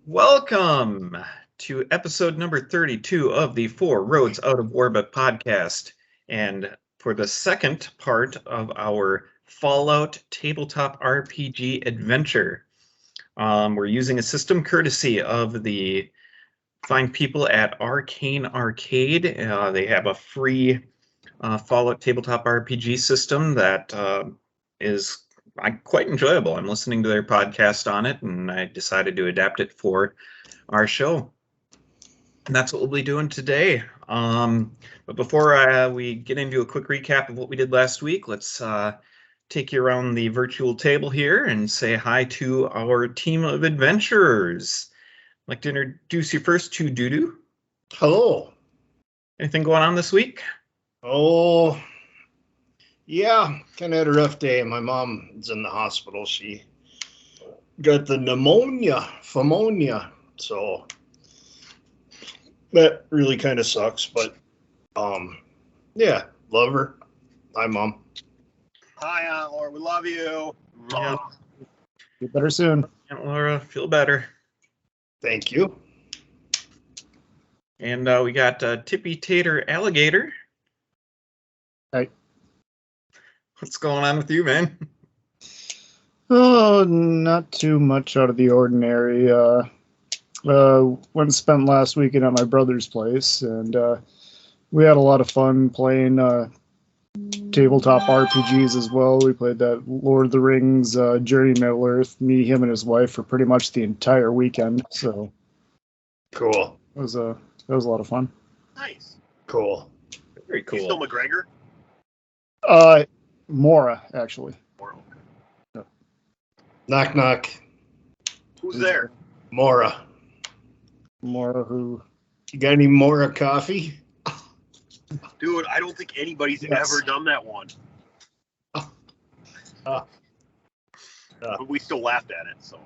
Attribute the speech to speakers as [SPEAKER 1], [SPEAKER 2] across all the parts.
[SPEAKER 1] Welcome to episode number 32 of the Four Roads Out of Warba podcast. And for the second part of our Fallout tabletop RPG adventure, we're using a system courtesy of the fine people at Arcane Arcade. They have a free Fallout tabletop RPG system that is quite enjoyable. I'm listening to their podcast on it, and I decided to adapt it for our show. And that's what we'll be doing today. But before we get into a quick recap of what we did last week, let's take you around the virtual table here and say hi to our team of adventurers. I'd like to introduce you first to Doodoo.
[SPEAKER 2] Hello.
[SPEAKER 1] Anything going on this week?
[SPEAKER 2] Oh, yeah, kind of had a rough day. My mom is in the hospital. She got the pneumonia, so that really kind of sucks. But yeah, love her. Hi, Mom.
[SPEAKER 3] Hi, Aunt Laura. We love you.
[SPEAKER 1] Yeah.
[SPEAKER 4] Get better soon.
[SPEAKER 1] Aunt Laura, feel better.
[SPEAKER 2] Thank you.
[SPEAKER 1] And we got Tippy Tater Alligator.
[SPEAKER 4] Hey.
[SPEAKER 1] What's going on with you, man?
[SPEAKER 4] Oh, not too much out of the ordinary. Went and spent last weekend at my brother's place, and we had a lot of fun playing tabletop RPGs as well. We played that Lord of the Rings Journey Middle Earth, me, him, and his wife for pretty much the entire weekend. So
[SPEAKER 2] Cool.
[SPEAKER 4] it was a lot of fun.
[SPEAKER 3] Nice.
[SPEAKER 2] Cool.
[SPEAKER 1] Very
[SPEAKER 3] You
[SPEAKER 1] cool.
[SPEAKER 3] still McGregor?
[SPEAKER 4] Mora, actually.
[SPEAKER 2] Knock, knock.
[SPEAKER 3] Who's there?
[SPEAKER 2] Mora.
[SPEAKER 4] Mora, who...
[SPEAKER 2] You got any Mora coffee?
[SPEAKER 3] Dude, I don't think anybody's
[SPEAKER 2] Yes.
[SPEAKER 3] ever done that one. But we still laughed at it, so.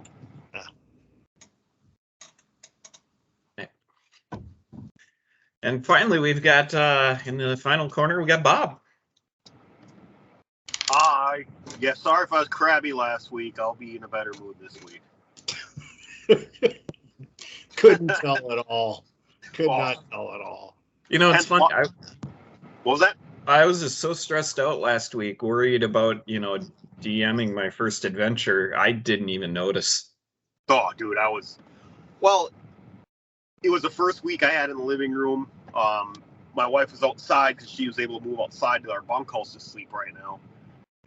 [SPEAKER 1] And finally, we've got, in the final corner, we got Bob.
[SPEAKER 3] Hi. Yeah, sorry if I was crabby last week. I'll be in a better mood this week.
[SPEAKER 2] Couldn't tell at all. Could not tell at all.
[SPEAKER 1] You know, it's funny.
[SPEAKER 3] What was that?
[SPEAKER 1] I was just so stressed out last week, worried about, DMing my first adventure. I didn't even notice.
[SPEAKER 3] Oh, dude, well, it was the first week I had in the living room. My wife was outside because she was able to move outside to our bunkhouse to sleep right now.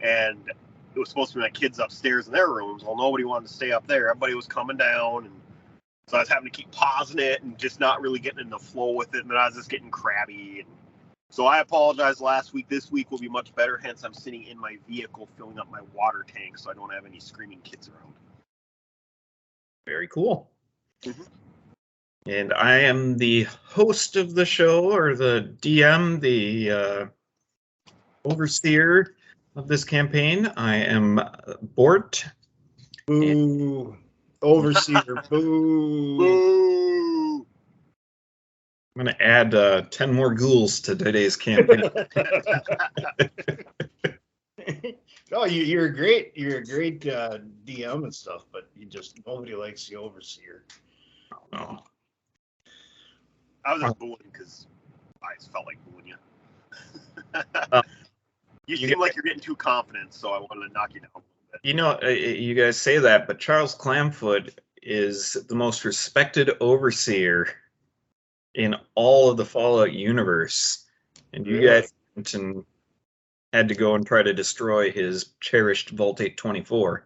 [SPEAKER 3] And it was supposed to be my kids upstairs in their rooms. Well, nobody wanted to stay up there. Everybody was coming down. And so I was having to keep pausing it and just not really getting in the flow with it. And then I was just getting crabby. And so I apologized last week. This week will be much better. Hence, I'm sitting in my vehicle filling up my water tank so I don't have any screaming kids around.
[SPEAKER 1] Very cool.
[SPEAKER 3] Mm-hmm.
[SPEAKER 1] And I am the host of the show, or the DM, the overseer of this campaign. I am Bort.
[SPEAKER 2] Boo. Overseer. Boo.
[SPEAKER 3] Boo!
[SPEAKER 1] I'm going to add 10 more ghouls to today's campaign.
[SPEAKER 2] No, you're great. You're a great DM and stuff, but nobody likes the overseer.
[SPEAKER 1] Oh.
[SPEAKER 3] I was just booing because I just felt like booing you. You seem like you're getting too confident, so I wanted to knock you down a little bit.
[SPEAKER 1] You guys say that, but Charles Clamfoot is the most respected overseer in all of the Fallout universe. And you guys had to go and try to destroy his cherished Vault 824.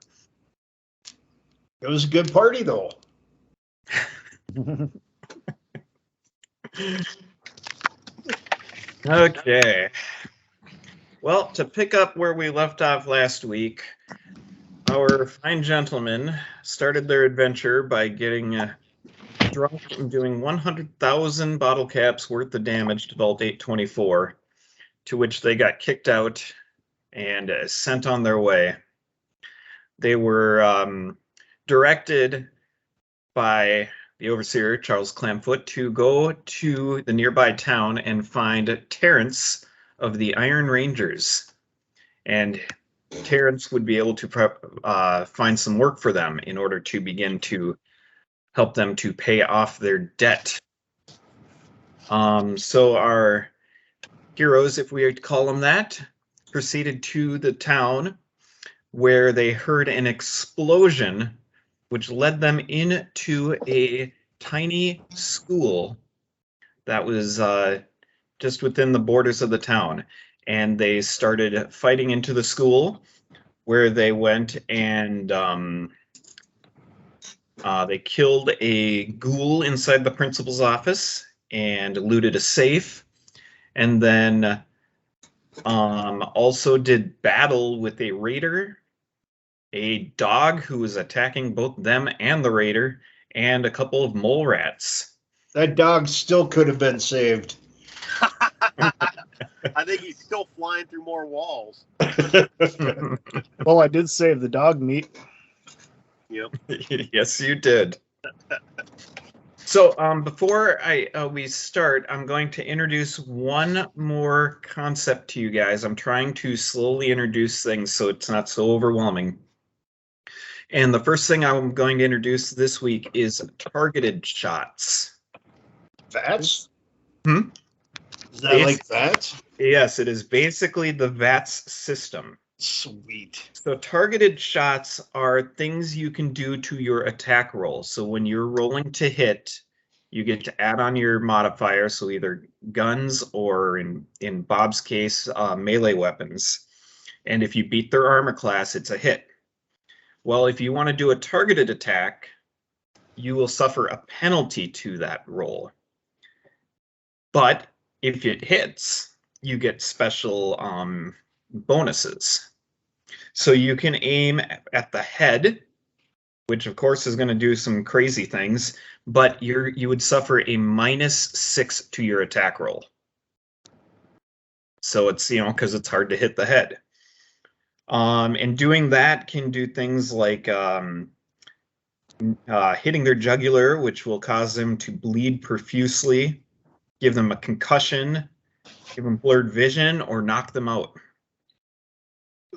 [SPEAKER 2] It was a good party, though.
[SPEAKER 1] Okay. Well, to pick up where we left off last week, our fine gentlemen started their adventure by getting drunk and doing 100,000 bottle caps worth of damage to Vault 824, to which they got kicked out and sent on their way. They were directed by the overseer, Charles Clamfoot, to go to the nearby town and find Terrence of the Iron Rangers. And Terrence would be able to find some work for them in order to begin to help them to pay off their debt. So our heroes, if we were to call them that, proceeded to the town where they heard an explosion, which led them into a tiny school that was just within the borders of the town. And they started fighting into the school, where they went and they killed a ghoul inside the principal's office and looted a safe, and then also did battle with a raider, a dog who was attacking both them and the raider, and a couple of mole rats.
[SPEAKER 2] That dog still could have been saved.
[SPEAKER 3] I think he's still flying through more walls.
[SPEAKER 4] Well, I did save the dog meat.
[SPEAKER 3] Yep.
[SPEAKER 1] Yes, you did. So before we start, I'm going to introduce one more concept to you guys. I'm trying to slowly introduce things so it's not so overwhelming. And the first thing I'm going to introduce this week is targeted shots.
[SPEAKER 2] VATS?
[SPEAKER 1] Hmm?
[SPEAKER 2] Is that like VATS?
[SPEAKER 1] Yes, it is basically the VATS system.
[SPEAKER 2] Sweet.
[SPEAKER 1] So targeted shots are things you can do to your attack roll. So when you're rolling to hit, you get to add on your modifier, so either guns or, in Bob's case, melee weapons. And if you beat their armor class, it's a hit. Well, if you want to do a targeted attack, you will suffer a penalty to that roll. But if it hits, you get special bonuses. So you can aim at the head, which of course is going to do some crazy things, but you would suffer a -6 to your attack roll. So it's, because it's hard to hit the head. And doing that can do things like hitting their jugular, which will cause them to bleed profusely, give them a concussion, give them blurred vision, or knock them out.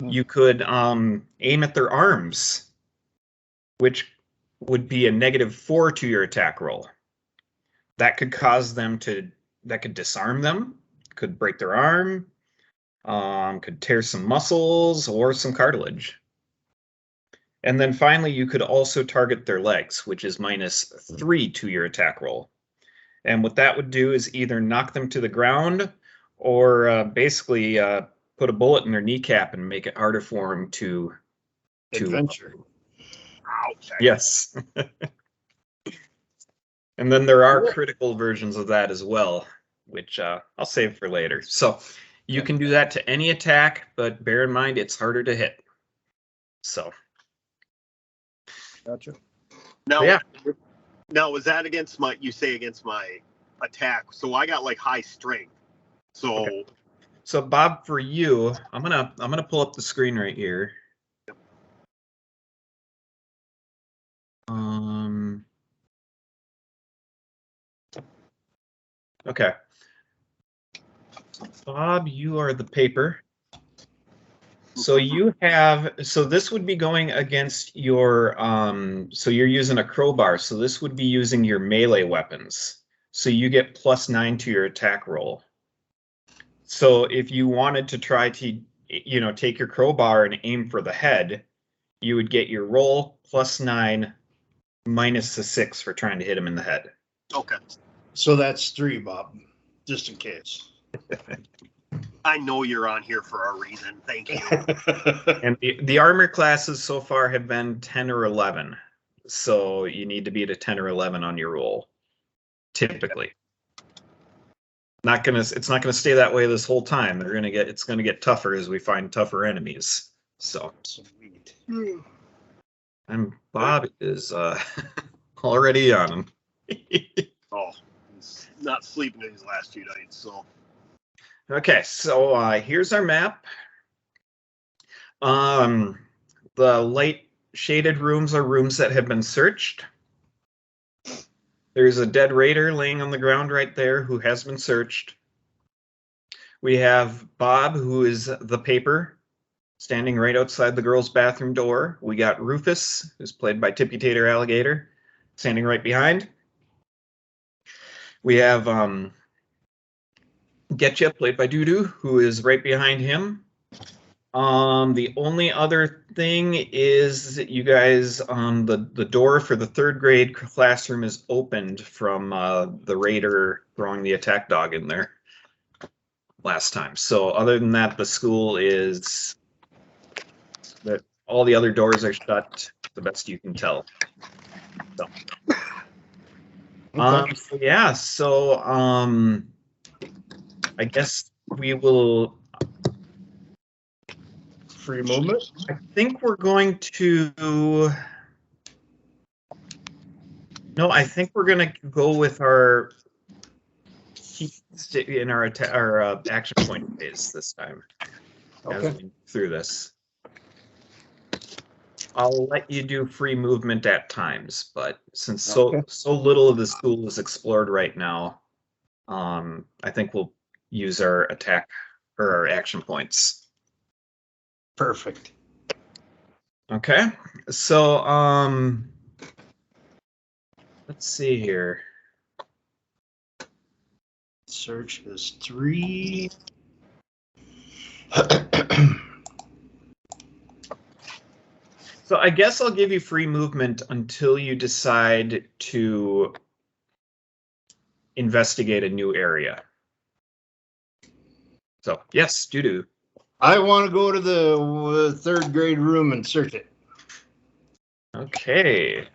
[SPEAKER 1] You could aim at their arms, which would be a -4 to your attack roll. That could cause them that could disarm them, could break their arm, could tear some muscles or some cartilage. And then finally, you could also target their legs, which is -3 to your attack roll. And what that would do is either knock them to the ground or basically put a bullet in their kneecap and make it harder for them to
[SPEAKER 2] Adventure.
[SPEAKER 3] Ouch.
[SPEAKER 1] Yes. And then there are critical versions of that as well, which I'll save for later. So you can do that to any attack, but bear in mind it's harder to hit. So.
[SPEAKER 4] Gotcha.
[SPEAKER 3] Now,
[SPEAKER 1] yeah.
[SPEAKER 3] Now, was that against my attack? So I got like high strength. So.
[SPEAKER 1] Okay. So Bob, for you, I'm gonna pull up the screen right here. Okay. Bob, you are the paper. So this would be going against your, so you're using a crowbar. So this would be using your melee weapons. So you get +9 to your attack roll. So if you wanted to try to, take your crowbar and aim for the head, you would get your roll +9 -6 for trying to hit him in the head.
[SPEAKER 3] Okay.
[SPEAKER 2] So that's 3, Bob, just in case.
[SPEAKER 3] I know you're on here for a reason. Thank you.
[SPEAKER 1] And the armor classes so far have been 10 or 11. So you need to be at a 10 or 11 on your roll, typically. It's not gonna stay that way this whole time. It's gonna get tougher as we find tougher enemies. So
[SPEAKER 2] Sweet.
[SPEAKER 1] And Bob is already on him.
[SPEAKER 3] Oh, he's not sleeping these last 2 nights, so.
[SPEAKER 1] Okay, so here's our map. The light shaded rooms are rooms that have been searched. There's a dead raider laying on the ground right there who has been searched. We have Bob, who is the paper, standing right outside the girls' bathroom door. We got Rufus, who's played by Tippy Tater Alligator, standing right behind. We have Getcha, played by Doodoo, who is right behind him. The only other thing is that you guys, the door for the 3rd grade classroom is opened from the raider throwing the attack dog in there last time. So other than that, the school is that all the other doors are shut, the best you can tell. So,
[SPEAKER 2] Okay.
[SPEAKER 1] so yeah, so I guess we will.
[SPEAKER 2] Free movement.
[SPEAKER 1] I think we're going to. No, I think we're gonna go with our in our action point phase this time. As
[SPEAKER 2] Okay.
[SPEAKER 1] we move through this, I'll let you do free movement at times, but since so little of the school is explored right now, I think we'll use our attack or our action points.
[SPEAKER 2] Perfect.
[SPEAKER 1] Okay, so let's see here.
[SPEAKER 2] Search is 3.
[SPEAKER 1] So I guess I'll give you free movement until you decide to investigate a new area. So yes, do.
[SPEAKER 2] I want to go to the 3rd grade room and search it.
[SPEAKER 1] Okay.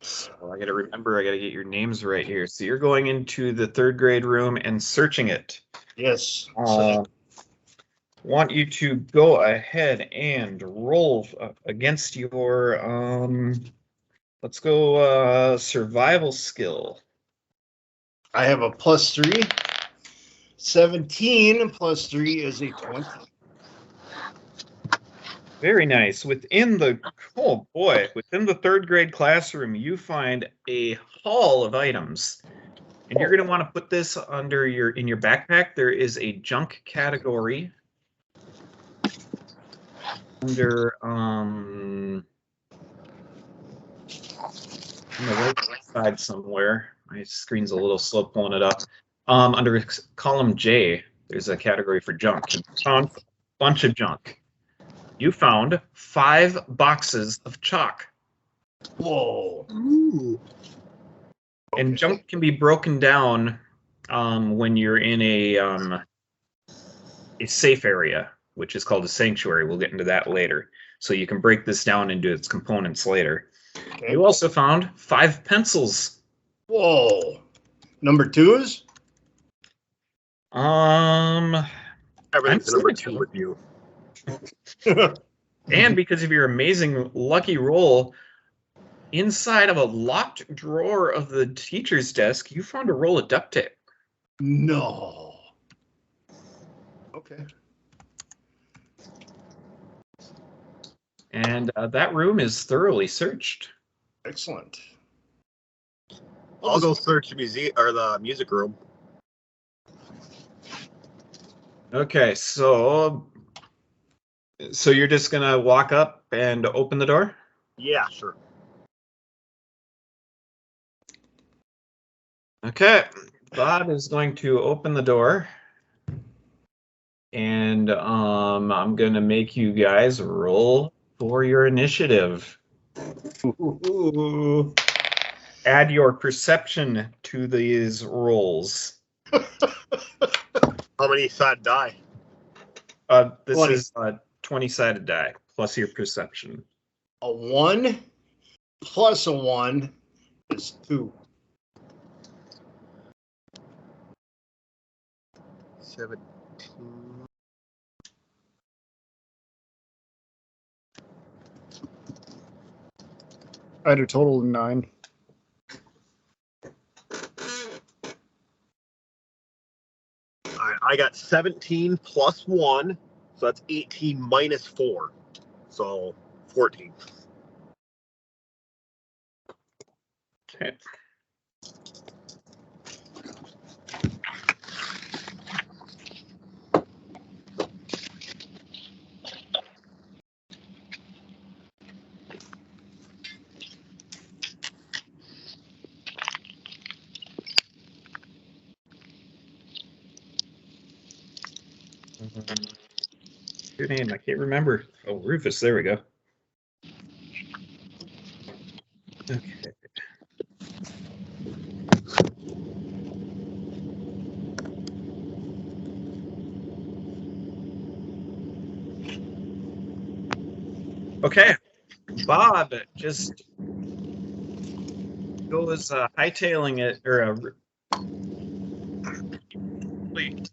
[SPEAKER 1] So I got to remember, I got to get your names right here. So you're going into the 3rd grade room and searching it.
[SPEAKER 2] Yes.
[SPEAKER 1] Want you to go ahead and roll against your, let's go survival skill.
[SPEAKER 2] I have a +3. 17 plus 3 is a 20.
[SPEAKER 1] Very nice. Within the 3rd grade classroom, you find a haul of items. And you're going to want to put this under in your backpack. There is a junk category under on the right side somewhere. My screen's a little slow pulling it up. Under column J, there's a category for junk. You found a bunch of junk. You found 5 boxes of chalk.
[SPEAKER 2] Whoa.
[SPEAKER 3] Ooh.
[SPEAKER 1] And junk can be broken down when you're in a safe area, which is called a sanctuary. We'll get into that later. So you can break this down into its components later.
[SPEAKER 2] Okay.
[SPEAKER 1] You also found 5 pencils.
[SPEAKER 2] Whoa. Number 2s?
[SPEAKER 3] Everything's
[SPEAKER 1] I'm
[SPEAKER 3] number
[SPEAKER 1] assuming
[SPEAKER 3] 2 with you.
[SPEAKER 1] And because of your amazing lucky roll, inside of a locked drawer of the teacher's desk, you found a roll of duct tape.
[SPEAKER 2] No. Okay.
[SPEAKER 1] And that room is thoroughly searched.
[SPEAKER 2] Excellent.
[SPEAKER 3] I'll go search the museum or the music room.
[SPEAKER 1] Okay, so you're just gonna walk up and open the door?
[SPEAKER 3] Yeah, sure.
[SPEAKER 1] Okay, Bob is going to open the door, and I'm gonna make you guys roll for your initiative.
[SPEAKER 2] Ooh.
[SPEAKER 1] Add your perception to these rolls.
[SPEAKER 3] How many side die?
[SPEAKER 1] This
[SPEAKER 2] 20.
[SPEAKER 1] is a 20-sided die plus your perception.
[SPEAKER 2] A 1 plus a 1 is 2.
[SPEAKER 3] 17.
[SPEAKER 4] I had a total of 9.
[SPEAKER 3] All right, I got 17 plus 1, so that's 18 minus 4. So 14.
[SPEAKER 1] Okay. Your name, I can't remember. Oh, Rufus, there we go. Okay. Okay. Bob just goes hightailing it, or wait,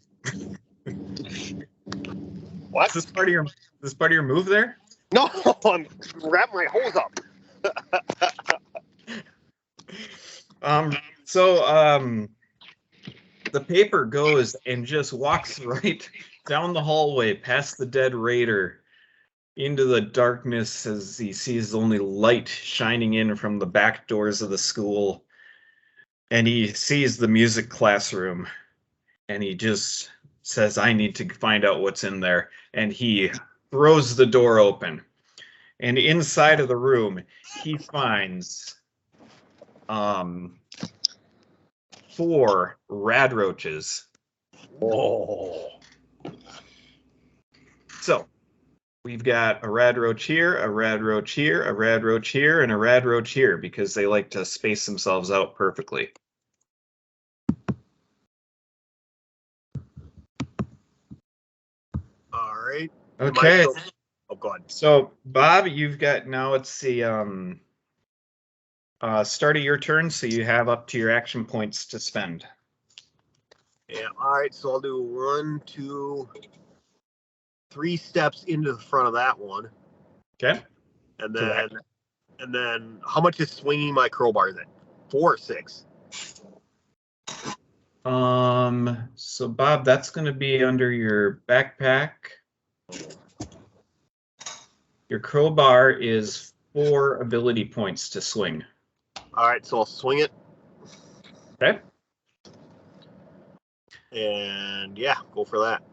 [SPEAKER 3] What?
[SPEAKER 1] is this part of your move there?
[SPEAKER 3] No, I'm wrapping my hose up.
[SPEAKER 1] The paper goes and just walks right down the hallway past the dead raider into the darkness as he sees only light shining in from the back doors of the school. And he sees the music classroom and he just says, I need to find out what's in there. And he throws the door open. And inside of the room, he finds 4 rad roaches.
[SPEAKER 2] Oh.
[SPEAKER 1] So we've got a rad roach here, a rad roach here, a rad roach here, and a rad roach here because they like to space themselves out perfectly.
[SPEAKER 3] All right.
[SPEAKER 1] Okay.
[SPEAKER 3] Oh, God.
[SPEAKER 1] So Bob, you've got now it's the start of your turn, so you have up to your action points to spend.
[SPEAKER 3] Yeah. All right. So I'll do 1, 2, 3 steps into the front of that one,
[SPEAKER 1] Okay.
[SPEAKER 3] and then how much is swinging my crowbar? Then 4 or 6.
[SPEAKER 1] So Bob, that's going to be under your backpack. Your crowbar is 4 ability points to swing.
[SPEAKER 3] All right. So I'll swing it,
[SPEAKER 1] Okay.
[SPEAKER 3] and yeah, go for that.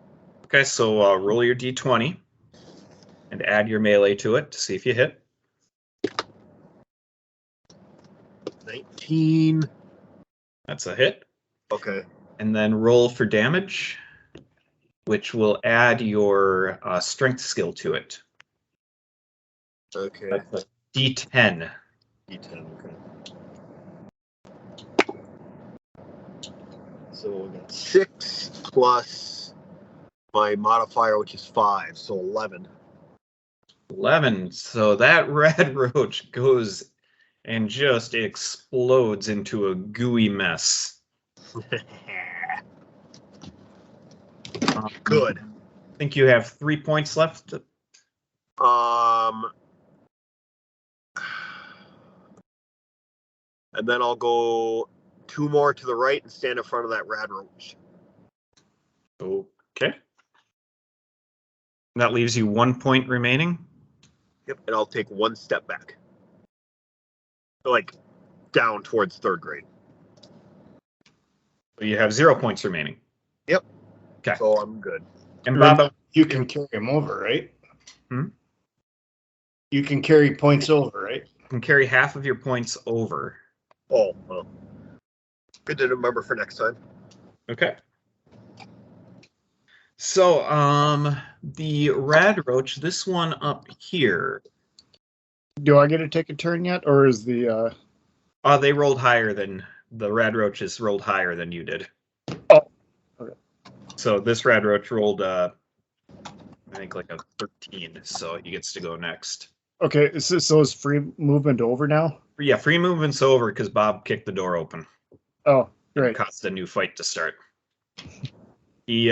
[SPEAKER 1] Okay, so roll your d20 and add your melee to it to see if you hit.
[SPEAKER 3] 19.
[SPEAKER 1] That's a hit.
[SPEAKER 3] Okay.
[SPEAKER 1] And then roll for damage, which will add your strength skill to it.
[SPEAKER 3] Okay.
[SPEAKER 1] That's a d10.
[SPEAKER 3] D10. Okay. So we got 6 plus my modifier, which is 5, so 11.
[SPEAKER 1] 11. So that red roach goes and just explodes into a gooey mess.
[SPEAKER 3] Good.
[SPEAKER 1] I think you have 3 points left.
[SPEAKER 3] And then I'll go 2 more to the right and stand in front of that rad roach.
[SPEAKER 1] Okay. That leaves you 1 point remaining.
[SPEAKER 3] Yep. And I'll take 1 step back. Like down towards 3rd grade.
[SPEAKER 1] So you have 0 points remaining.
[SPEAKER 3] Yep.
[SPEAKER 1] Okay.
[SPEAKER 3] So I'm good.
[SPEAKER 1] And Bob,
[SPEAKER 2] You can carry them over, right?
[SPEAKER 1] Hmm?
[SPEAKER 2] You can carry points over, right?
[SPEAKER 1] you can carry half of your points over.
[SPEAKER 3] Oh, well. Good to remember for next time.
[SPEAKER 1] Okay. So, the rad roach, this one up here,
[SPEAKER 4] Do I get to take a turn yet, or is the
[SPEAKER 1] they rolled higher than the rad roaches rolled higher than you did.
[SPEAKER 4] Oh, okay.
[SPEAKER 1] So this rad roach rolled, I think like a 13, so he gets to go next.
[SPEAKER 4] Okay, so is free movement over now?
[SPEAKER 1] Yeah, free movement's over because Bob kicked the door open.
[SPEAKER 4] Oh,
[SPEAKER 1] And
[SPEAKER 4] great.
[SPEAKER 1] caused a new fight to start. He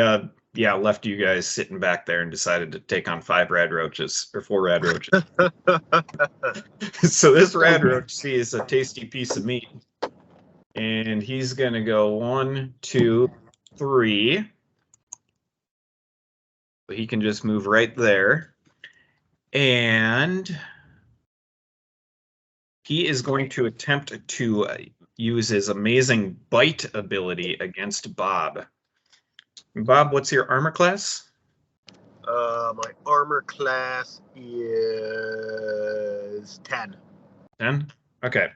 [SPEAKER 1] yeah, left you guys sitting back there and decided to take on 5 rad roaches, or 4 rad roaches. So this rad roach sees a tasty piece of meat, and he's going to go 1, 2, 3. So he can just move right there. And he is going to attempt to use his amazing bite ability against Bob. Bob, what's your armor class?
[SPEAKER 3] My armor class is 10.
[SPEAKER 1] 10? Okay.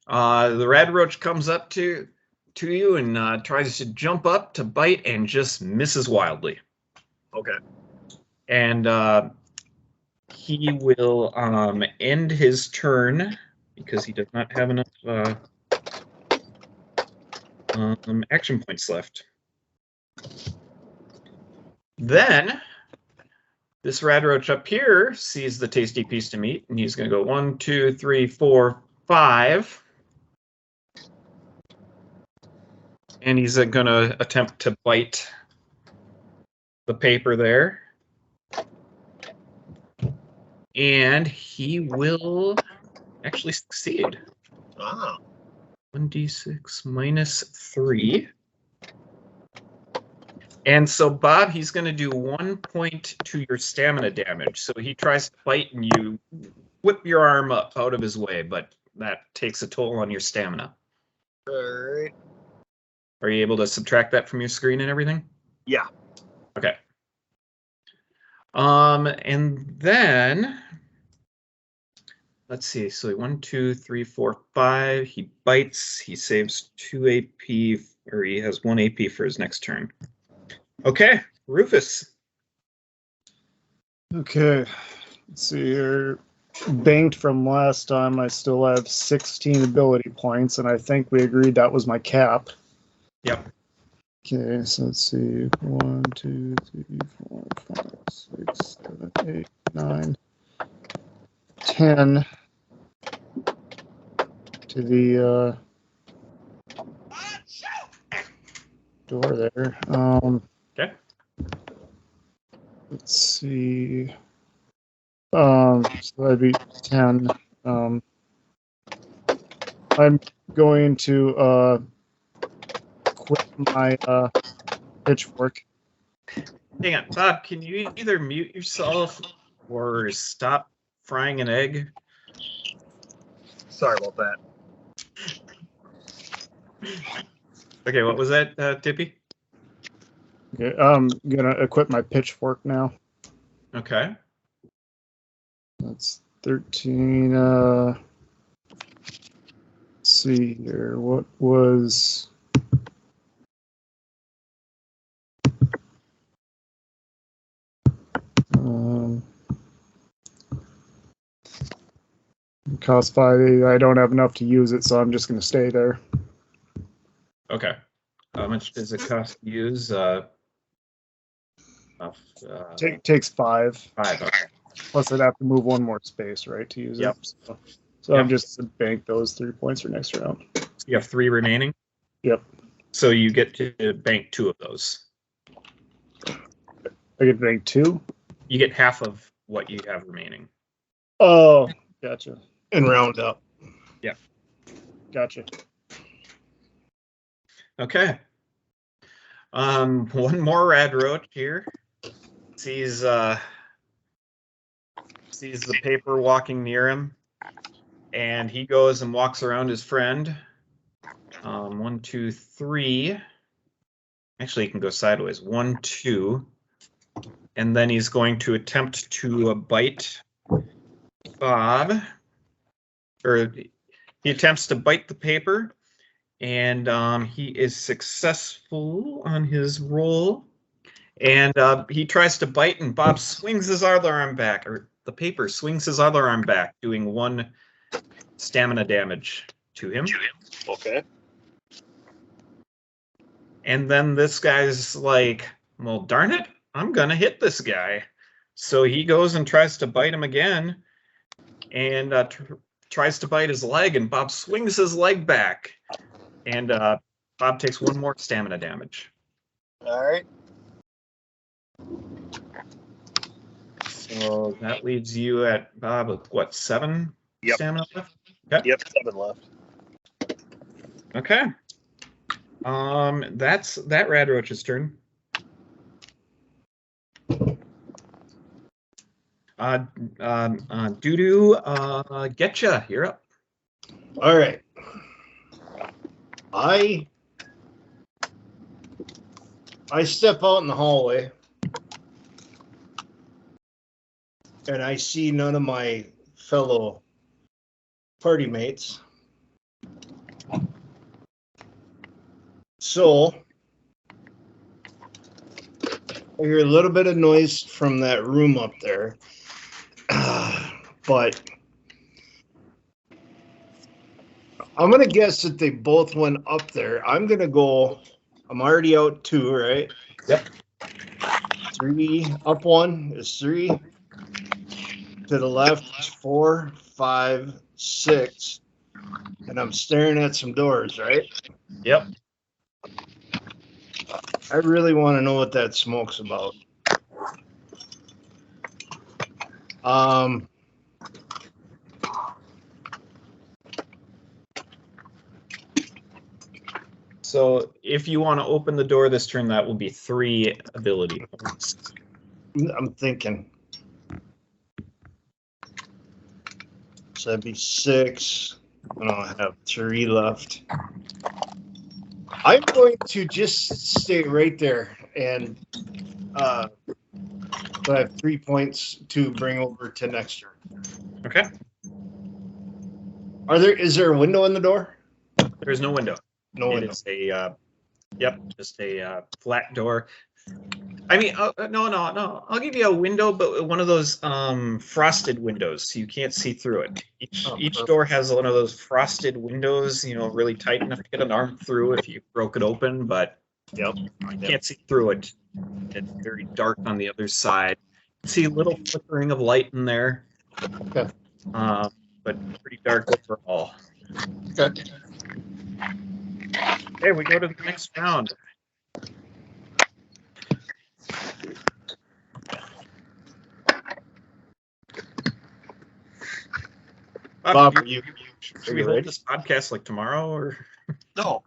[SPEAKER 1] The rad roach comes up to you and tries to jump up to bite and just misses wildly.
[SPEAKER 3] Okay.
[SPEAKER 1] And he will end his turn because he does not have enough action points left. Then this rad roach up here sees the tasty piece of meat, and he's going to go 1, 2, 3, 4, 5. And he's going to attempt to bite the paper there. And he will actually succeed.
[SPEAKER 3] Ah.
[SPEAKER 1] 1d6 minus 3. And so, Bob, he's going to do 1 point to your stamina damage. So he tries to bite and you whip your arm up out of his way, but that takes a toll on your stamina.
[SPEAKER 3] All right.
[SPEAKER 1] Are you able to subtract that from your screen and everything?
[SPEAKER 3] Yeah.
[SPEAKER 1] Okay. And then let's see. So 1, 2, 3, 4, 5. He bites. He saves 2 AP, or he has 1 AP for his next turn. Okay, Rufus.
[SPEAKER 4] Okay, let's see here. Banked from last time, I still have 16 ability points, and I think we agreed that was my cap.
[SPEAKER 1] Yep.
[SPEAKER 4] Okay, so let's see. 1, 2, 3, 4, 5, 6, 7, 8, 9, 10 to the door there.
[SPEAKER 1] Okay.
[SPEAKER 4] Let's see. So that'd be 10. I'm going to quit my pitchfork.
[SPEAKER 1] Hang on, Bob, can you either mute yourself or stop frying an egg?
[SPEAKER 3] Sorry about that.
[SPEAKER 1] Okay, what was that, Tippy?
[SPEAKER 4] Okay, I'm gonna equip my pitchfork now.
[SPEAKER 1] Okay.
[SPEAKER 4] That's 13. Let's see here. What was? Cost 5. I don't have enough to use it, so I'm just gonna stay there.
[SPEAKER 1] Okay. How much does it cost to use?
[SPEAKER 4] Takes 5.
[SPEAKER 1] 5. Okay.
[SPEAKER 4] Plus, I'd have to move 1 more space, right, to use
[SPEAKER 1] Yep.
[SPEAKER 4] it. So
[SPEAKER 1] Yep.
[SPEAKER 4] I'm just to bank those 3 points for next round.
[SPEAKER 1] You have 3 remaining?
[SPEAKER 4] Yep.
[SPEAKER 1] So you get to bank 2 of those.
[SPEAKER 4] I get to bank 2?
[SPEAKER 1] You get half of what you have remaining.
[SPEAKER 4] Oh, gotcha.
[SPEAKER 2] And round up.
[SPEAKER 1] Yeah.
[SPEAKER 4] Gotcha.
[SPEAKER 1] Okay. One more rad roach here. Sees the paper walking near him, and he goes and walks around his friend. 1, 2, 3. Actually, he can go sideways. 1, 2. And then he's going to attempt to bite Bob. Or he attempts to bite the paper, and he is successful on his roll. And he tries to bite, and Bob swings his other arm back, or the paper swings his other arm back, doing 1 stamina damage to him.
[SPEAKER 3] Okay.
[SPEAKER 1] And then this guy's like, well, darn it, I'm going to hit this guy. So he goes and tries to bite him again, and tries to bite his leg, and Bob swings his leg back. And Bob takes 1 more stamina damage.
[SPEAKER 3] All right.
[SPEAKER 1] So that leaves you at Bob with what, 7
[SPEAKER 3] Yep.
[SPEAKER 1] stamina left? Okay.
[SPEAKER 3] Yep, 7 left.
[SPEAKER 1] Okay. That's that Radroach's turn. Doo-doo, Getcha, you're up.
[SPEAKER 2] All right. I step out in the hallway and I see none of my fellow party mates. So I hear a little bit of noise from that room up there. But I'm going to guess that they both went up there. I'm going to go, I'm already out 2, right?
[SPEAKER 1] Yep.
[SPEAKER 2] 3, up 1 is 3. To the left is 4, 5, 6. And I'm staring at some doors, right?
[SPEAKER 1] Yep.
[SPEAKER 2] I really want to know what that smoke's about.
[SPEAKER 1] So if you want to open the door this turn, that will be 3 ability points.
[SPEAKER 2] I'm thinking. So that'd be 6. And I'll have 3 left. I'm going to just stay right there and so I have 3 points to bring over to next turn.
[SPEAKER 1] Okay.
[SPEAKER 2] Is there a window in the door?
[SPEAKER 1] There's no window.
[SPEAKER 2] No
[SPEAKER 1] It
[SPEAKER 2] window.
[SPEAKER 1] is a just a flat door. I mean, no. I'll give you a window, but one of those frosted windows, so you can't see through it. Each door has one of those frosted windows, really tight enough to get an arm through if you broke it open, but
[SPEAKER 2] Yep.
[SPEAKER 1] you can't see through it. It's very dark on the other side. You see a little flickering of light in there,
[SPEAKER 2] Okay.
[SPEAKER 1] but pretty dark overall.
[SPEAKER 2] Okay.
[SPEAKER 1] Okay, we go to the next round.
[SPEAKER 2] Bob,
[SPEAKER 1] should we hold this podcast like tomorrow or?
[SPEAKER 3] No.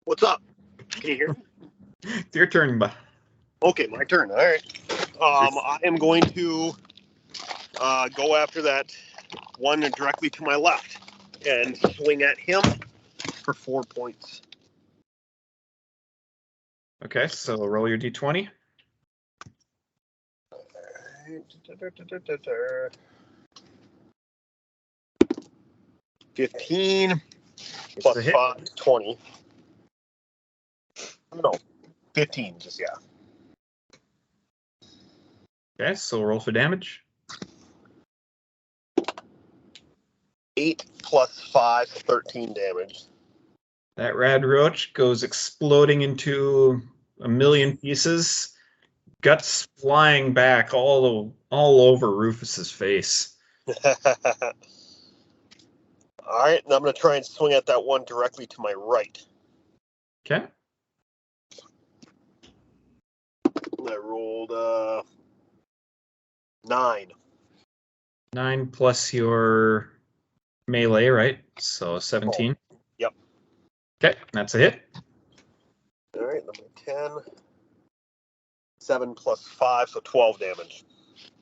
[SPEAKER 3] What's up? Can you hear me?
[SPEAKER 1] It's your turn, Bob.
[SPEAKER 3] Okay, my turn. All right. I am going to go after that one directly to my left and swing at him for 4 points.
[SPEAKER 1] Okay, so roll your d20.
[SPEAKER 3] 15 plus 5, 20. No, 15, just yeah.
[SPEAKER 1] Okay, so roll for damage.
[SPEAKER 3] 8 plus 5, 13 damage.
[SPEAKER 1] That rad roach goes exploding into a million pieces, guts flying back all over Rufus's face.
[SPEAKER 3] All right, and I'm going to try and swing at that one directly to my right.
[SPEAKER 1] Okay.
[SPEAKER 3] I rolled 9.
[SPEAKER 1] 9 plus your melee, right? So 17.
[SPEAKER 3] Oh, yep.
[SPEAKER 1] Okay, that's a hit.
[SPEAKER 3] All right, number 10. 7 plus 5, so 12 damage.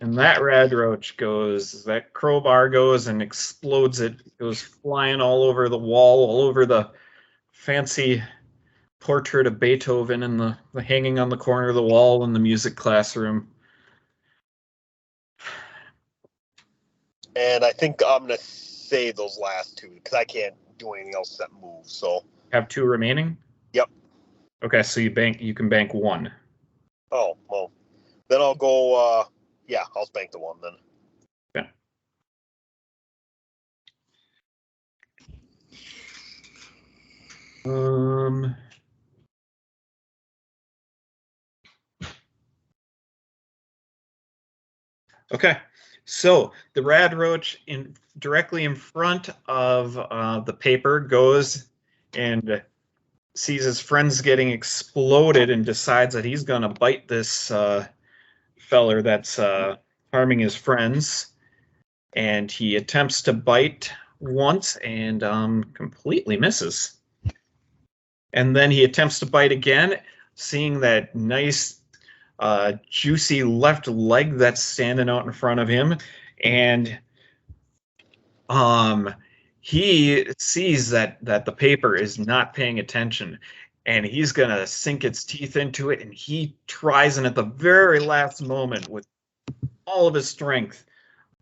[SPEAKER 1] And that rad roach that crowbar goes and explodes it. Goes flying all over the wall, all over the fancy portrait of Beethoven and the hanging on the corner of the wall in the music classroom.
[SPEAKER 3] And I think I'm going to save those last 2 because I can't do anything else that moves. So
[SPEAKER 1] Have 2 remaining?
[SPEAKER 3] Yep.
[SPEAKER 1] Okay, so you can bank 1.
[SPEAKER 3] Oh, well. Then I'll go, I'll bank the 1 then.
[SPEAKER 1] Yeah. Okay, so the rad roach directly in front of the paper goes and sees his friends getting exploded and decides that he's going to bite this feller that's harming his friends, and he attempts to bite once and completely misses. And then he attempts to bite again, seeing that nice, juicy left leg that's standing out in front of him, and he sees that the paper is not paying attention, and he's gonna sink its teeth into it, and he tries, and at the very last moment, with all of his strength,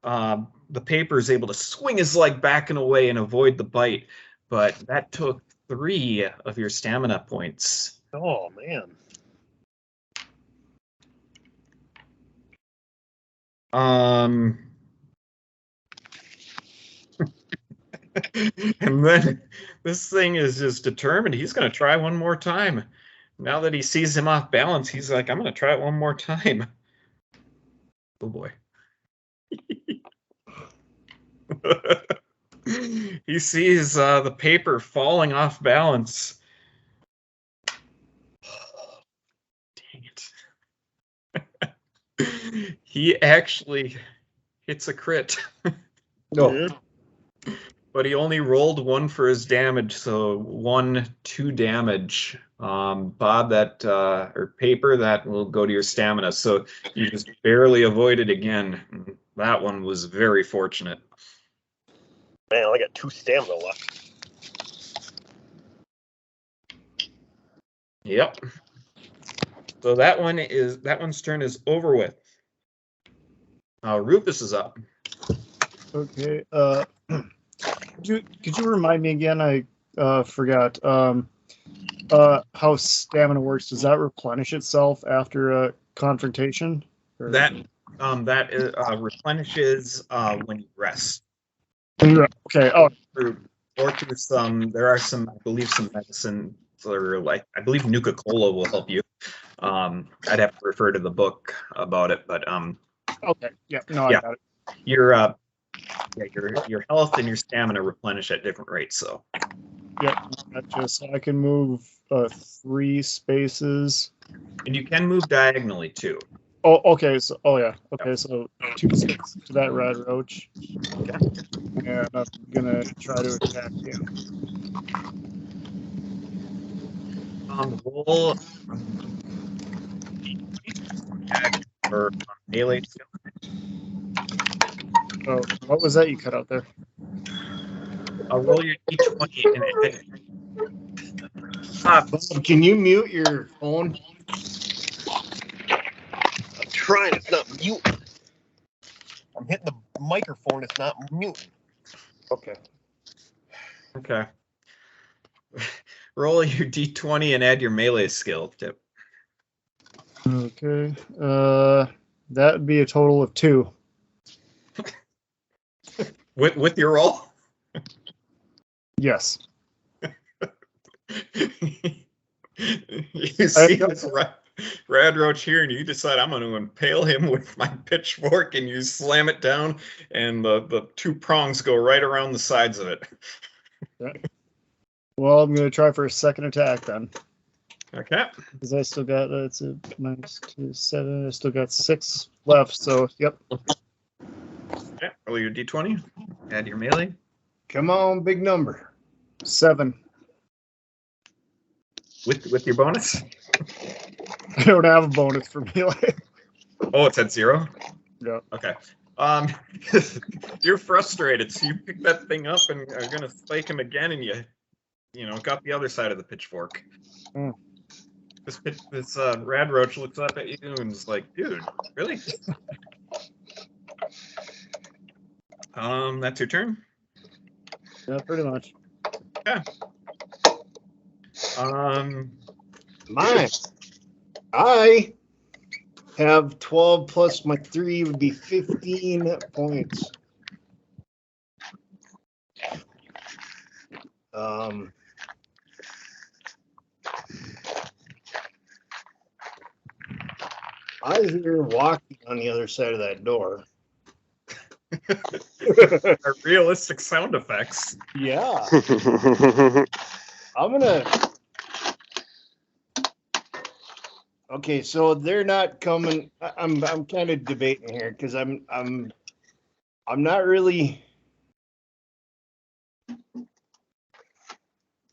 [SPEAKER 1] the paper is able to swing his leg back and away and avoid the bite, but that took 3 of your stamina points.
[SPEAKER 3] Oh, man.
[SPEAKER 1] And then this thing is just determined. He's going to try one more time. Now that he sees him off balance, he's like, I'm going to try it one more time. Oh, boy. He sees the paper falling off balance. Dang it. He actually hits a crit.
[SPEAKER 2] No.
[SPEAKER 1] But he only rolled 1 for his damage, so 2 damage. Bob, that or paper, that will go to your stamina. So you just barely avoided again. That one was very fortunate.
[SPEAKER 3] Man, I only got 2 stamina left.
[SPEAKER 1] Yep. So that one's turn is over with. Rufus is up.
[SPEAKER 4] Okay. Could you remind me again? I forgot. How stamina works? Does that replenish itself after a confrontation? Or?
[SPEAKER 1] That replenishes when you rest.
[SPEAKER 4] Okay. Oh,
[SPEAKER 1] Or through some. There are some, I believe, some medicine. Or like, I believe Nuka-Cola will help you. I'd have to refer to the book about it, but
[SPEAKER 4] okay. Yeah. No, I got it.
[SPEAKER 1] Your health and your stamina replenish at different rates. So.
[SPEAKER 4] Yep. Gotcha. So I can move 3 spaces.
[SPEAKER 1] And you can move diagonally too.
[SPEAKER 4] Oh, okay. So, yeah. Okay, so 2 spaces to that red roach.
[SPEAKER 1] Okay.
[SPEAKER 4] And I'm gonna try to attack him.
[SPEAKER 1] Roll for melee skill.
[SPEAKER 4] Oh, what was that you cut out there?
[SPEAKER 1] Roll your d20 and
[SPEAKER 2] Bob, can you mute your phone?
[SPEAKER 3] I'm trying. It's not muting. I'm hitting the microphone. It's not muting.
[SPEAKER 2] Okay.
[SPEAKER 1] Okay. Roll your d20 and add your melee skill tip.
[SPEAKER 4] Okay. That would be a total of 2.
[SPEAKER 1] With your roll?
[SPEAKER 4] Yes.
[SPEAKER 1] You see this Rad Roach here, and you decide I'm going to impale him with my pitchfork, and you slam it down, and the 2 prongs go right around the sides of it.
[SPEAKER 4] Okay. Well, I'm going to try for a second attack then.
[SPEAKER 1] Okay.
[SPEAKER 4] Because I still got, it's a -2, 7. I still got 6 left, so, yep.
[SPEAKER 1] Okay. Roll your d20. Add your melee.
[SPEAKER 2] Come on, big number.
[SPEAKER 4] 7.
[SPEAKER 1] With your bonus?
[SPEAKER 4] I don't have a bonus for melee.
[SPEAKER 1] Oh, it's at 0?
[SPEAKER 4] Yeah.
[SPEAKER 1] Okay. You're frustrated, so you pick that thing up and are gonna spike him again, and you got the other side of the pitchfork.
[SPEAKER 4] Mm.
[SPEAKER 1] This Rad Roach looks up at you and is like, dude, really? That's your turn?
[SPEAKER 4] Yeah, pretty much.
[SPEAKER 1] Yeah.
[SPEAKER 2] Mine. I have 12 plus my 3 would be 15 points. I hear walking on the other side of that door.
[SPEAKER 1] Are realistic sound effects.
[SPEAKER 2] Yeah. I'm gonna. Okay, so they're not coming. I'm kind of debating here because I'm not really.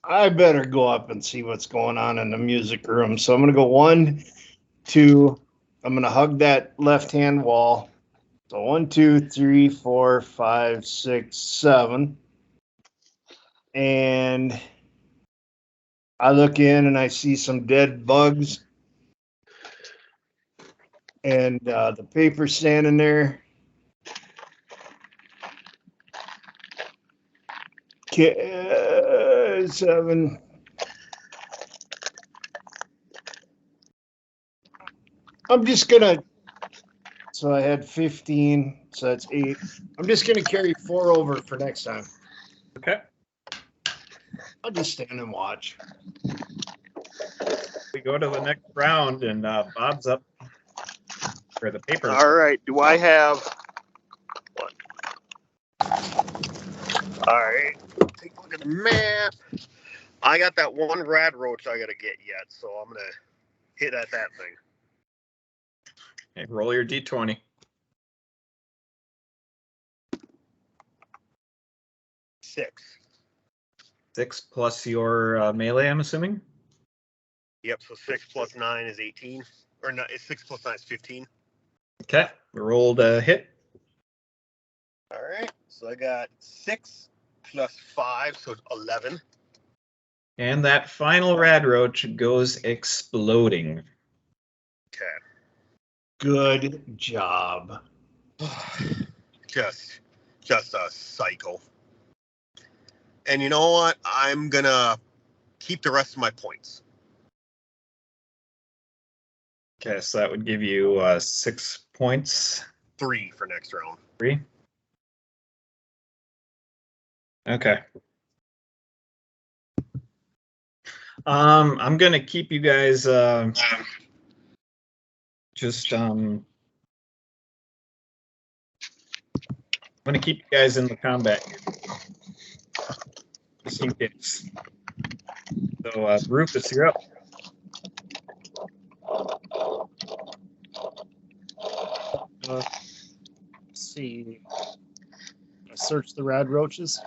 [SPEAKER 2] I better go up and see what's going on in the music room. So I'm gonna go 1, 2. I'm gonna hug that left hand wall. So 1, 2, 3, 4, 5, 6, 7. And I look in and I see some dead bugs and the paper standing there. 7. I'm just gonna. So I had 15. So that's 8. I'm just gonna carry 4 over for next time.
[SPEAKER 1] Okay.
[SPEAKER 2] I'll just stand and watch.
[SPEAKER 1] We go to the next round, and Bob's up for the paper.
[SPEAKER 3] All right. Do I have what? All right. Take a look at the map. I got that one rad roach I gotta get yet, so I'm gonna hit at that thing.
[SPEAKER 1] Okay, roll your d20.
[SPEAKER 3] 6.
[SPEAKER 1] 6 plus your melee, I'm assuming?
[SPEAKER 3] Yep. So 6 plus 9 is 18, or no? It's 6 plus 9 is 15.
[SPEAKER 1] Okay, rolled a hit.
[SPEAKER 3] All right. So I got 6 plus 5, so it's 11.
[SPEAKER 1] And that final rad roach goes exploding.
[SPEAKER 3] Okay.
[SPEAKER 2] Good job.
[SPEAKER 3] Just a cycle. And you know what? I'm gonna keep the rest of my points.
[SPEAKER 1] Okay, so that would give you 6 points.
[SPEAKER 3] 3 for next round.
[SPEAKER 1] 3. Okay. I'm gonna keep you guys just I'm gonna keep you guys in the combat here. Just in case. So Rufus, you're up.
[SPEAKER 4] Let's see. Search the rad roaches.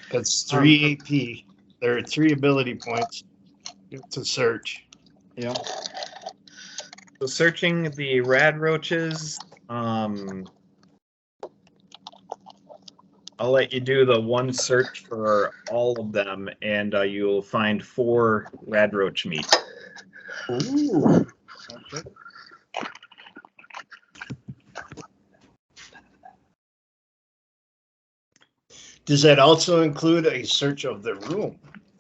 [SPEAKER 2] That's 3 AP. There are 3 ability points to search.
[SPEAKER 4] Yeah.
[SPEAKER 1] So searching the rad roaches, I'll let you do the one search for all of them, and you'll find 4 rad roach meat.
[SPEAKER 3] Ooh.
[SPEAKER 4] Okay.
[SPEAKER 2] Does that also include a search of the room?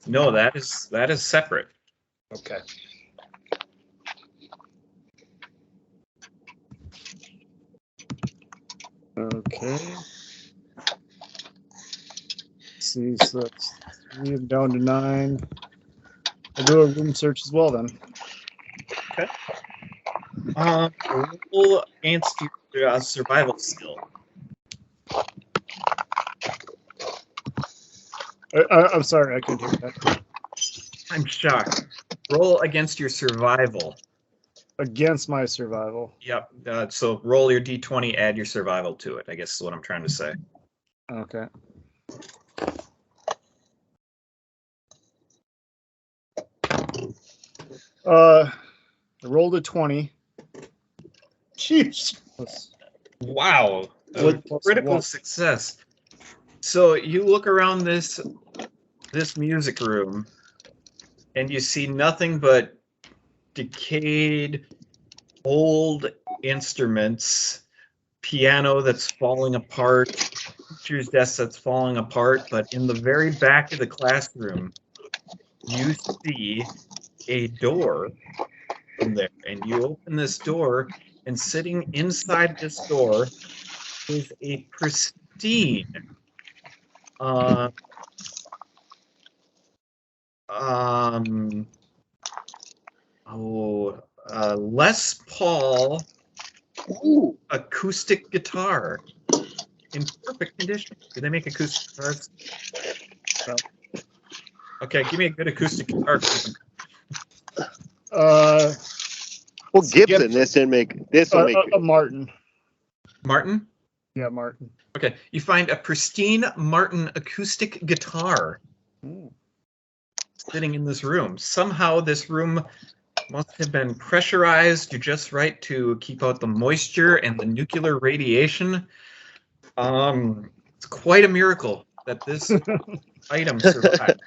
[SPEAKER 1] No, that is separate.
[SPEAKER 2] Okay.
[SPEAKER 4] Okay. Let's see, so that's 3 down to 9. I'll do a room search as well then.
[SPEAKER 1] Roll against your survival skill.
[SPEAKER 4] I'm sorry, I couldn't hear that.
[SPEAKER 1] I'm shocked. Roll against your survival.
[SPEAKER 4] Against my survival.
[SPEAKER 1] Yep. So roll your d20, add your survival to it, I guess is what I'm trying to say.
[SPEAKER 4] Okay. I rolled a 20.
[SPEAKER 2] Jeez.
[SPEAKER 1] Wow.
[SPEAKER 2] What-
[SPEAKER 1] Critical success. So you look around this music room and you see nothing but decayed old instruments, piano that's falling apart, teacher's desk that's falling apart, but in the very back of the classroom you see a door in there, and you open this door, and sitting inside this door is a pristine Les Paul acoustic guitar in perfect condition. Do they make acoustic guitars?
[SPEAKER 4] No.
[SPEAKER 1] Okay, give me a good acoustic guitar.
[SPEAKER 3] Well, Gibson, this will make
[SPEAKER 4] a Martin.
[SPEAKER 1] Martin?
[SPEAKER 4] Yeah, Martin.
[SPEAKER 1] Okay, you find a pristine Martin acoustic guitar sitting in this room. Somehow this room must have been pressurized just right to keep out the moisture and the nuclear radiation. It's quite a miracle that this item survived.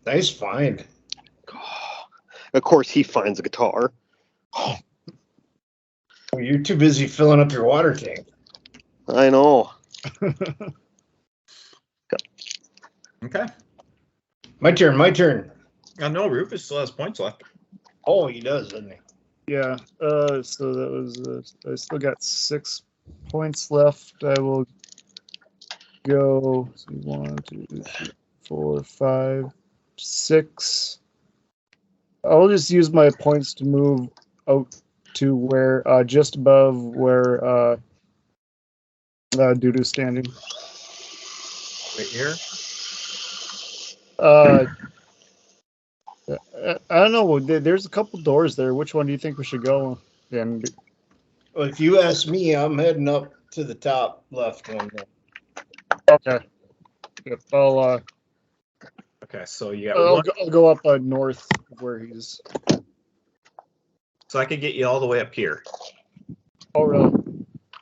[SPEAKER 2] Nice find.
[SPEAKER 3] Of course, he finds a guitar.
[SPEAKER 2] Well, you're too busy filling up your water tank.
[SPEAKER 3] I know.
[SPEAKER 1] Okay.
[SPEAKER 2] My turn.
[SPEAKER 1] No, Rufus still has points left.
[SPEAKER 2] Oh, he does, doesn't he?
[SPEAKER 4] Yeah. So that was. I still got 6 points left. I will go. 1, 2, 3, 4, 5, 6. I'll just use my points to move out to where, just above where Dudu's standing.
[SPEAKER 1] Right here.
[SPEAKER 4] I don't know. There's a couple doors there. Which one do you think we should go in?
[SPEAKER 2] Well, if you ask me, I'm heading up to the top left one.
[SPEAKER 4] Okay. Yep,
[SPEAKER 1] Okay, so you got
[SPEAKER 4] I'll go up north where he's.
[SPEAKER 1] So I could get you all the way up here.
[SPEAKER 4] Oh, really?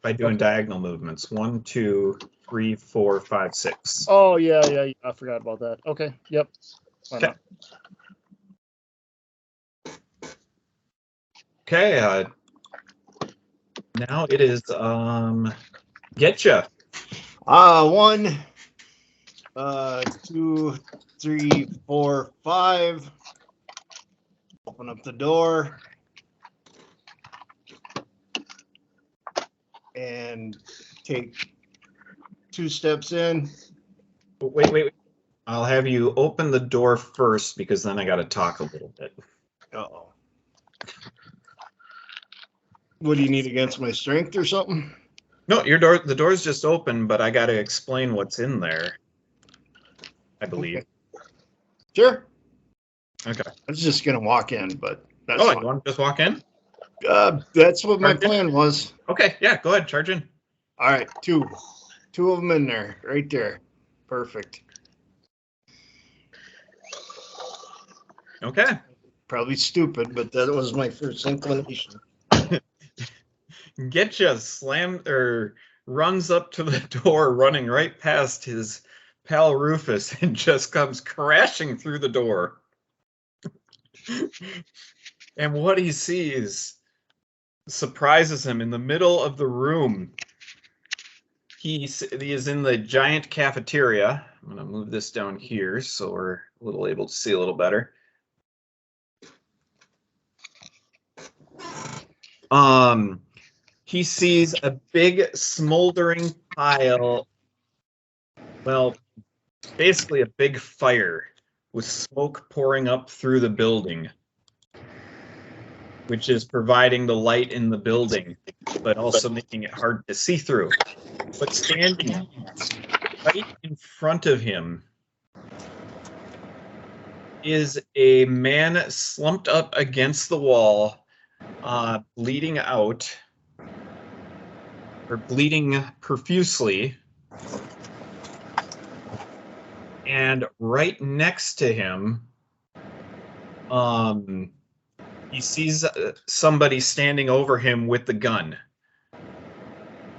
[SPEAKER 1] By doing diagonal movements. 1, 2, 3, 4, 5, 6.
[SPEAKER 4] Oh, yeah. I forgot about that. Okay. Yep. Why not?
[SPEAKER 1] Okay. Now it is Getcha.
[SPEAKER 2] 1, 2, 3, 4, 5. Open up the door. And take 2 steps in.
[SPEAKER 1] Wait. I'll have you open the door first because then I got to talk a little bit.
[SPEAKER 2] Uh-oh. What do you need against my strength or something?
[SPEAKER 1] No, the door's just open, but I got to explain what's in there. I believe.
[SPEAKER 2] Okay. Sure.
[SPEAKER 1] Okay.
[SPEAKER 2] I was just gonna walk in, but that's
[SPEAKER 1] you
[SPEAKER 2] fine.
[SPEAKER 1] want to just walk in?
[SPEAKER 2] That's what my plan was.
[SPEAKER 1] Okay, yeah, go ahead, charge in.
[SPEAKER 2] All right, 2 of them in there, right there. Perfect.
[SPEAKER 1] Okay.
[SPEAKER 2] Probably stupid, but that was my first inclination.
[SPEAKER 1] Getcha runs up to the door, running right past his pal Rufus, and just comes crashing through the door. And what he sees surprises him. In the middle of the room, he is in the giant cafeteria. I'm going to move this down here so we're a little able to see a little better. He sees a big smoldering pile, well, basically a big fire with smoke pouring up through the building, which is providing the light in the building, but also making it hard to see through. But standing right in front of him is a man slumped up against the wall, bleeding out, or bleeding profusely. And right next to him, he sees somebody standing over him with the gun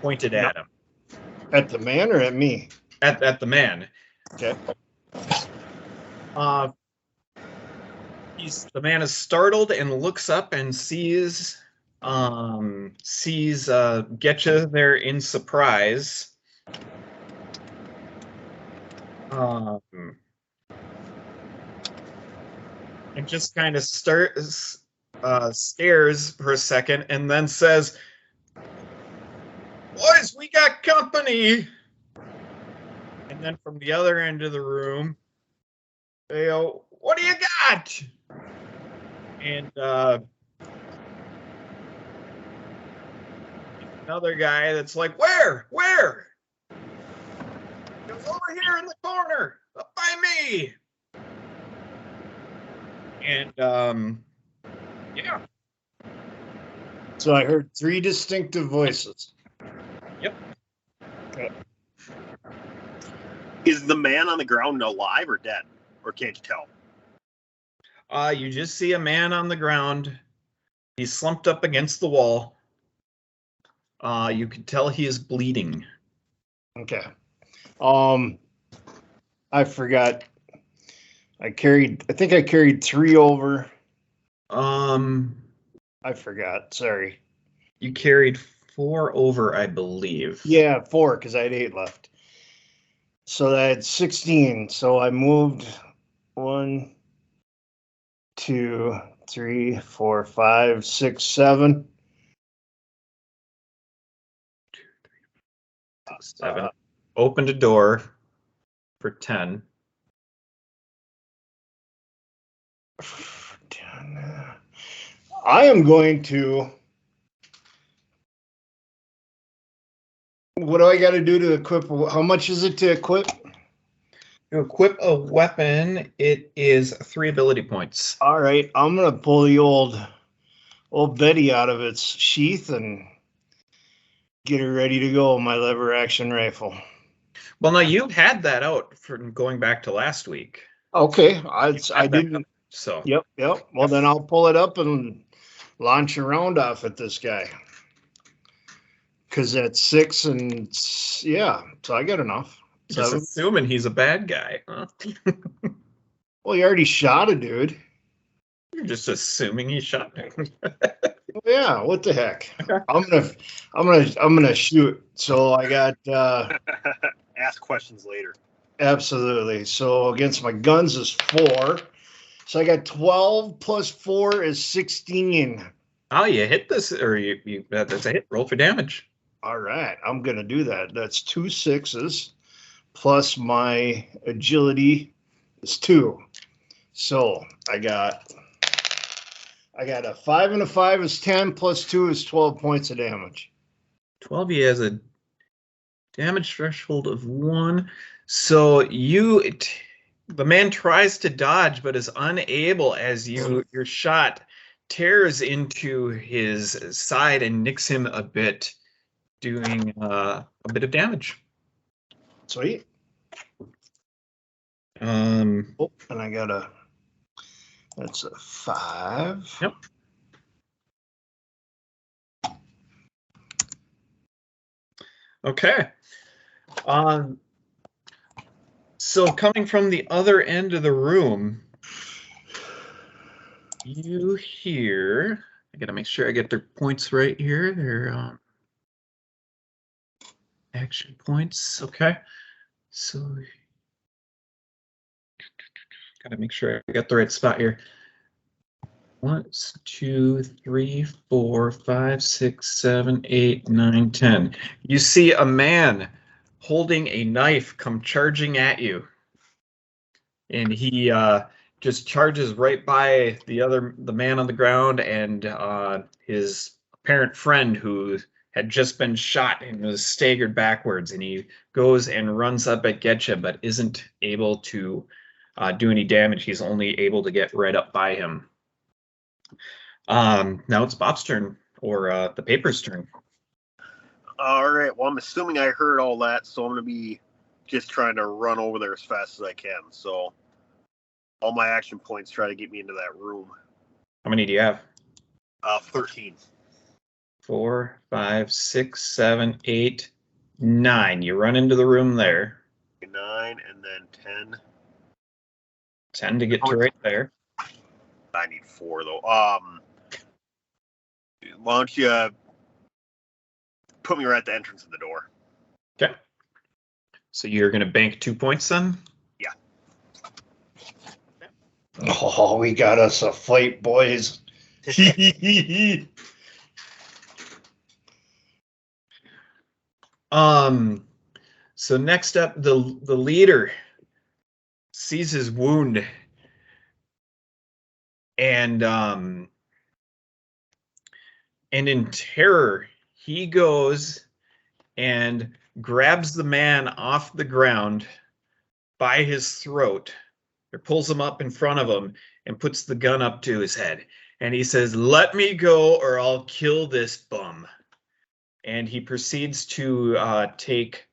[SPEAKER 1] pointed at him.
[SPEAKER 2] At the man or at me?
[SPEAKER 1] At the man.
[SPEAKER 2] Okay.
[SPEAKER 1] The man is startled and looks up and sees Getcha there in surprise. And just kind of stares for a second and then says, "Boys, we got company." And then from the other end of the room, they go, "What do you got?" And another guy that's like, Where? He goes, "Over here in the corner, up by me." And yeah.
[SPEAKER 2] So I heard 3 distinctive voices.
[SPEAKER 1] Yep.
[SPEAKER 2] Okay.
[SPEAKER 3] Is the man on the ground alive or dead? Or can't you tell?
[SPEAKER 1] You just see a man on the ground. He's slumped up against the wall. You can tell he is bleeding.
[SPEAKER 2] Okay. I forgot. I think I carried 3 over. I forgot. Sorry.
[SPEAKER 1] You carried 4 over, I believe.
[SPEAKER 2] Yeah, 4 because I had 8 left. So I had 16. So I moved 1, 2, 3, 4, 5, 6, 7.
[SPEAKER 1] 7. Opened a door for 10.
[SPEAKER 2] I am going to. What do I got to do to equip? How much is it to equip?
[SPEAKER 1] To equip a weapon, it is 3 ability points.
[SPEAKER 2] All right, I'm gonna pull the old Betty out of its sheath and get her ready to go. My lever action rifle.
[SPEAKER 1] Well, now you've had that out from going back to last week.
[SPEAKER 2] Okay, I didn't.
[SPEAKER 1] So.
[SPEAKER 2] Yep. Well, then I'll pull it up and launch a round off at this guy. Because that's 6 and yeah, so I got enough.
[SPEAKER 1] Just assuming he's a bad guy, huh?
[SPEAKER 2] Well, you already shot a dude.
[SPEAKER 1] You're just assuming he shot him.
[SPEAKER 2] Yeah, what the heck? I'm gonna shoot. So I got
[SPEAKER 3] Ask questions later.
[SPEAKER 2] absolutely. So against my guns is 4. So I got 12 plus 4 is 16.
[SPEAKER 1] Oh, you hit this, or you that's a hit. Roll for damage.
[SPEAKER 2] All right, I'm gonna do that. That's 2 6s plus my agility is 2. So I got a 5 and a 5 is 10 plus 2 is 12 points of damage.
[SPEAKER 1] 12. He has a damage threshold of 1. So the man tries to dodge, but is unable as your shot tears into his side and nicks him a bit, doing a bit of damage.
[SPEAKER 2] Sweet.
[SPEAKER 1] And
[SPEAKER 2] I got that's a 5.
[SPEAKER 1] Yep. Okay. So coming from the other end of the room, you hear. I gotta make sure I get their points right here. Their action points. Okay. So gotta make sure I got the right spot here. 1, 2, 3, 4, 5, 6, 7, 8, 9, 10. You see a man holding a knife come charging at you. And he just charges right by the man on the ground and his apparent friend who had just been shot and was staggered backwards. And he goes and runs up at Getcha, but isn't able to do any damage. He's only able to get right up by him. Now it's Bob's turn, or the paper's turn.
[SPEAKER 3] All right. Well, I'm assuming I heard all that, so I'm going to be just trying to run over there as fast as I can. So all my action points try to get me into that room.
[SPEAKER 1] How many do you have?
[SPEAKER 3] 13.
[SPEAKER 1] 4, 5, 6, 7, 8, 9. You run into the room there.
[SPEAKER 3] 9 and then 10.
[SPEAKER 1] 10 to get to right there.
[SPEAKER 3] I need 4 though. Why don't you put me right at the entrance of the door?
[SPEAKER 1] Okay. So you're going to bank 2 points then?
[SPEAKER 3] Yeah.
[SPEAKER 2] Oh, we got us a fight, boys.
[SPEAKER 1] So next up, the leader sees his wound and in terror, he goes and grabs the man off the ground by his throat, or pulls him up in front of him, and puts the gun up to his head. And he says, "Let me go or I'll kill this bum." And he proceeds to take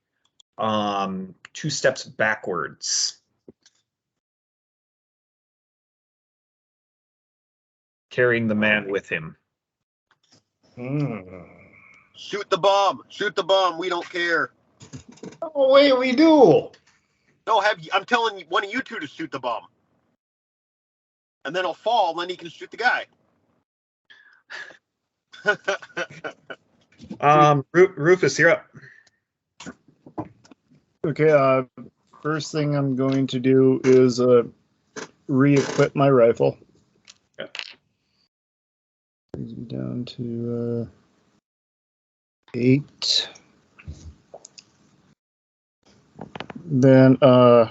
[SPEAKER 1] 2 steps backwards, carrying the man with him.
[SPEAKER 3] Shoot the bum. Shoot the bum. We don't care.
[SPEAKER 2] Oh, wait, we do.
[SPEAKER 3] No, I'm telling one of you two to shoot the bum. And then he'll fall, and then he can shoot the guy.
[SPEAKER 1] Rufus, you're up.
[SPEAKER 4] Okay, first thing I'm going to do is re-equip my rifle.
[SPEAKER 1] Yep.
[SPEAKER 4] Brings me down to 8. Then, can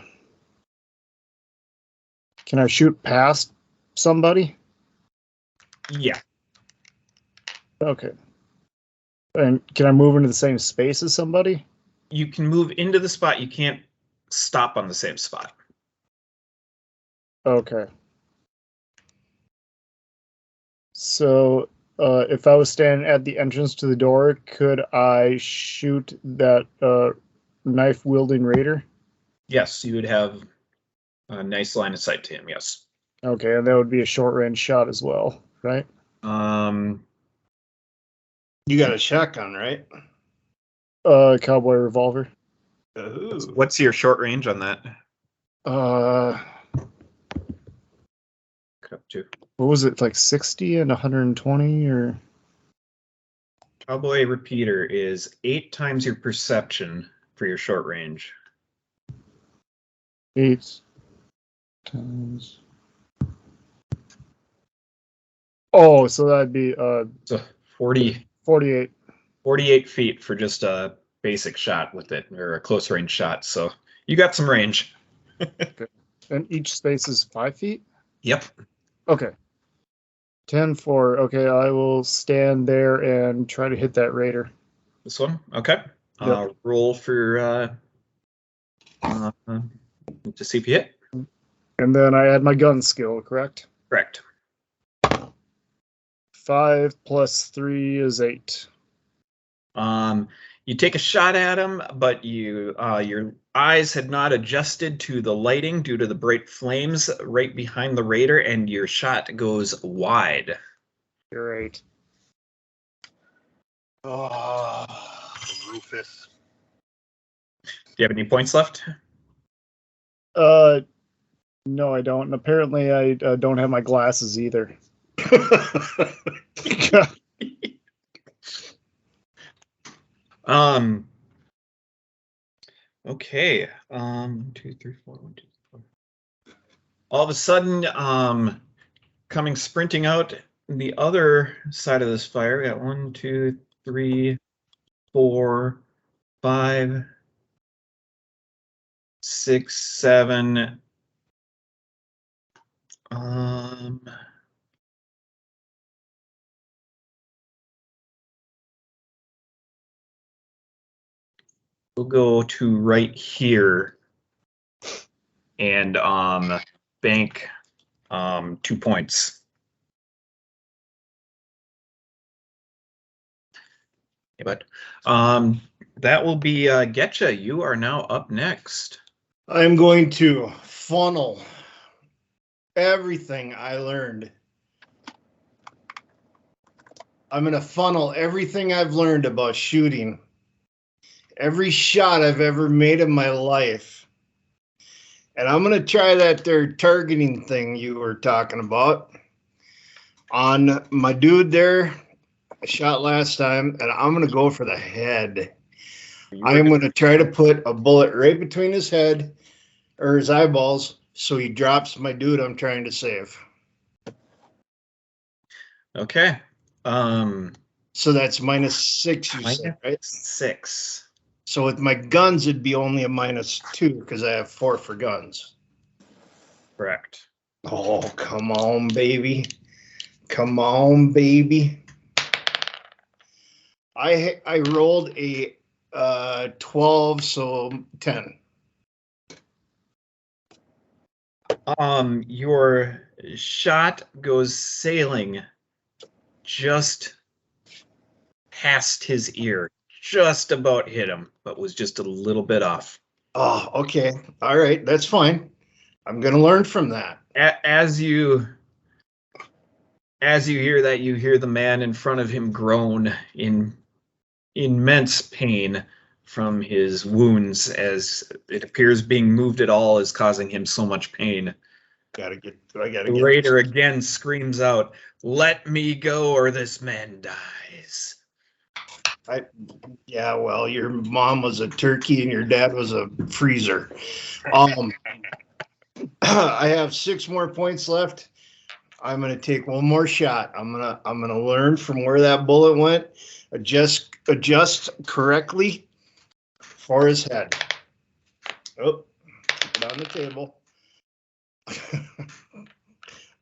[SPEAKER 4] I shoot past somebody?
[SPEAKER 1] Yeah.
[SPEAKER 4] Okay. And can I move into the same space as somebody?
[SPEAKER 1] You can move into the spot. You can't stop on the same spot.
[SPEAKER 4] Okay. So, if I was standing at the entrance to the door, could I shoot that knife-wielding raider?
[SPEAKER 1] Yes, you would have a nice line of sight to him, yes.
[SPEAKER 4] Okay, and that would be a short-range shot as well, right?
[SPEAKER 2] You got a shotgun, right?
[SPEAKER 4] Cowboy revolver.
[SPEAKER 2] Ooh.
[SPEAKER 1] What's your short range on that? Up to
[SPEAKER 4] What was it, like 60 and 120, or?
[SPEAKER 1] Cowboy repeater is 8 times your perception for your short range.
[SPEAKER 4] 8 times. Oh, so that'd be
[SPEAKER 1] So 48
[SPEAKER 4] 48.
[SPEAKER 1] feet for just a basic shot with it, or a close range shot. So you got some range.
[SPEAKER 4] And each space is 5 feet?
[SPEAKER 1] Yep.
[SPEAKER 4] Okay. 10 for, okay, I will stand there and try to hit that raider.
[SPEAKER 1] This one? Okay.
[SPEAKER 4] Yep.
[SPEAKER 1] Roll for to see if you hit.
[SPEAKER 4] And then I add my gun skill, correct?
[SPEAKER 1] Correct.
[SPEAKER 4] 5 plus 3 is 8.
[SPEAKER 1] You take a shot at him, but your eyes had not adjusted to the lighting due to the bright flames right behind the raider, and your shot goes wide.
[SPEAKER 4] Great.
[SPEAKER 3] Oh, Rufus.
[SPEAKER 1] Do you have any points left?
[SPEAKER 4] No, I don't. And apparently I don't have my glasses either.
[SPEAKER 1] Okay. 1, 2, 3, 4. 1, 2, 3, 4. All of a sudden, coming sprinting out the other side of this fire, we got 1, 2, 3, 4, 5, 6, 7. We'll go to right here and bank 2 points. Okay, but that will be Getcha. You are now up next.
[SPEAKER 2] I'm going to funnel everything I learned. I'm going to funnel everything I've learned about shooting. Every shot I've ever made in my life. And I'm going to try that there targeting thing you were talking about on my dude there. I shot last time, and I'm going to go for the head. I am going to try to put a bullet right between his head or his eyeballs so he drops my dude I'm trying to save.
[SPEAKER 1] Okay.
[SPEAKER 2] So that's -6, you said, right?
[SPEAKER 1] -6.
[SPEAKER 2] So with my guns, it'd be only a -2 because I have 4 for guns.
[SPEAKER 1] Correct.
[SPEAKER 2] Oh, come on, baby. Come on, baby. I rolled a 12, so 10.
[SPEAKER 1] Your shot goes sailing just past his ear, just about hit him, but was just a little bit off.
[SPEAKER 2] Oh, okay. All right. That's fine. I'm going to learn from that.
[SPEAKER 1] As you hear that, you hear the man in front of him groan in immense pain from his wounds, as it appears being moved at all is causing him so much pain. The raider again screams out, "Let me go or this man dies."
[SPEAKER 2] Yeah, well, your mom was a turkey and your dad was a freezer. I have 6 more points left. I'm gonna take one more shot. I'm gonna learn from where that bullet went. Adjust correctly for his head. Oh, put it on the table.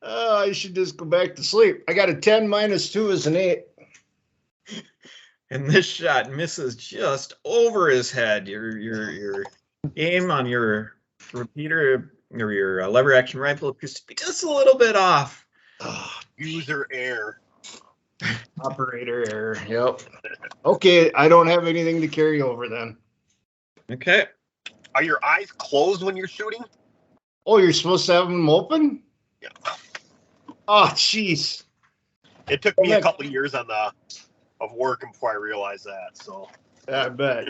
[SPEAKER 2] I should just go back to sleep. I got a 10 minus 2 is an 8.
[SPEAKER 1] And this shot misses just over his head. Your aim on your repeater or your lever action rifle appears to be just a little bit off.
[SPEAKER 3] User error.
[SPEAKER 2] Operator error. Yep. Okay, I don't have anything to carry over then.
[SPEAKER 1] Okay.
[SPEAKER 3] Are your eyes closed when you're shooting?
[SPEAKER 2] Oh, you're supposed to have them open?
[SPEAKER 3] Yeah.
[SPEAKER 2] Oh, jeez.
[SPEAKER 3] It took me a couple of years of work before I realized that. So
[SPEAKER 2] I bet.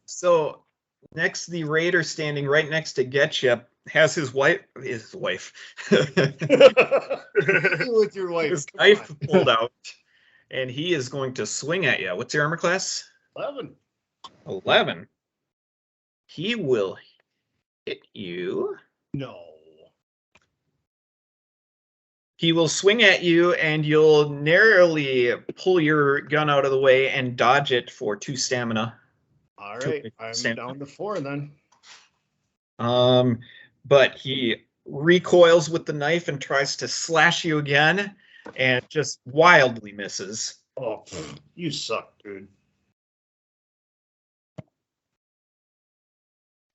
[SPEAKER 1] So next, the raider standing right next to Getcha has his wife.
[SPEAKER 2] With your wife.
[SPEAKER 1] His knife pulled out, and he is going to swing at you. What's your armor class?
[SPEAKER 2] 11.
[SPEAKER 1] 11. He will hit you.
[SPEAKER 2] No.
[SPEAKER 1] He will swing at you, and you'll narrowly pull your gun out of the way and dodge it for 2 stamina.
[SPEAKER 2] All right, I'm down to 4 then.
[SPEAKER 1] But he recoils with the knife and tries to slash you again, and just wildly misses.
[SPEAKER 2] Oh, you suck, dude.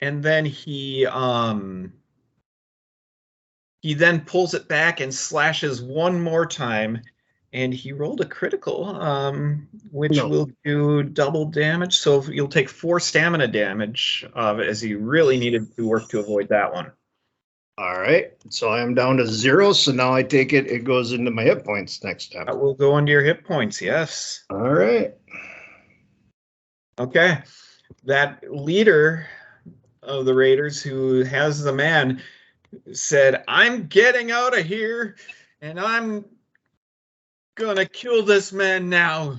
[SPEAKER 1] And then he then pulls it back and slashes one more time, and he rolled a critical, which will do double damage. So you'll take 4 stamina damage, as he really needed to work to avoid that one.
[SPEAKER 2] All right, so I am down to 0. So now I take it; it goes into my hit points next time.
[SPEAKER 1] That will go into your hit points. Yes.
[SPEAKER 2] All right.
[SPEAKER 1] Okay. That leader of the Raiders, who has the man, said, "I'm getting out of here, and I'm gonna kill this man now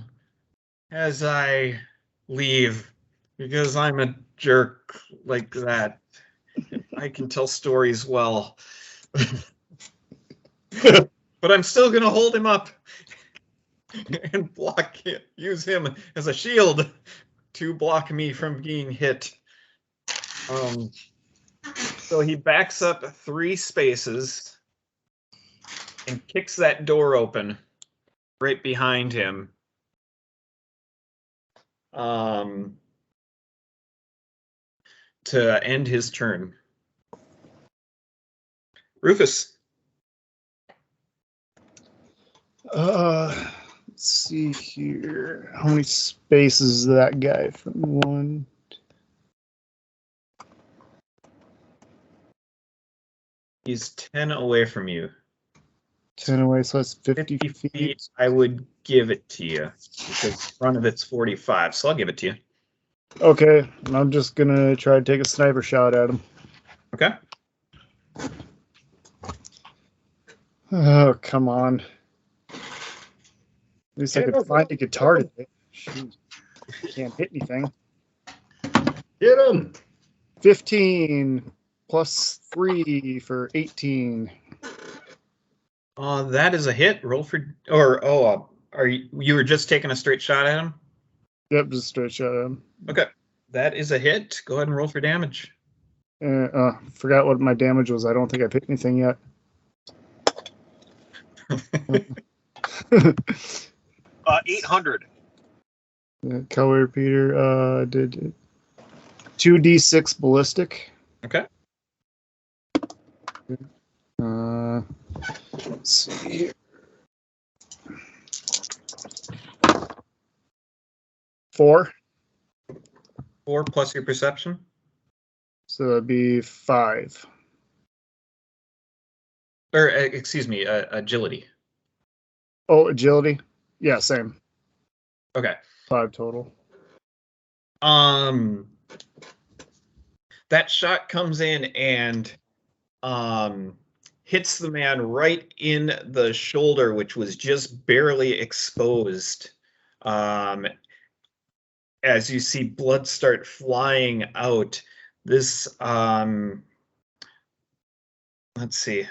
[SPEAKER 1] as I leave, because I'm a jerk like that. I can tell stories well." But I'm still gonna hold him up and use him as a shield to block me from being hit. So he backs up 3 spaces and kicks that door open right behind him. To end his turn. Rufus.
[SPEAKER 4] Let's see here. How many spaces is that guy from 1?
[SPEAKER 1] He's 10 away from you.
[SPEAKER 4] 10 away, so that's 50 feet.
[SPEAKER 1] I would give it to you because front of it's 45, so I'll give it to you.
[SPEAKER 4] Okay, I'm just gonna try to take a sniper shot at him.
[SPEAKER 1] Okay.
[SPEAKER 4] Oh, come on. At least I could find a guitar today. Shoot. Can't hit anything.
[SPEAKER 2] Hit him.
[SPEAKER 4] 15 plus 3 for 18.
[SPEAKER 1] That is a hit. Roll for, are you were just taking a straight shot at him?
[SPEAKER 4] Yep, just straight shot at him.
[SPEAKER 1] Okay, that is a hit. Go ahead and roll for damage.
[SPEAKER 4] Forgot what my damage was. I don't think I've hit anything yet.
[SPEAKER 3] 800.
[SPEAKER 4] Color repeater did 2d6 ballistic.
[SPEAKER 1] Okay.
[SPEAKER 4] Let's see here. 4.
[SPEAKER 1] 4 plus your perception.
[SPEAKER 4] So that'd be 5.
[SPEAKER 1] Or, excuse me, agility.
[SPEAKER 4] Oh, agility? Yeah, same.
[SPEAKER 1] Okay.
[SPEAKER 4] 5 total.
[SPEAKER 1] That shot comes in and hits the man right in the shoulder, which was just barely exposed. As you see blood start flying out. This let's see.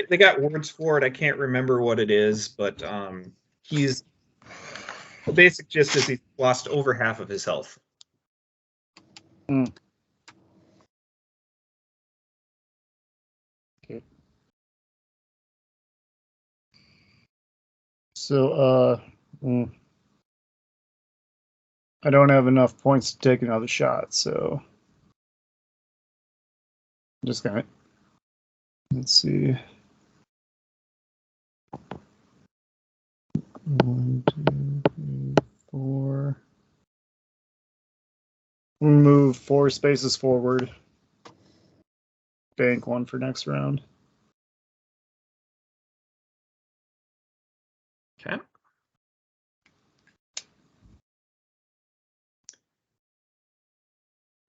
[SPEAKER 1] They got words for it. I can't remember what it is, but he's the basic gist is he's lost over half of his health.
[SPEAKER 4] Okay. So, I don't have enough points to take another shot, so I'm just gonna, let's see. 1, 2, 3, 4. We'll move 4 spaces forward. Bank 1 for next round.
[SPEAKER 1] Okay.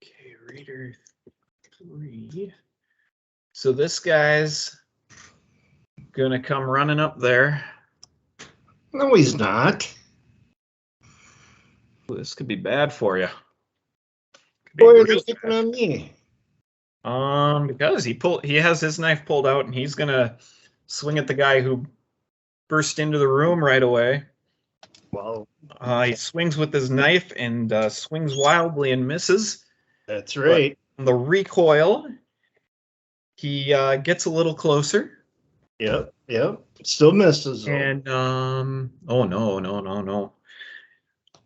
[SPEAKER 1] Okay, Raider 3. So this guy's gonna come running up there.
[SPEAKER 2] No, he's not.
[SPEAKER 1] Ooh, this could be bad for you.
[SPEAKER 2] Why are they picking on me?
[SPEAKER 1] Because he has his knife pulled out and he's gonna swing at the guy who burst into the room right away.
[SPEAKER 2] Well,
[SPEAKER 1] He swings with his knife and swings wildly and misses.
[SPEAKER 2] that's right.
[SPEAKER 1] But on the recoil, he gets a little closer.
[SPEAKER 2] Yep. Still misses.
[SPEAKER 1] And oh no.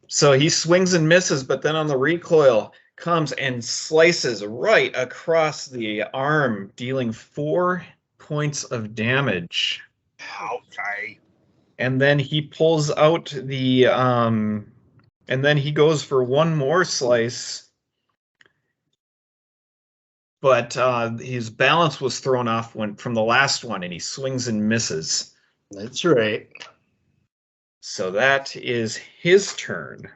[SPEAKER 1] So he swings and misses, but then on the recoil comes and slices right across the arm, dealing 4 points of damage.
[SPEAKER 3] Okay.
[SPEAKER 1] And then he pulls out the and then he goes for one more slice. But his balance was thrown off from the last one, and he swings and misses.
[SPEAKER 2] That's right.
[SPEAKER 1] So that is his turn.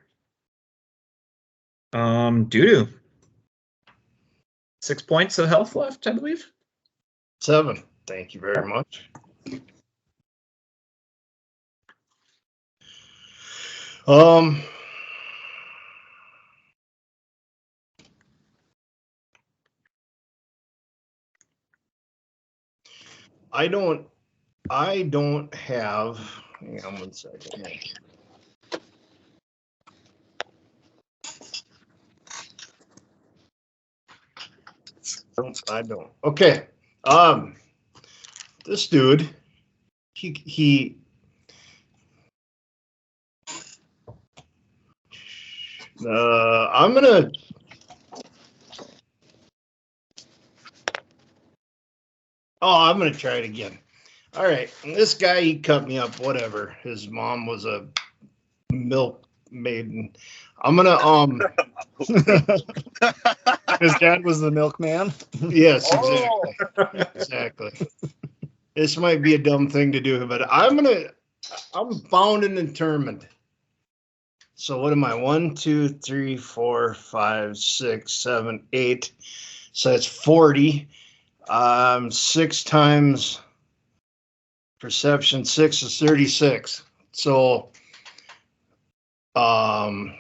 [SPEAKER 1] Doo-doo. 6 points of health left, I believe.
[SPEAKER 2] 7. Thank you very much. I don't have. Hang on 1 second. I don't. Okay. This dude, he I'm gonna. I'm gonna try it again. All right, this guy, he cut me up. Whatever. His mom was a milk maiden. I'm gonna
[SPEAKER 4] His dad was the milkman.
[SPEAKER 2] Yes, exactly. Exactly. This might be a dumb thing to do, but I'm bound and determined. So what am I? 1, 2, 3, 4, 5, 6, 7, 8. So that's 40. 6 times perception, 6 is 36. So I'm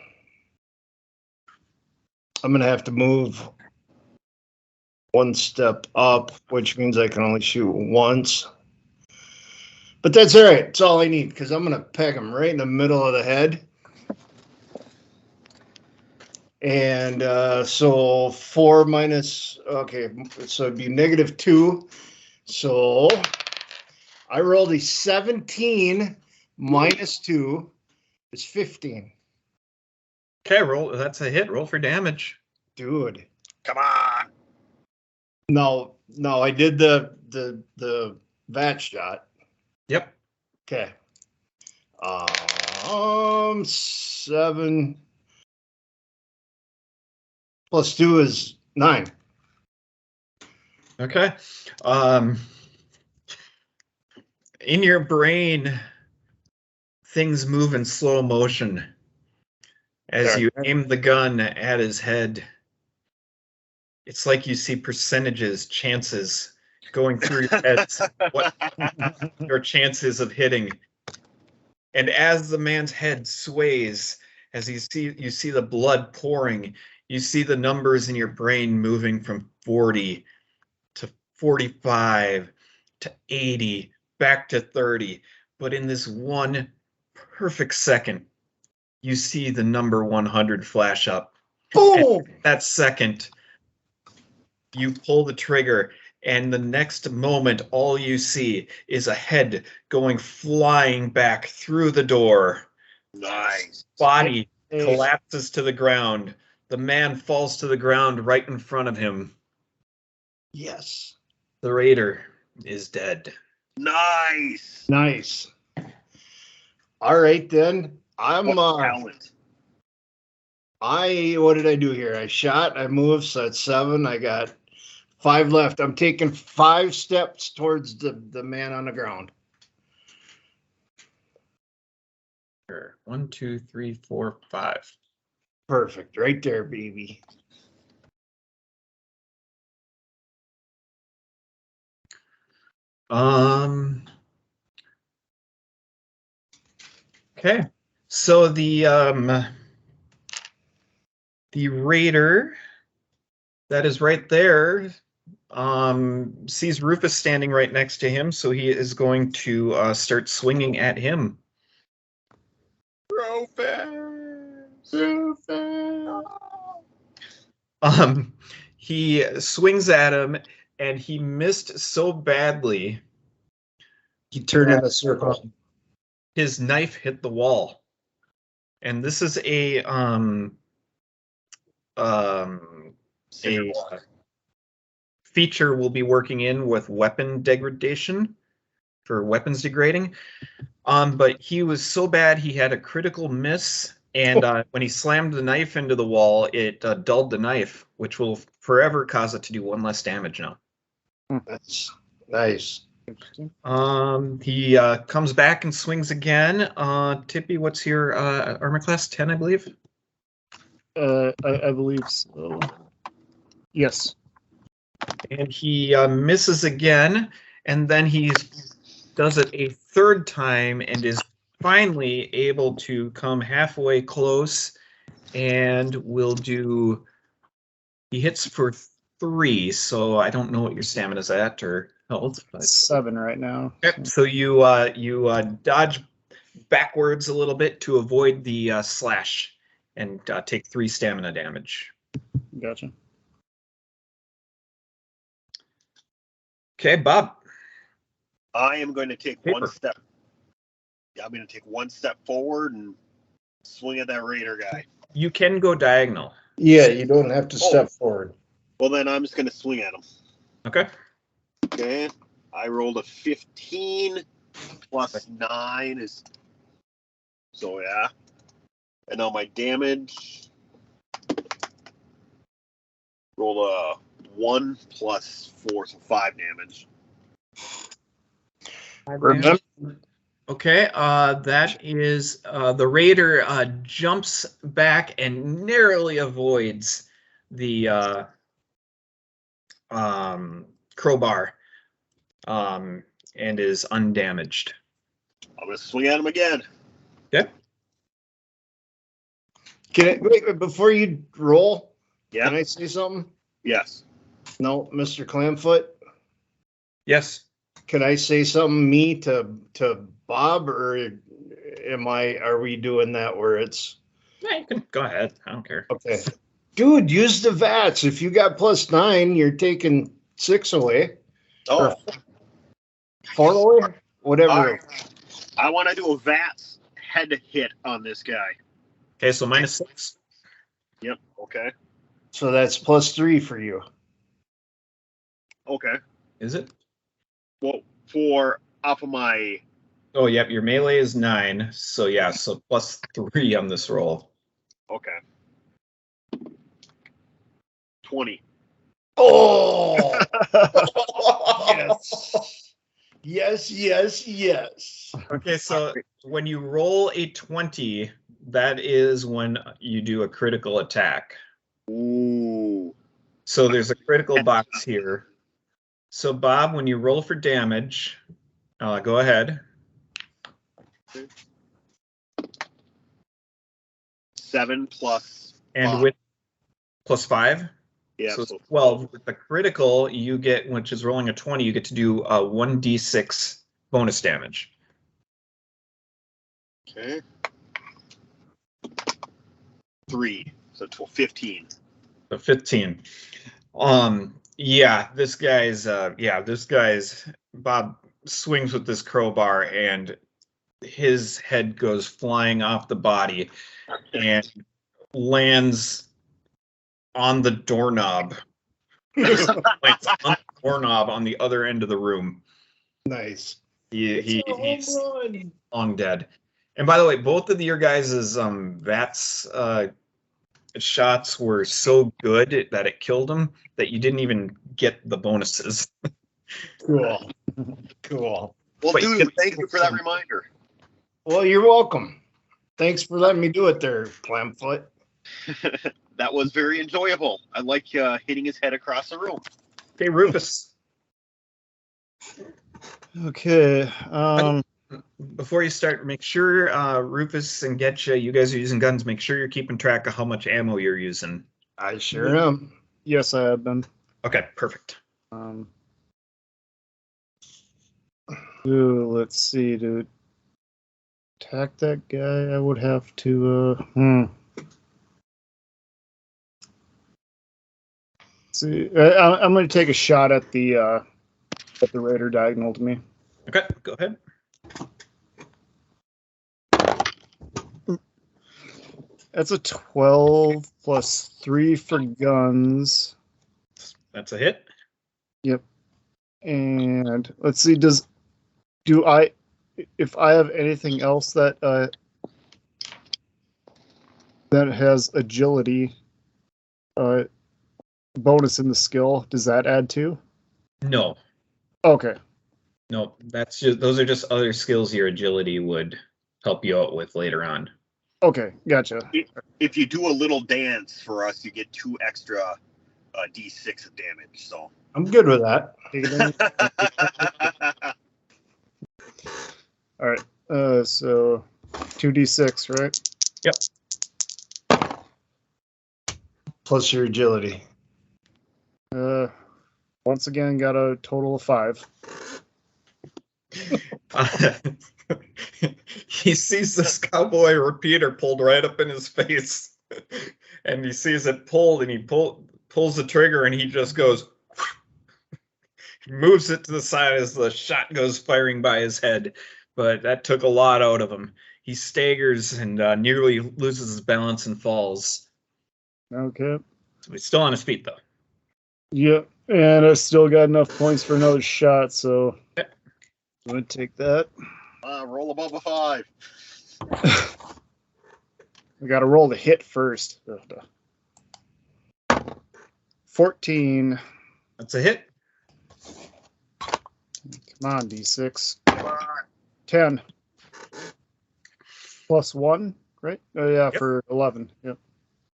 [SPEAKER 2] gonna have to move 1 step up, which means I can only shoot once. But that's all right. It's all I need, because I'm gonna peg him right in the middle of the head. And so 4 minus, okay, so it'd be -2. So I rolled a 17 minus 2 is 15.
[SPEAKER 1] Okay, roll. That's a hit. Roll for damage.
[SPEAKER 2] Dude.
[SPEAKER 3] Come on.
[SPEAKER 2] Now, No, I did the VAT shot.
[SPEAKER 1] Yep.
[SPEAKER 2] Okay. 7 plus 2 is 9.
[SPEAKER 1] Okay. In your brain, things move in slow motion as
[SPEAKER 2] There.
[SPEAKER 1] you aim the gun at his head. It's like you see percentages, chances going through your heads. What your chances of hitting? And as the man's head sways, as you see the blood pouring, you see the numbers in your brain moving from 40 to 45 to 80 back to 30. But in this one perfect second, you see the number 100 flash up.
[SPEAKER 2] Boom!
[SPEAKER 1] That second, you pull the trigger, and the next moment, all you see is a head going flying back through the door.
[SPEAKER 3] Nice.
[SPEAKER 1] Body
[SPEAKER 2] Hey.
[SPEAKER 1] collapses to the ground. The man falls to the ground right in front of him.
[SPEAKER 2] Yes.
[SPEAKER 1] The raider is dead.
[SPEAKER 3] Nice.
[SPEAKER 2] Nice. All right then.
[SPEAKER 3] What talent.
[SPEAKER 2] What did I do here? I shot, I moved, so that's 7. I got 5 left. I'm taking 5 steps towards the man on the ground.
[SPEAKER 1] 1, 2, 3, 4, 5.
[SPEAKER 2] Perfect. Right there, baby.
[SPEAKER 1] Okay. So the raider that is right there sees Rufus standing right next to him, so he is going to start swinging at him. He swings at him, and he missed so badly.
[SPEAKER 2] He turned in a circle.
[SPEAKER 1] His knife hit the wall, and this is a feature we'll be working in with weapon degradation for weapons degrading. But he was so bad he had a critical miss, and when he slammed the knife into the wall, it dulled the knife, which will forever cause it to do 1 less damage now.
[SPEAKER 2] That's nice.
[SPEAKER 1] He comes back and swings again. Tippy, what's your armor class? 10, I believe.
[SPEAKER 4] I believe so. Yes.
[SPEAKER 1] And he misses again, and then he does it a 3rd time and is finally able to come halfway close, and will do. He hits for 3, so I don't know what your stamina is at or health. But
[SPEAKER 4] 7 right now.
[SPEAKER 1] okay, so you dodge backwards a little bit to avoid the slash, and take 3 stamina damage.
[SPEAKER 4] Gotcha.
[SPEAKER 1] Okay, Bob.
[SPEAKER 3] I am going to take
[SPEAKER 1] Paper.
[SPEAKER 3] 1 step. Yeah, I'm going to take 1 step forward and swing at that raider guy.
[SPEAKER 1] You can go diagonal.
[SPEAKER 2] Yeah, you don't have to step forward.
[SPEAKER 3] Well, then I'm just going to swing at him.
[SPEAKER 1] Okay.
[SPEAKER 3] Okay. I rolled a 15 plus 9 is. So, yeah. And now my damage. Roll a 1 plus 4, so 5 damage.
[SPEAKER 2] Remember,
[SPEAKER 1] Okay, that is the raider jumps back and narrowly avoids the crowbar and is undamaged.
[SPEAKER 3] I'm going to swing at him again.
[SPEAKER 1] Okay.
[SPEAKER 2] wait, before you roll,
[SPEAKER 3] Yeah.
[SPEAKER 2] can I say something?
[SPEAKER 3] Yes.
[SPEAKER 2] No, Mr. Clamfoot.
[SPEAKER 1] Yes.
[SPEAKER 2] Can I say something to Bob, or are we doing that where it's
[SPEAKER 1] Yeah, you can go ahead. I don't care.
[SPEAKER 2] okay? Dude, use the VATS. If you got plus 9, you're taking 6 away.
[SPEAKER 3] Oh,
[SPEAKER 2] 4 away? Whatever.
[SPEAKER 3] all right. I want to do a VATS head hit on this guy.
[SPEAKER 1] Okay, so -6.
[SPEAKER 3] Yep. Okay.
[SPEAKER 2] So that's plus 3 for you.
[SPEAKER 3] Okay.
[SPEAKER 1] Is it?
[SPEAKER 3] Well, for off of my.
[SPEAKER 1] Oh, yep. Your melee is 9. So yeah. So +3 on this roll.
[SPEAKER 3] Okay. 20.
[SPEAKER 2] Oh, yes. Yes.
[SPEAKER 1] Okay. So when you roll a 20, that is when you do a critical attack.
[SPEAKER 3] Ooh.
[SPEAKER 1] So there's a critical box here. So Bob, when you roll for damage, go ahead.
[SPEAKER 3] 7 plus.
[SPEAKER 1] And
[SPEAKER 3] 5.
[SPEAKER 1] with +5.
[SPEAKER 3] Yeah,
[SPEAKER 1] So it's
[SPEAKER 3] so
[SPEAKER 1] 12. With the critical, you get, which is rolling a 20, you get to do 1d6 bonus damage.
[SPEAKER 3] Okay. 3. So 15.
[SPEAKER 1] So 15. Yeah, this guy's Bob swings with this crowbar and his head goes flying off the body and lands on the doorknob. Lands on the doorknob on the other end of the room.
[SPEAKER 2] Nice.
[SPEAKER 1] He's long dead. And by the way, both of your guys' VATS shots were so good that it killed him that you didn't even get the bonuses.
[SPEAKER 2] Cool.
[SPEAKER 3] Well,
[SPEAKER 1] Wait,
[SPEAKER 3] dude, thank you for that reminder.
[SPEAKER 2] Well, you're welcome. Thanks for letting me do it there, Clamfoot.
[SPEAKER 3] That was very enjoyable. I like hitting his head across the room.
[SPEAKER 1] Okay, Rufus.
[SPEAKER 4] Okay.
[SPEAKER 1] Before you start, make sure Rufus and Getcha, you guys are using guns. Make sure you're keeping track of how much ammo you're using.
[SPEAKER 2] I sure am.
[SPEAKER 4] Yes, I have been.
[SPEAKER 1] Okay, perfect.
[SPEAKER 4] Let's see. To attack that guy, I would have to. Let's see. I'm going to take a shot at the raider diagonal to me.
[SPEAKER 1] Okay, go ahead.
[SPEAKER 4] That's a 12 plus 3 for guns.
[SPEAKER 1] That's a hit.
[SPEAKER 4] Yep. And let's see. If I have anything else that has agility, bonus in the skill, does that add too?
[SPEAKER 1] No.
[SPEAKER 4] Okay.
[SPEAKER 1] No, those are just other skills your agility would help you out with later on.
[SPEAKER 4] Okay, gotcha.
[SPEAKER 3] If you do a little dance for us, you get 2 extra d6 of damage. So
[SPEAKER 2] I'm good with that.
[SPEAKER 4] All right. So 2d6, right?
[SPEAKER 1] Yep.
[SPEAKER 2] Plus your agility.
[SPEAKER 4] Once again, got a total of 5.
[SPEAKER 1] He sees this cowboy repeater pulled right up in his face, and he sees it pulled, and he pulls the trigger, and he just goes, he moves it to the side as the shot goes firing by his head. But that took a lot out of him. He staggers and nearly loses his balance and falls.
[SPEAKER 4] Okay.
[SPEAKER 1] So he's still on his feet, though.
[SPEAKER 4] Yep. And I still got enough points for another shot, so
[SPEAKER 1] Yep.
[SPEAKER 4] I'm going to take that.
[SPEAKER 3] Roll above a 5.
[SPEAKER 4] We got to roll the hit first. 14.
[SPEAKER 1] That's a hit.
[SPEAKER 4] Come on, D6. 10. Plus 1, right? Oh, yeah,
[SPEAKER 1] Yep.
[SPEAKER 4] for 11. Yep.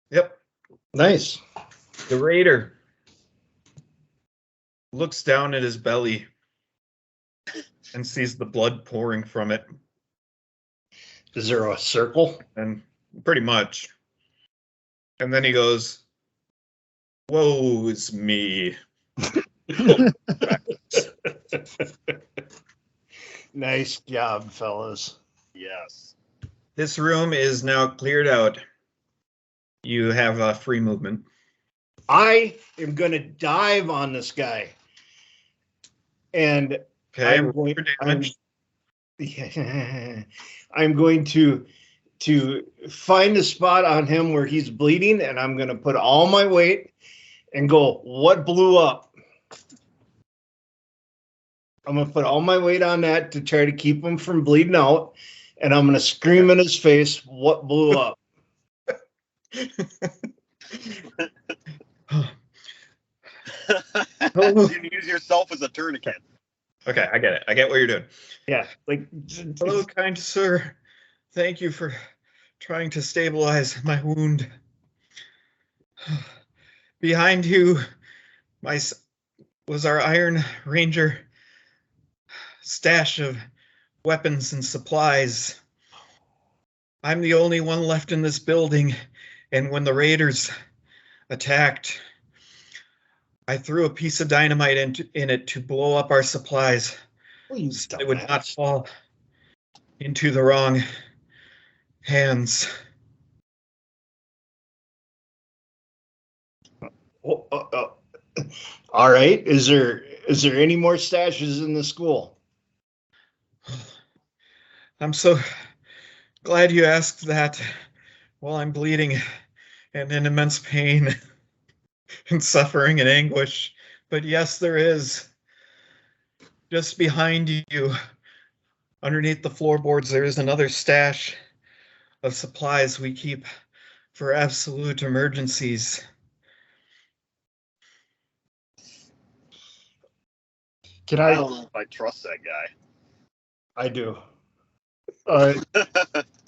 [SPEAKER 1] Yep.
[SPEAKER 2] Nice.
[SPEAKER 1] The raider looks down at his belly and sees the blood pouring from it.
[SPEAKER 2] Is there a circle?
[SPEAKER 1] And pretty much. And then he goes, "Woe's me."
[SPEAKER 2] Nice job, fellas.
[SPEAKER 3] Yes.
[SPEAKER 1] This room is now cleared out. You have free movement.
[SPEAKER 2] I am going to dive on this guy. And
[SPEAKER 1] Okay,
[SPEAKER 2] I'm
[SPEAKER 1] roll
[SPEAKER 2] going,
[SPEAKER 1] for damage.
[SPEAKER 2] I'm going to find a spot on him where he's bleeding, and I'm going to put all my weight and go, what blew up? I'm gonna put all my weight on that to try to keep him from bleeding out, and I'm gonna scream in his face, "What blew up?"
[SPEAKER 3] You use yourself as a tourniquet.
[SPEAKER 1] Okay, I get it. I get what you're doing.
[SPEAKER 2] Yeah, like
[SPEAKER 1] Hello, kind sir. Thank you for trying to stabilize my wound. Behind you, was our Iron Ranger stash of weapons and supplies. I'm the only one left in this building, and when the raiders attacked, I threw a piece of dynamite in it to blow up our supplies. So it would not fall into the wrong hands.
[SPEAKER 2] All right. Is there any more stashes in the school?
[SPEAKER 1] I'm so glad you asked that while I'm bleeding and in immense pain and suffering and anguish. But yes, there is. Just behind you, underneath the floorboards, there is another stash of supplies we keep for absolute emergencies.
[SPEAKER 3] I don't know if I trust that guy.
[SPEAKER 2] I do. I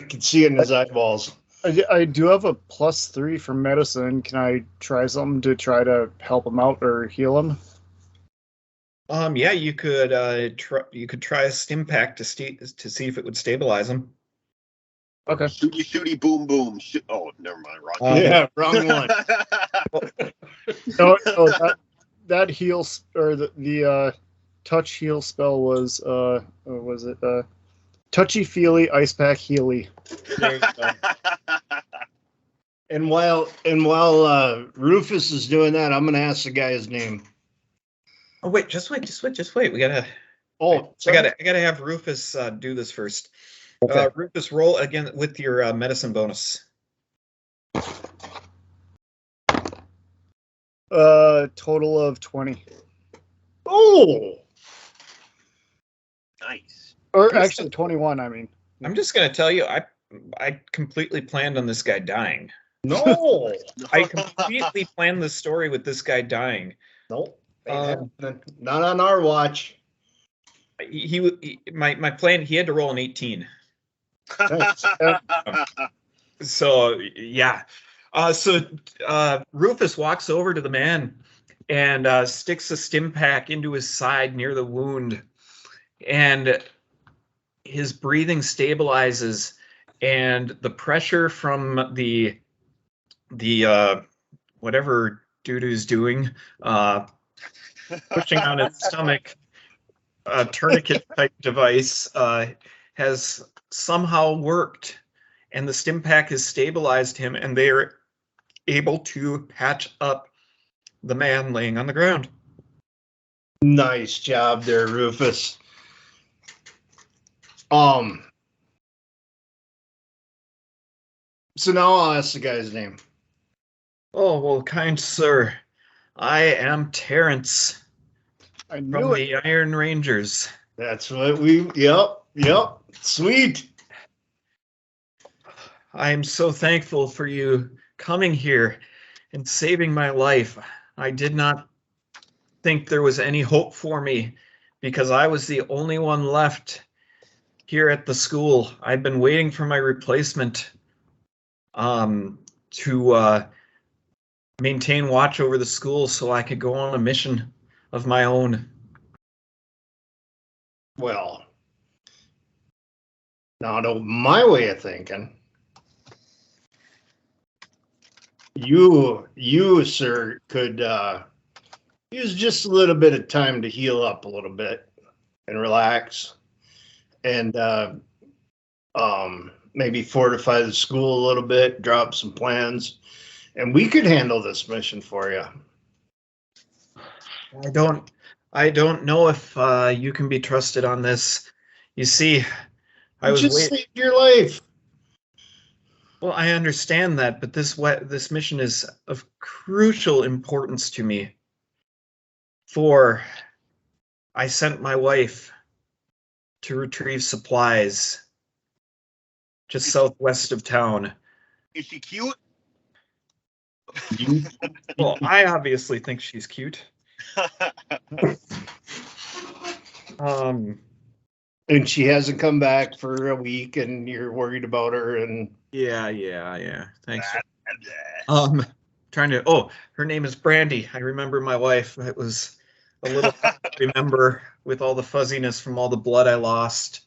[SPEAKER 2] can see it in his eyeballs.
[SPEAKER 4] I do have a +3 for medicine. Can I try something to try to help him out or heal him?
[SPEAKER 1] Yeah, you could try a stim pack to see if it would stabilize him.
[SPEAKER 4] Okay.
[SPEAKER 3] Shooty shooty boom boom. Oh, never mind. Wrong.
[SPEAKER 2] Yeah, wrong one.
[SPEAKER 4] No, that heal or the touch heal spell was touchy feely ice pack healy.
[SPEAKER 1] There you go.
[SPEAKER 2] And while Rufus is doing that, I'm gonna ask the guy his name.
[SPEAKER 1] Oh wait, just wait. We gotta.
[SPEAKER 2] Oh,
[SPEAKER 1] I gotta have Rufus do this first.
[SPEAKER 2] Okay.
[SPEAKER 1] Rufus, roll again with your medicine bonus.
[SPEAKER 4] Total of 20.
[SPEAKER 2] Oh,
[SPEAKER 3] Nice.
[SPEAKER 4] Or actually 21, I mean.
[SPEAKER 1] I'm just gonna tell you, I completely planned on this guy dying.
[SPEAKER 2] no.
[SPEAKER 1] I completely planned the story with this guy dying.
[SPEAKER 2] Nope. Not on our watch.
[SPEAKER 1] My plan. He had to roll an 18.
[SPEAKER 2] Thanks.
[SPEAKER 1] So yeah. Rufus walks over to the man and sticks a stim pack into his side near the wound, and his breathing stabilizes, and the pressure from the whatever doo-doo's doing, pushing on his stomach, tourniquet type device has somehow worked, and the stim pack has stabilized him, and they're able to patch up the man laying on the ground.
[SPEAKER 2] Nice job there, Rufus. So now I'll ask the guy's name.
[SPEAKER 1] Oh, well, kind sir, I am Terrence
[SPEAKER 4] I
[SPEAKER 1] from
[SPEAKER 4] knew it.
[SPEAKER 1] the Iron Rangers.
[SPEAKER 2] That's what yep. Sweet.
[SPEAKER 1] I am so thankful for you coming here and saving my life. I did not think there was any hope for me because I was the only one left here at the school. I've been waiting for my replacement to maintain watch over the school so I could go on a mission of my own.
[SPEAKER 2] Well, now to my way of thinking, you sir could use just a little bit of time to heal up a little bit and relax, and maybe fortify the school a little bit, drop some plans, and we could handle this mission for you.
[SPEAKER 1] I don't know if you can be trusted on this. You see, I was
[SPEAKER 2] just saved your life.
[SPEAKER 1] Well, I understand that, but this mission is of crucial importance to me for I sent my wife to retrieve supplies just southwest of town.
[SPEAKER 3] Is she cute?
[SPEAKER 1] Well, I obviously think she's cute.
[SPEAKER 2] And she hasn't come back for a week, and you're worried about her. And
[SPEAKER 1] yeah. Thanks. Trying to. Oh, her name is Brandy. I remember my wife. It was a little hard to remember with all the fuzziness from all the blood I lost.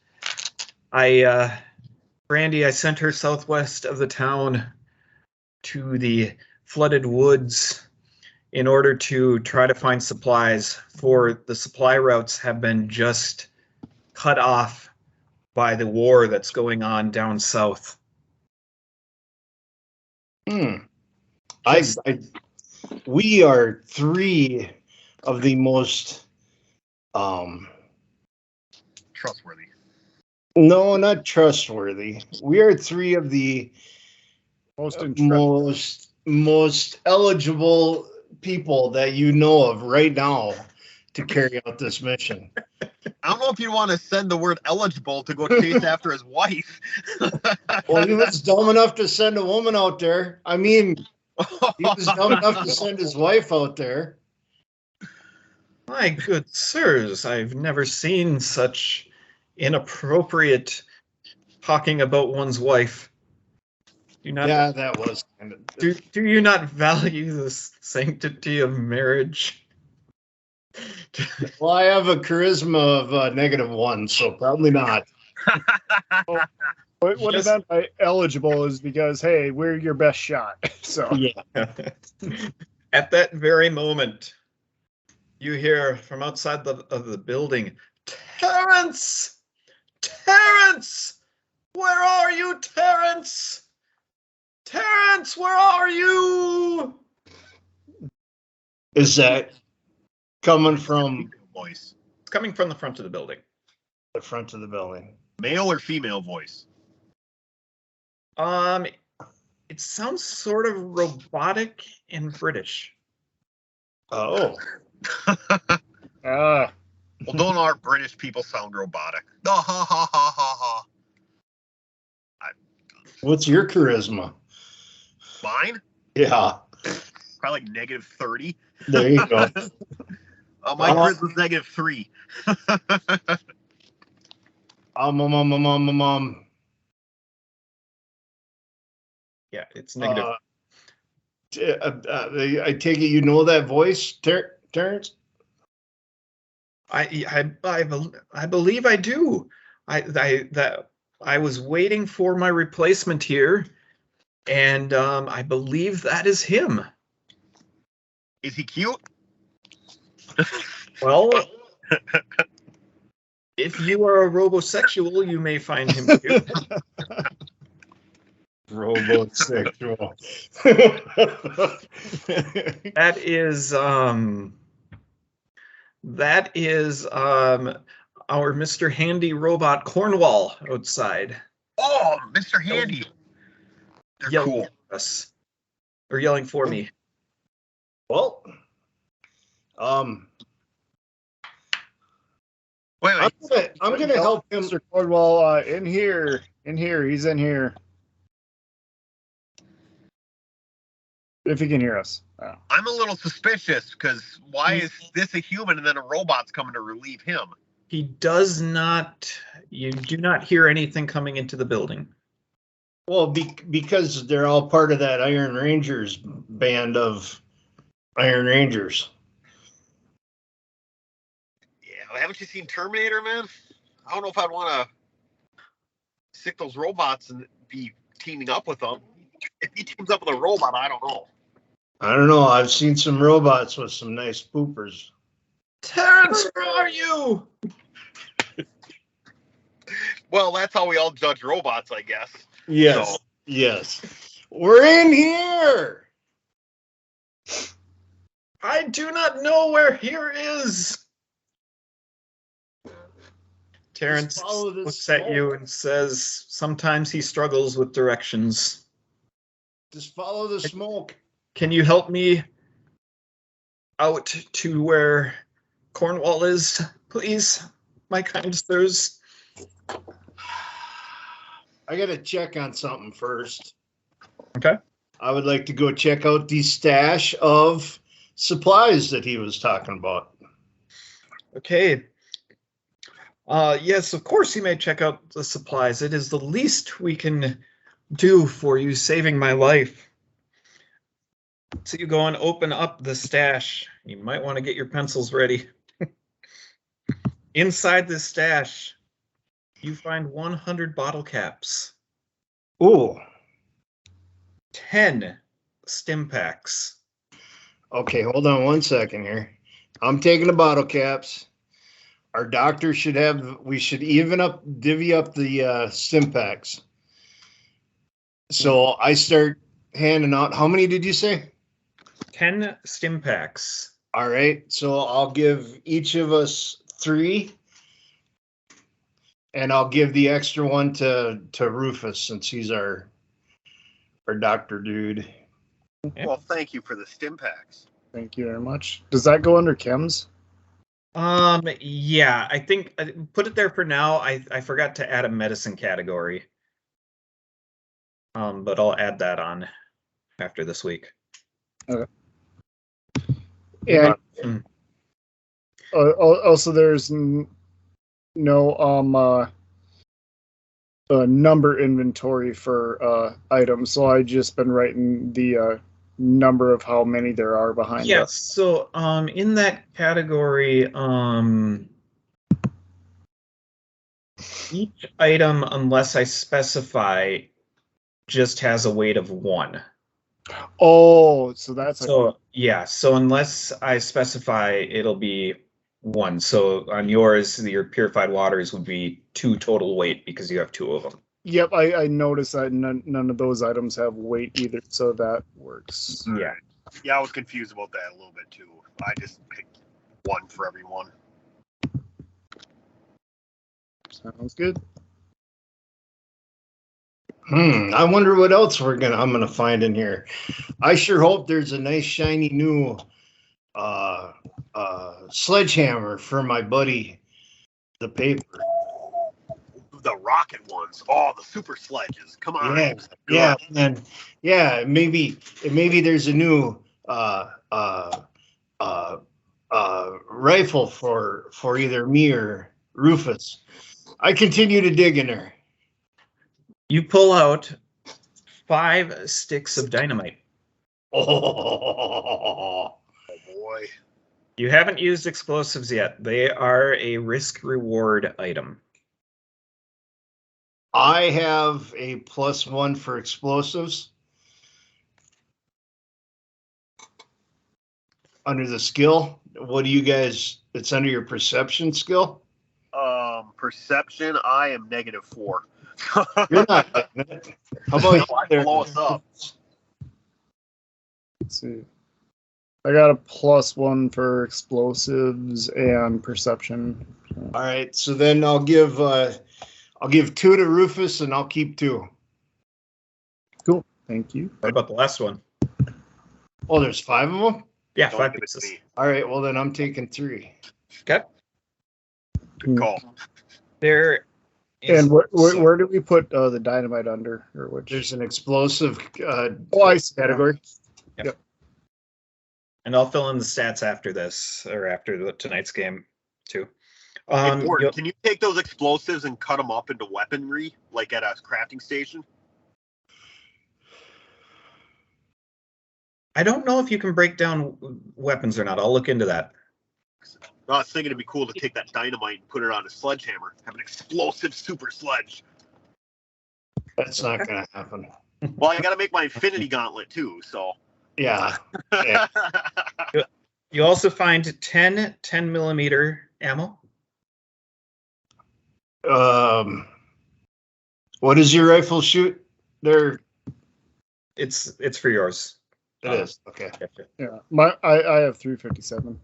[SPEAKER 1] Brandy, I sent her southwest of the town to the flooded woods in order to try to find supplies, for the supply routes have been just cut off by the war that's going on down south.
[SPEAKER 2] We are three of the most
[SPEAKER 3] trustworthy.
[SPEAKER 2] No, not trustworthy. We are three of the most eligible people that you know of right now to carry out this mission.
[SPEAKER 3] I don't know if you want to send the word eligible to go chase after his wife.
[SPEAKER 2] Well, he was dumb enough to send a woman out there. I mean, he was dumb enough to send his wife out there.
[SPEAKER 1] My good sirs, I've never seen such inappropriate talking about one's wife.
[SPEAKER 2] Yeah, that was kind of.
[SPEAKER 1] Do you not value the sanctity of marriage?
[SPEAKER 2] Well, I have a charisma of -1, so probably not.
[SPEAKER 4] What I meant by eligible is because, hey, we're your best shot. So
[SPEAKER 2] yeah.
[SPEAKER 1] At that very moment, you hear from outside of the building, Terrence! Terrence! Where are you, Terrence? Terrence, where are you?
[SPEAKER 2] Is that coming from
[SPEAKER 3] voice?
[SPEAKER 1] It's coming from the front of the building.
[SPEAKER 2] The front of the building.
[SPEAKER 3] Male or female voice?
[SPEAKER 1] It sounds sort of robotic and British.
[SPEAKER 2] Oh.
[SPEAKER 3] Well, don't our British people sound robotic? Ha ha ha ha ha.
[SPEAKER 2] What's your charisma?
[SPEAKER 3] Mine?
[SPEAKER 2] Yeah.
[SPEAKER 3] Probably like -30.
[SPEAKER 2] There you go.
[SPEAKER 3] My charisma's -3.
[SPEAKER 1] Yeah, it's negative.
[SPEAKER 2] I take it you know that voice, Terrence?
[SPEAKER 1] I believe I do. I was waiting for my replacement here, and I believe that is him.
[SPEAKER 3] Is he cute?
[SPEAKER 1] Well, if you are a robosexual, you may find him cute.
[SPEAKER 2] Robosexual.
[SPEAKER 1] That is our Mr. Handy robot Cornwall outside.
[SPEAKER 3] Oh, Mr. Handy. They're
[SPEAKER 1] yelling
[SPEAKER 3] cool.
[SPEAKER 1] at us. Or yelling for me.
[SPEAKER 2] Well,
[SPEAKER 3] wait.
[SPEAKER 2] I'm gonna help him.
[SPEAKER 4] Mr. Cornwall, in here. He's in here. If he can hear us. Oh.
[SPEAKER 3] I'm a little suspicious because why is this a human and then a robot's coming to relieve him?
[SPEAKER 1] He does not. You do not hear anything coming into the building.
[SPEAKER 2] Well, because they're all part of that Iron Rangers band of Iron Rangers.
[SPEAKER 3] Yeah, haven't you seen Terminator, man? I don't know if I'd want to stick those robots and be teaming up with them. If he teams up with a robot, I don't know.
[SPEAKER 2] I don't know. I've seen some robots with some nice poopers.
[SPEAKER 1] Terrence, where are you?
[SPEAKER 3] Well, that's how we all judge robots, I guess.
[SPEAKER 2] Yes.
[SPEAKER 3] So.
[SPEAKER 2] Yes. We're in here.
[SPEAKER 1] I do not know where here is. Terrence looks at you and says, sometimes he struggles with directions.
[SPEAKER 2] Just follow the smoke.
[SPEAKER 1] Can you help me out to where Cornwall is, please, my kind sirs.
[SPEAKER 2] I got to check on something first.
[SPEAKER 1] Okay.
[SPEAKER 2] I would like to go check out the stash of supplies that he was talking about.
[SPEAKER 1] Okay. Yes, of course you may check out the supplies. It is the least we can do for you, saving my life. So you go and open up the stash. You might want to get your pencils ready. Inside this stash, you find 100 bottle caps,
[SPEAKER 2] Ooh.
[SPEAKER 1] 10 stim packs.
[SPEAKER 2] Okay, hold on one second here. I'm taking the bottle caps. Our doctor should have, we should divvy up the stim packs. So I start handing out, how many did you say?
[SPEAKER 1] 10 stim packs.
[SPEAKER 2] All right, so I'll give each of us 3. And I'll give the extra one to Rufus since he's our doctor dude.
[SPEAKER 3] Well, thank you for the stim packs.
[SPEAKER 4] Thank you very much. Does that go under chems?
[SPEAKER 1] Yeah, I think put it there for now. I forgot to add a medicine category. But I'll add that on after this week.
[SPEAKER 4] Okay. And also there's no number inventory for items, so I just been writing the number of how many there are behind
[SPEAKER 1] Yes,
[SPEAKER 4] us.
[SPEAKER 1] so in that category, each item, unless I specify, just has a weight of 1.
[SPEAKER 4] Oh, so that's
[SPEAKER 1] So yeah, so unless I specify, it'll be 1. So on yours, your purified waters would be 2 total weight because you have 2 of them.
[SPEAKER 4] Yep, I noticed that none of those items have weight either, so that works.
[SPEAKER 1] Yeah.
[SPEAKER 3] Yeah, I was confused about that a little bit too. I just picked 1 for everyone.
[SPEAKER 4] Sounds good.
[SPEAKER 2] I wonder what else I'm gonna find in here. I sure hope there's a nice shiny new sledgehammer for my buddy, the paper.
[SPEAKER 3] The rocket ones. Oh, the super sledges. Come on.
[SPEAKER 2] Yeah, man. Yeah, maybe there's a new rifle for either me or Rufus. I continue to dig in there.
[SPEAKER 1] You pull out 5 sticks of dynamite.
[SPEAKER 2] Oh
[SPEAKER 3] boy.
[SPEAKER 1] You haven't used explosives yet. They are a risk-reward item.
[SPEAKER 2] I have a +1 for explosives. Under the skill, what do you guys? It's under your perception skill.
[SPEAKER 3] Perception. I am -4.
[SPEAKER 2] You're not getting it. How about you?
[SPEAKER 3] Blow us up.
[SPEAKER 4] Let's see. I got a +1 for explosives and perception.
[SPEAKER 2] All right, so then I'll give 2 to Rufus, and I'll keep 2.
[SPEAKER 4] Cool. Thank you.
[SPEAKER 1] What about the last one?
[SPEAKER 2] Oh, there's 5 of them.
[SPEAKER 1] Yeah,
[SPEAKER 3] Don't
[SPEAKER 1] 5
[SPEAKER 3] give it to
[SPEAKER 1] pieces.
[SPEAKER 3] me.
[SPEAKER 2] All right, well then I'm taking 3.
[SPEAKER 1] Okay.
[SPEAKER 3] Good call.
[SPEAKER 1] There is
[SPEAKER 4] And where do we put the dynamite under, or which?
[SPEAKER 2] There's an explosive
[SPEAKER 4] Twice category.
[SPEAKER 1] And I'll fill in the stats after this, or after tonight's game, too.
[SPEAKER 3] Hey, Gordon, can you take those explosives and cut them up into weaponry, like at a crafting station?
[SPEAKER 1] I don't know if you can break down weapons or not. I'll look into that.
[SPEAKER 3] I was thinking it'd be cool to take that dynamite and put it on a sledgehammer. Have an explosive super sledge.
[SPEAKER 2] That's not gonna happen.
[SPEAKER 3] Well, I got to make my infinity gauntlet too, so.
[SPEAKER 2] Yeah.
[SPEAKER 1] You also find 10 millimeter ammo.
[SPEAKER 2] What does your rifle shoot? There.
[SPEAKER 1] It's for yours.
[SPEAKER 2] It is. Okay.
[SPEAKER 4] Yeah, I have 357.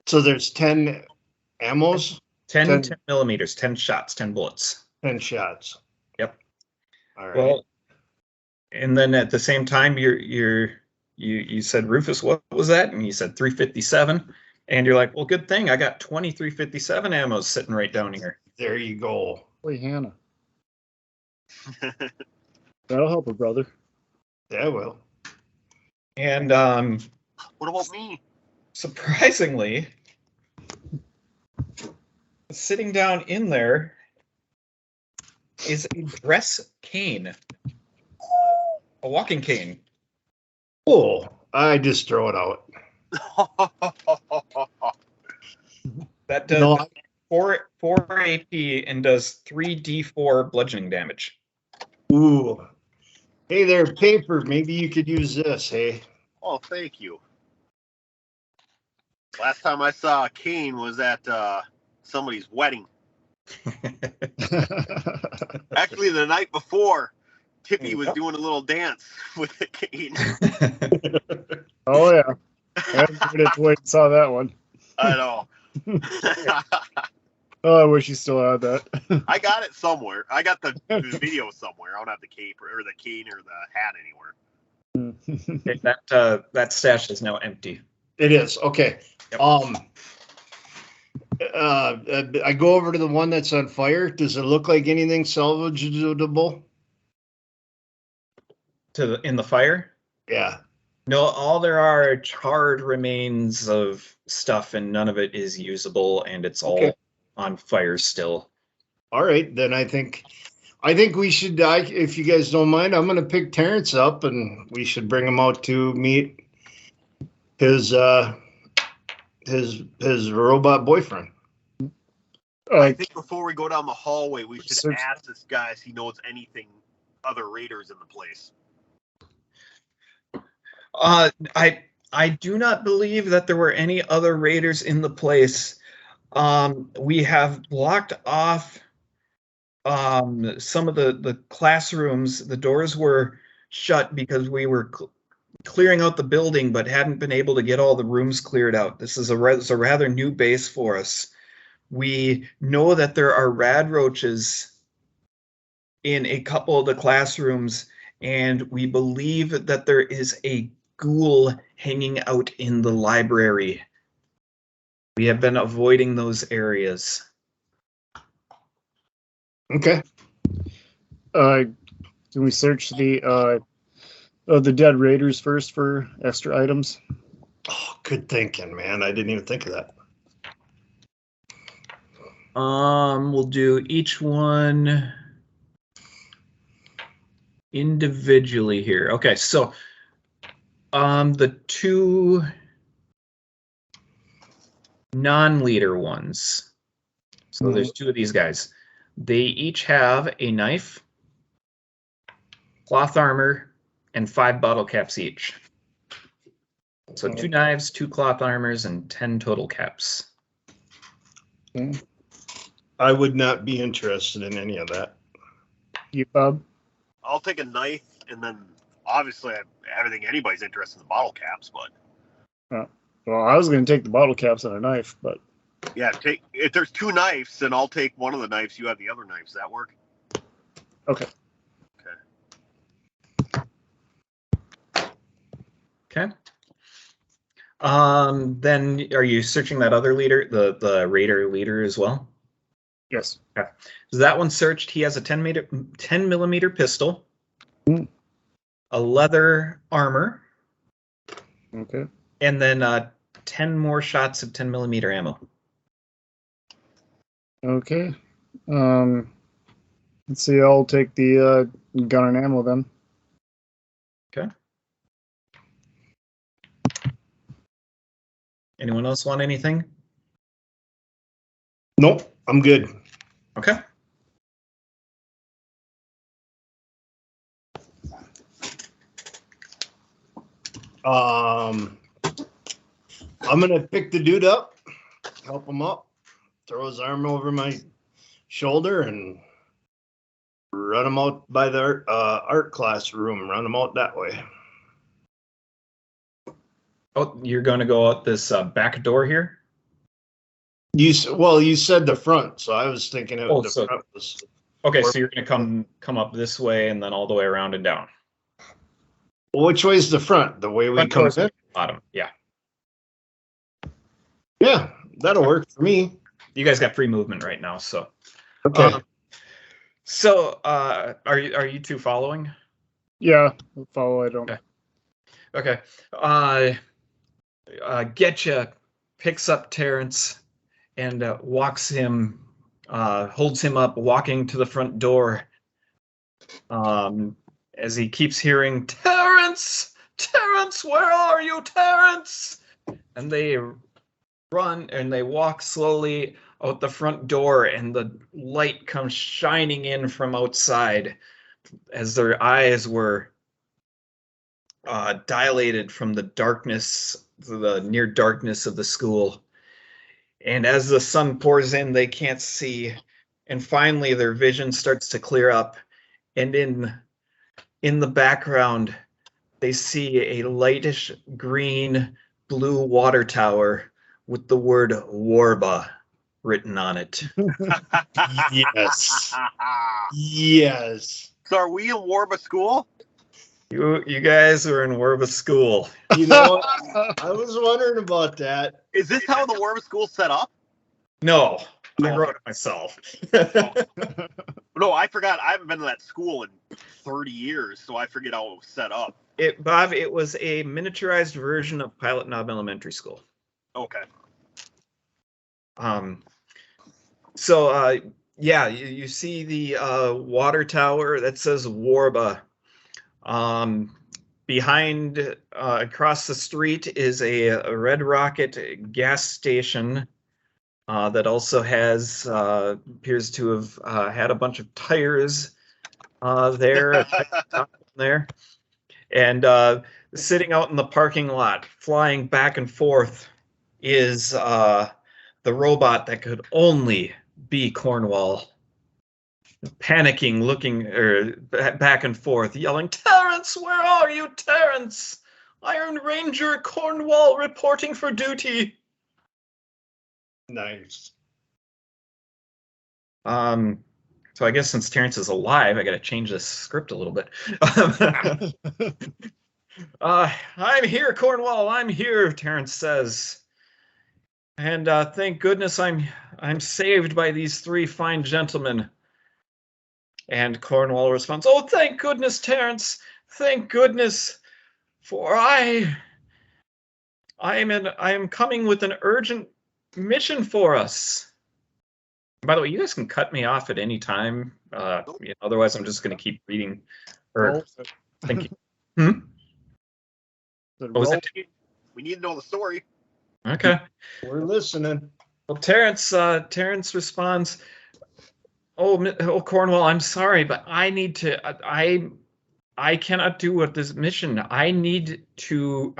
[SPEAKER 2] So there's 10 ammos?
[SPEAKER 1] 10 millimeters, 10 shots, 10 bullets.
[SPEAKER 2] 10 shots.
[SPEAKER 1] Yep.
[SPEAKER 2] All right.
[SPEAKER 1] Well, and then at the same time, you said, Rufus, what was that? And you said 357. And you're like, well, good thing I got 2357 ammo sitting right down here.
[SPEAKER 2] There you go.
[SPEAKER 4] Holy Hannah. That'll help a brother.
[SPEAKER 2] Yeah, well.
[SPEAKER 1] And
[SPEAKER 3] What about me?
[SPEAKER 1] surprisingly, sitting down in there is a dress cane, a walking cane.
[SPEAKER 2] Oh, I just throw it out.
[SPEAKER 1] That does
[SPEAKER 2] No,
[SPEAKER 1] 4 AP and does 3d4 bludgeoning damage.
[SPEAKER 2] ooh. Hey there, paper. Maybe you could use this, hey?
[SPEAKER 3] Oh, thank you. Last time I saw a cane was at somebody's wedding. Actually, the night before, Tippy was doing a little dance with the cane.
[SPEAKER 4] Oh, yeah. I didn't wait and saw that one.
[SPEAKER 3] I know.
[SPEAKER 4] Oh, I wish you still had that.
[SPEAKER 3] I got it somewhere. I got the video somewhere. I don't have the cape or the cane or the hat anywhere.
[SPEAKER 1] That stash is now empty.
[SPEAKER 2] It is. Okay.
[SPEAKER 1] Yep.
[SPEAKER 2] I go over to the one that's on fire. Does it look like anything salvageable?
[SPEAKER 1] In the fire?
[SPEAKER 2] Yeah.
[SPEAKER 1] No, all there are charred remains of stuff, and none of it is usable, and it's all on fire still.
[SPEAKER 2] All right, then I think we should. If you guys don't mind, I'm going to pick Terrence up, and we should bring him out to meet his robot boyfriend.
[SPEAKER 3] I think before we go down the hallway, we should
[SPEAKER 4] Search-
[SPEAKER 3] ask this guy if he knows anything other raiders in the place.
[SPEAKER 1] I do not believe that there were any other raiders in the place. We have blocked off some of the classrooms. The doors were shut because we were clearing out the building, but hadn't been able to get all the rooms cleared out. This is a rather new base for us. We know that there are rad roaches in a couple of the classrooms, and we believe that there is a ghoul hanging out in the library. We have been avoiding those areas.
[SPEAKER 2] Okay.
[SPEAKER 4] Can we search the dead raiders first for extra items?
[SPEAKER 2] Oh, good thinking, man. I didn't even think of that.
[SPEAKER 1] We'll do each one individually here. Okay, so the two non-leader ones. So there's two of these guys. They each have a knife, cloth armor, and 5 bottle caps each. So 2 knives, 2 cloth armors, and 10 total caps.
[SPEAKER 4] Okay.
[SPEAKER 2] I would not be interested in any of that.
[SPEAKER 4] You, Bob?
[SPEAKER 3] I'll take a knife, and then obviously I think anybody's interested in the bottle caps, but
[SPEAKER 4] Well, I was going to take the bottle caps and a knife, but
[SPEAKER 3] yeah, if there's 2 knives, then I'll take one of the knives. You have the other knives. Does that work?
[SPEAKER 4] okay.
[SPEAKER 1] Okay. Then are you searching that other leader, the raider leader as well?
[SPEAKER 4] Yes.
[SPEAKER 1] Okay. So that one searched. He has a 10 millimeter pistol, a leather armor,
[SPEAKER 4] Okay.
[SPEAKER 1] and then 10 more shots of 10 millimeter ammo.
[SPEAKER 4] Okay. Let's see. I'll take the gun and ammo then.
[SPEAKER 1] Okay. Anyone else want anything?
[SPEAKER 2] Nope, I'm good.
[SPEAKER 1] Okay.
[SPEAKER 2] I'm gonna pick the dude up, help him up, throw his arm over my shoulder, and run him out by the art class room. Run him out that way.
[SPEAKER 1] Oh, you're going to go out this back door here?
[SPEAKER 2] You said the front, so I was thinking of front was.
[SPEAKER 1] Okay, so you're going to come up this way and then all the way around and down.
[SPEAKER 2] Which way is the front? The way we
[SPEAKER 1] Front
[SPEAKER 2] come
[SPEAKER 1] door's
[SPEAKER 2] in?
[SPEAKER 1] bottom, yeah.
[SPEAKER 2] Yeah, that'll work for me.
[SPEAKER 1] You guys got free movement right now, so.
[SPEAKER 2] Okay.
[SPEAKER 1] Are you two following?
[SPEAKER 4] Yeah, I'll follow. I don't.
[SPEAKER 1] Okay. Getcha picks up Terrence and holds him up, walking to the front door. As he keeps hearing, Terrence, Terrence, where are you, Terrence? And they run and they walk slowly out the front door, and the light comes shining in from outside as their eyes were dilated from the darkness, the near darkness of the school. And as the sun pours in, they can't see. And finally, their vision starts to clear up. And in the background, they see a lightish green blue water tower with the word Warba written on it.
[SPEAKER 2] Yes. Yes.
[SPEAKER 3] So are we in Warba school?
[SPEAKER 1] You guys are in Warba school.
[SPEAKER 2] You know, I was wondering about that.
[SPEAKER 3] Is this how the Warba school's set up?
[SPEAKER 1] No, I
[SPEAKER 3] No.
[SPEAKER 1] wrote it myself.
[SPEAKER 3] No, I forgot. I haven't been to that school in 30 years, so I forget how it was set up.
[SPEAKER 1] Bob, it was a miniaturized version of Pilot Knob Elementary School.
[SPEAKER 3] Okay.
[SPEAKER 1] Yeah, you see the water tower that says Warba. Behind, across the street is a Red Rocket gas station that also has appears to have had a bunch of tires there. There. And sitting out in the parking lot, flying back and forth, is the robot that could only be Cornwall. Panicking, looking back and forth, yelling, Terrence, where are you, Terrence? Iron Ranger Cornwall reporting for duty.
[SPEAKER 2] Nice.
[SPEAKER 1] So I guess since Terrence is alive, I got to change this script a little bit. I'm here, Cornwall. I'm here, Terrence says. And thank goodness I'm saved by these three fine gentlemen. And Cornwall responds, oh, thank goodness, Terrence. Thank goodness, for I am coming with an urgent mission for us. By the way, you guys can cut me off at any time. Otherwise, I'm just going to keep reading. Thank you.
[SPEAKER 4] What
[SPEAKER 1] was that?
[SPEAKER 3] We need to know the story.
[SPEAKER 1] Okay.
[SPEAKER 2] We're listening.
[SPEAKER 1] Well, Terrence responds, oh, Cornwall, I'm sorry, but I need to. I cannot do what this mission. I need to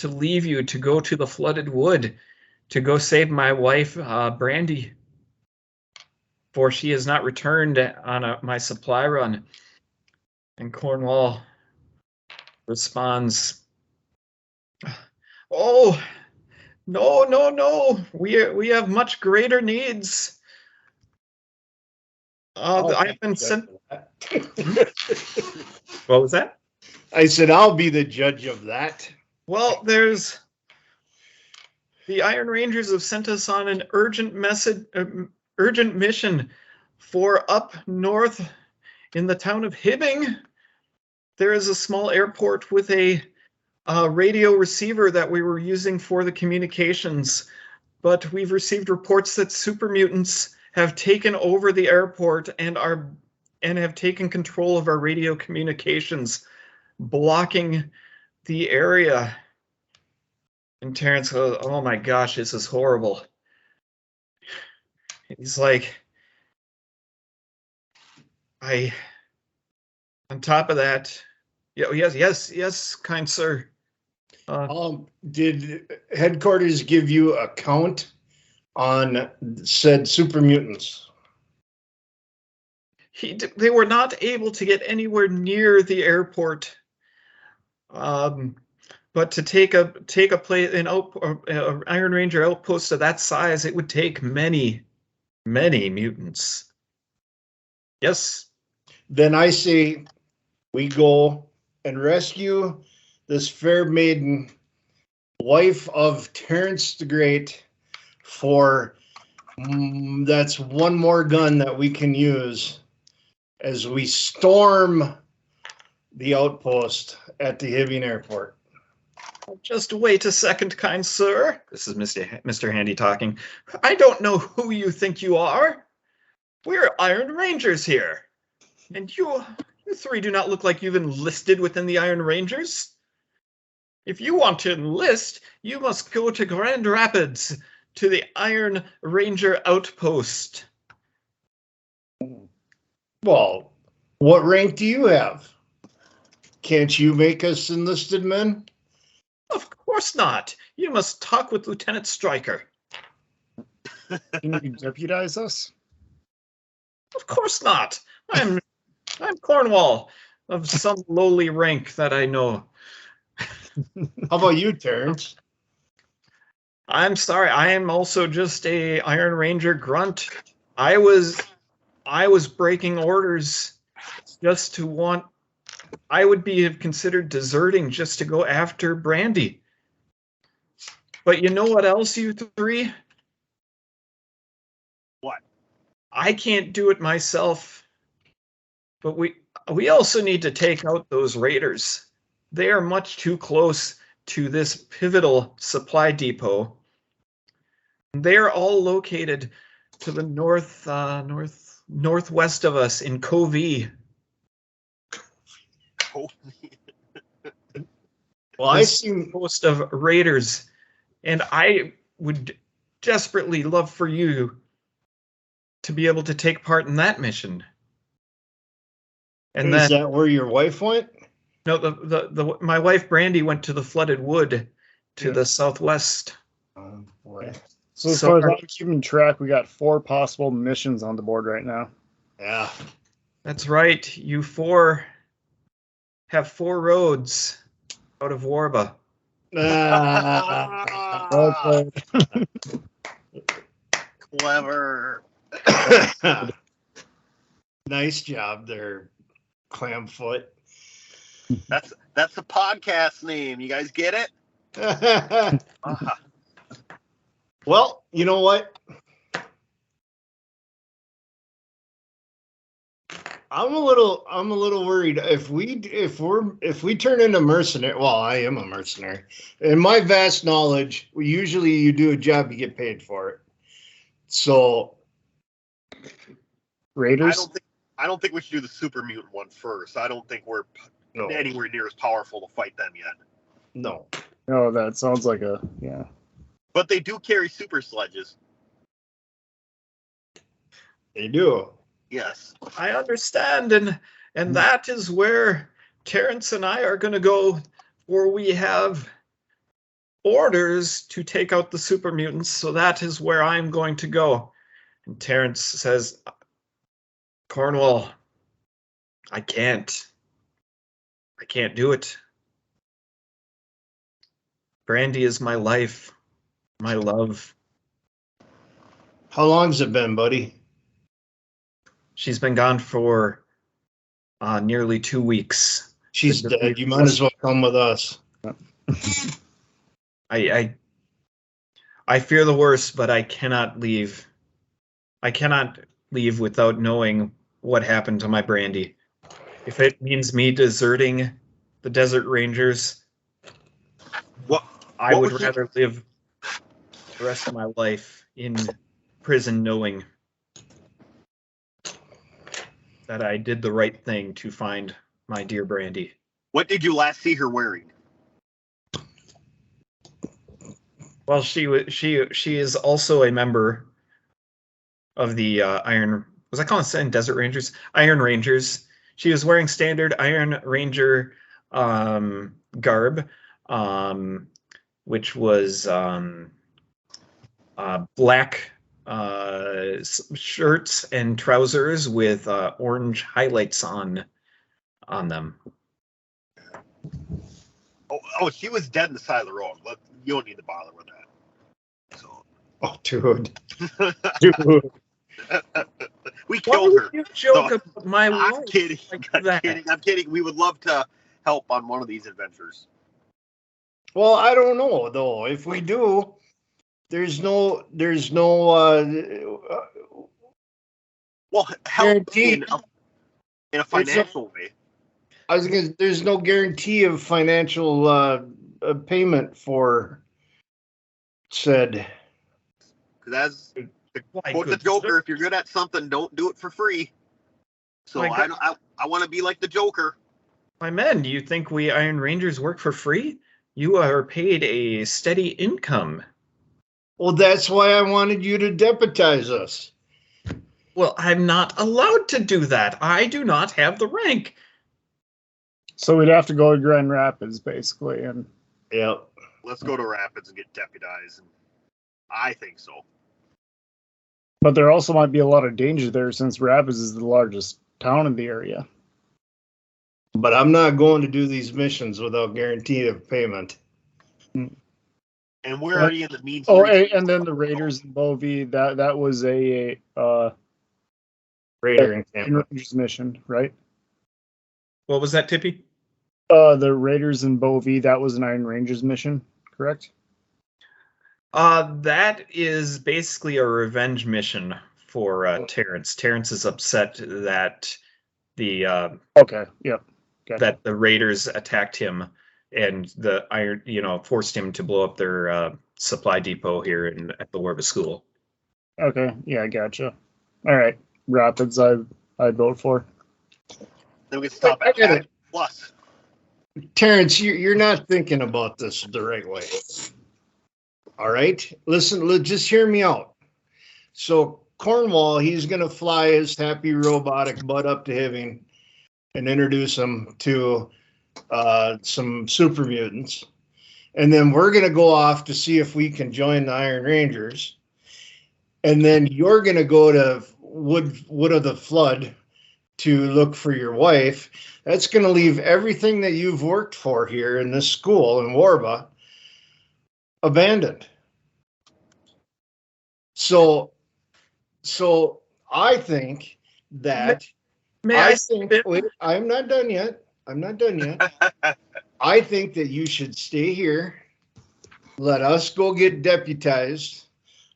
[SPEAKER 1] leave you to go to the flooded wood to go save my wife, Brandy, for she has not returned on my supply run. And Cornwall responds, oh, no. We have much greater needs. I've been sent. What was that?
[SPEAKER 2] I said, I'll be the judge of that.
[SPEAKER 1] Well, the Iron Rangers have sent us on an urgent mission for up north in the town of Hibbing. There is a small airport with a radio receiver that we were using for the communications, but we've received reports that super mutants have taken over the airport and have taken control of our radio communications, blocking the area. And Terrence goes, oh my gosh, this is horrible. He's like, on top of that, yes, kind sir.
[SPEAKER 2] Did headquarters give you a count on said super mutants?
[SPEAKER 1] They were not able to get anywhere near the airport. But to take a place an Iron Ranger outpost of that size, it would take many mutants. Yes.
[SPEAKER 2] Then I say we go and rescue this fair maiden wife of Terrence the Great for that's one more gun that we can use as we storm the outpost at the Hibbing Airport.
[SPEAKER 1] Just wait a second, kind sir. This is Mr. Handy talking. I don't know who you think you are. We're Iron Rangers here. And you three do not look like you've enlisted within the Iron Rangers. If you want to enlist, you must go to Grand Rapids to the Iron Ranger outpost.
[SPEAKER 2] Well, what rank do you have? Can't you make us enlisted men?
[SPEAKER 1] Of course not. You must talk with Lieutenant Stryker.
[SPEAKER 4] Can you deputize us?
[SPEAKER 1] Of course not. I'm Cornwall, of some lowly rank that I know.
[SPEAKER 2] How about you, Terrence?
[SPEAKER 1] I'm sorry, I am also just a Iron Ranger grunt. I was breaking orders just to want. I would be considered deserting just to go after Brandy. But you know what else, you three?
[SPEAKER 3] What?
[SPEAKER 1] I can't do it myself. But we also need to take out those raiders. They are much too close to this pivotal supply depot. They are all located to the northwest of us in Covey.
[SPEAKER 2] Well, I see
[SPEAKER 1] Host of raiders, and I would desperately love for you to be able to take part in that mission. And
[SPEAKER 2] is
[SPEAKER 1] then,
[SPEAKER 2] that where your wife went?
[SPEAKER 1] no, my wife Brandy went to the flooded wood to the southwest.
[SPEAKER 2] Boy.
[SPEAKER 4] So as far as I'm keeping track, we got 4 possible missions on the board right now.
[SPEAKER 2] Yeah.
[SPEAKER 1] That's right. You 4 have 4 roads out of Warba.
[SPEAKER 4] Well played.
[SPEAKER 3] Clever.
[SPEAKER 2] Nice job there, Clamfoot.
[SPEAKER 3] That's the podcast name. You guys get it?
[SPEAKER 2] Well, you know what? I'm a little worried if we turn into mercenary. Well, I am a mercenary. In my vast knowledge, usually you do a job, you get paid for it. So,
[SPEAKER 4] Raiders?
[SPEAKER 3] I don't think we should do the super mutant one first. I don't think we're anywhere near as powerful to fight them yet.
[SPEAKER 2] No.
[SPEAKER 4] Oh, that sounds like yeah.
[SPEAKER 3] But they do carry super sledges.
[SPEAKER 2] They do.
[SPEAKER 3] Yes.
[SPEAKER 1] I understand, and that is where Terrence and I are going to go, where we have orders to take out the super mutants, so that is where I'm going to go. And Terrence says, Cornwall, I can't do it. Brandy is my life, my love.
[SPEAKER 2] How long's it been, buddy?
[SPEAKER 1] She's been gone for nearly 2 weeks.
[SPEAKER 2] She's dead. You might as well come with us.
[SPEAKER 1] I fear the worst, but I cannot leave. I cannot leave without knowing what happened to my Brandy. If it means me deserting the Desert Rangers, I would rather live the rest of my life in prison knowing that I did the right thing to find my dear Brandy.
[SPEAKER 3] What did you last see her wearing?
[SPEAKER 1] Well, she is also a member of the Iron. Was I calling it Desert Rangers? Iron Rangers. She was wearing standard Iron Ranger garb, which was black shirts and trousers with orange highlights on them.
[SPEAKER 3] Oh, she was dead in the side of the road. You don't need to bother with that. So.
[SPEAKER 2] Oh, dude.
[SPEAKER 4] Dude.
[SPEAKER 3] We killed her.
[SPEAKER 1] You joke about my wife.
[SPEAKER 3] I'm kidding. I'm kidding. We would love to help on one of these adventures.
[SPEAKER 2] Well, I don't know though. If we do, there's no
[SPEAKER 3] Well, help
[SPEAKER 2] guarantee.
[SPEAKER 3] in a financial way.
[SPEAKER 2] I was gonna. There's no guarantee of financial payment for said.
[SPEAKER 3] Because as
[SPEAKER 1] My
[SPEAKER 3] quote the
[SPEAKER 1] good
[SPEAKER 3] Joker,
[SPEAKER 1] sir.
[SPEAKER 3] if you're good at something, don't do it for free. So
[SPEAKER 1] My God.
[SPEAKER 3] I want to be like the Joker.
[SPEAKER 1] My men, do you think we Iron Rangers work for free? You are paid a steady income.
[SPEAKER 2] Well, that's why I wanted you to deputize us.
[SPEAKER 1] Well, I'm not allowed to do that. I do not have the rank.
[SPEAKER 4] So we'd have to go to Grand Rapids, basically, and
[SPEAKER 2] Yep.
[SPEAKER 3] Let's go to Rapids and get deputized. I think so.
[SPEAKER 4] but there also might be a lot of danger there since Rapids is the largest town in the area.
[SPEAKER 2] But I'm not going to do these missions without guarantee of payment.
[SPEAKER 3] And we're already in the means.
[SPEAKER 4] Oh, and then the Raiders in Bovey, that was a
[SPEAKER 2] Raider encampment.
[SPEAKER 4] Rangers mission, right?
[SPEAKER 1] What was that, Tippy?
[SPEAKER 4] The Raiders in Bovey, that was an Iron Rangers mission, correct?
[SPEAKER 1] That is basically a revenge mission for Terrence. Terrence is upset that the
[SPEAKER 4] Okay, yep. Gotcha.
[SPEAKER 1] that the Raiders attacked him and the Iron, forced him to blow up their supply depot here at the Warba school.
[SPEAKER 4] Okay, yeah, gotcha. All right, Rapids, I'd vote for.
[SPEAKER 3] Then we can stop
[SPEAKER 2] I
[SPEAKER 3] at
[SPEAKER 2] get
[SPEAKER 3] that.
[SPEAKER 2] it.
[SPEAKER 3] Plus.
[SPEAKER 2] Terrence, you're not thinking about this the right way. All right, listen, just hear me out. So Cornwall, he's going to fly his happy robotic butt up to Hibbing and introduce him to some super mutants. And then we're going to go off to see if we can join the Iron Rangers. And then you're going to go to Wood of the Flood to look for your wife. That's going to leave everything that you've worked for here in this school in Warba abandoned. So I think that wait, I'm not done yet. I think that you should stay here. Let us go get deputized.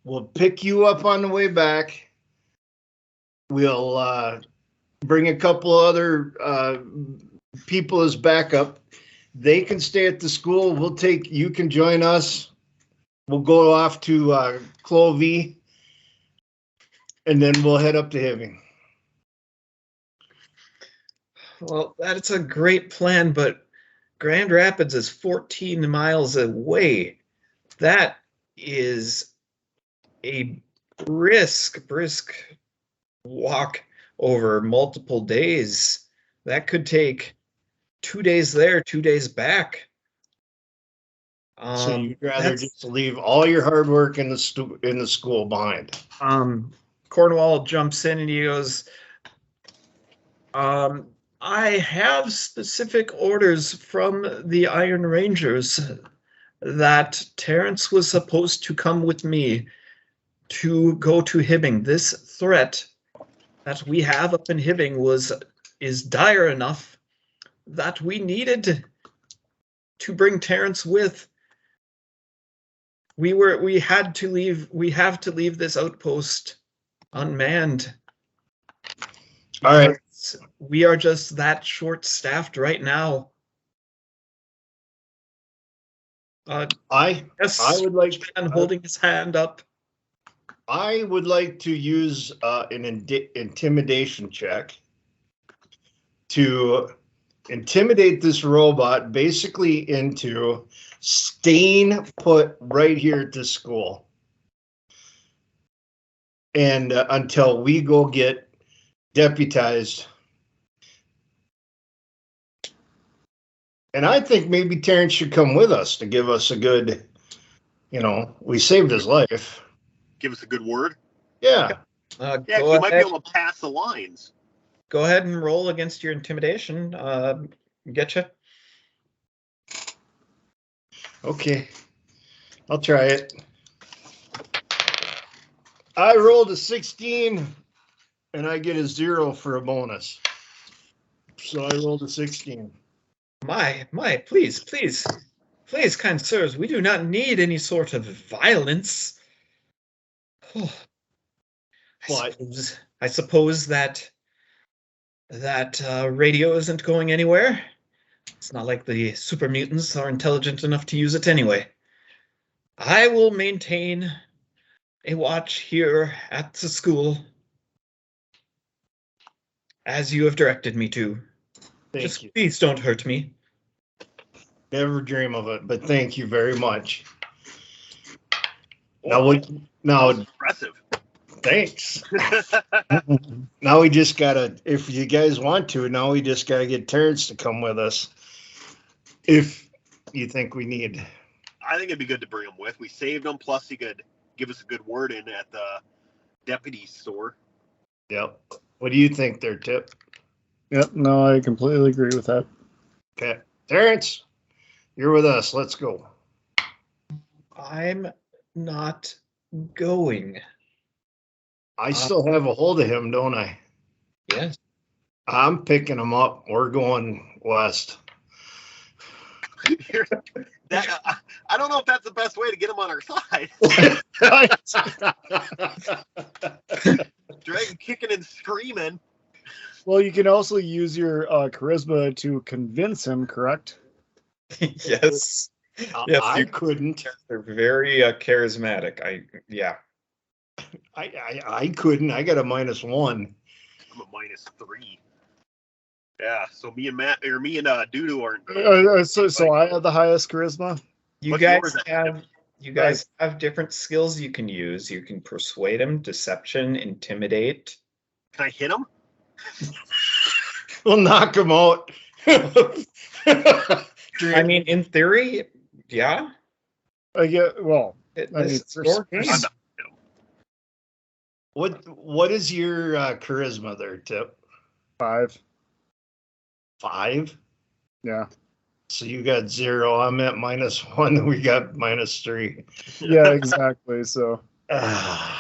[SPEAKER 2] We'll pick you up on the way back. We'll bring a couple other people as backup. They can stay at the school. You can join us. We'll go off to Clovey, and then we'll head up to Hibbing.
[SPEAKER 1] Well, that's a great plan, but Grand Rapids is 14 miles away. That is a brisk walk over multiple days. That could take 2 days there, 2 days back.
[SPEAKER 2] So you'd rather just leave all your hard work in the school behind.
[SPEAKER 1] Cornwall jumps in and he goes, I have specific orders from the Iron Rangers that Terrence was supposed to come with me to go to Hibbing. This threat that we have up in Hibbing is dire enough that we needed to bring Terrence with. We have to leave this outpost unmanned.
[SPEAKER 2] All right.
[SPEAKER 1] We are just that short-staffed right now.
[SPEAKER 2] I would like
[SPEAKER 1] holding his hand up.
[SPEAKER 2] I would like to use an intimidation check to intimidate this robot basically into staying put right here at this school, and until we go get deputized. And I think maybe Terrence should come with us to give us a good, we saved his life.
[SPEAKER 3] Give us a good word.
[SPEAKER 2] Yeah.
[SPEAKER 3] Yeah, you might be able to pass the lines.
[SPEAKER 1] Go ahead and roll against your intimidation. Getcha.
[SPEAKER 2] Okay. I'll try it. I rolled a 16 and I get a 0 for a bonus. So I rolled a 16.
[SPEAKER 1] My, please. Please, kind sirs, we do not need any sort of violence. Oh,
[SPEAKER 2] But
[SPEAKER 1] I suppose that radio isn't going anywhere. It's not like the super mutants are intelligent enough to use it anyway. I will maintain a watch here at the school, as you have directed me to.
[SPEAKER 2] thank
[SPEAKER 1] Just
[SPEAKER 2] you.
[SPEAKER 1] please don't hurt me.
[SPEAKER 2] Never dream of it, but thank you very much.
[SPEAKER 3] Well,
[SPEAKER 2] Now,
[SPEAKER 3] that was impressive.
[SPEAKER 2] thanks. Now we just gotta, if you guys want to, now we just gotta get Terrence to come with us. If you think we need.
[SPEAKER 3] I think it'd be good to bring him with. We saved him, plus he could give us a good word in at the deputy's store.
[SPEAKER 2] Yep. What do you think there, Tip?
[SPEAKER 4] Yep, no, I completely agree with that.
[SPEAKER 2] Okay. Terrence, you're with us. Let's go.
[SPEAKER 1] I'm not going.
[SPEAKER 2] I still have a hold of him, don't I?
[SPEAKER 1] Yes.
[SPEAKER 2] I'm picking him up. We're going west.
[SPEAKER 3] I don't know if that's the best way to get him on our side. Dragon kicking and screaming.
[SPEAKER 4] Well, you can also use your charisma to convince him, correct?
[SPEAKER 1] Yes. Yes,
[SPEAKER 2] I
[SPEAKER 1] you
[SPEAKER 2] couldn't.
[SPEAKER 1] They're very charismatic.
[SPEAKER 2] I couldn't. I got a -1.
[SPEAKER 3] I'm a -3. Yeah, so me and Matt or me and Dudu aren't.
[SPEAKER 4] So I have the highest charisma.
[SPEAKER 1] You
[SPEAKER 3] What's
[SPEAKER 1] guys
[SPEAKER 3] yours at?
[SPEAKER 1] have different skills you can use. You can persuade him, deception, intimidate.
[SPEAKER 3] Can I hit him?
[SPEAKER 2] We'll knock him out.
[SPEAKER 1] I mean, in theory, yeah.
[SPEAKER 4] I get well.
[SPEAKER 1] It,
[SPEAKER 4] I mean,
[SPEAKER 1] this
[SPEAKER 4] for
[SPEAKER 1] store-
[SPEAKER 3] I'm
[SPEAKER 4] space,
[SPEAKER 3] not-
[SPEAKER 2] What is your charisma there, Tip?
[SPEAKER 4] 5.
[SPEAKER 2] 5?
[SPEAKER 4] Yeah.
[SPEAKER 2] So you got 0. I'm at -1. We got -3.
[SPEAKER 4] Yeah, exactly. So I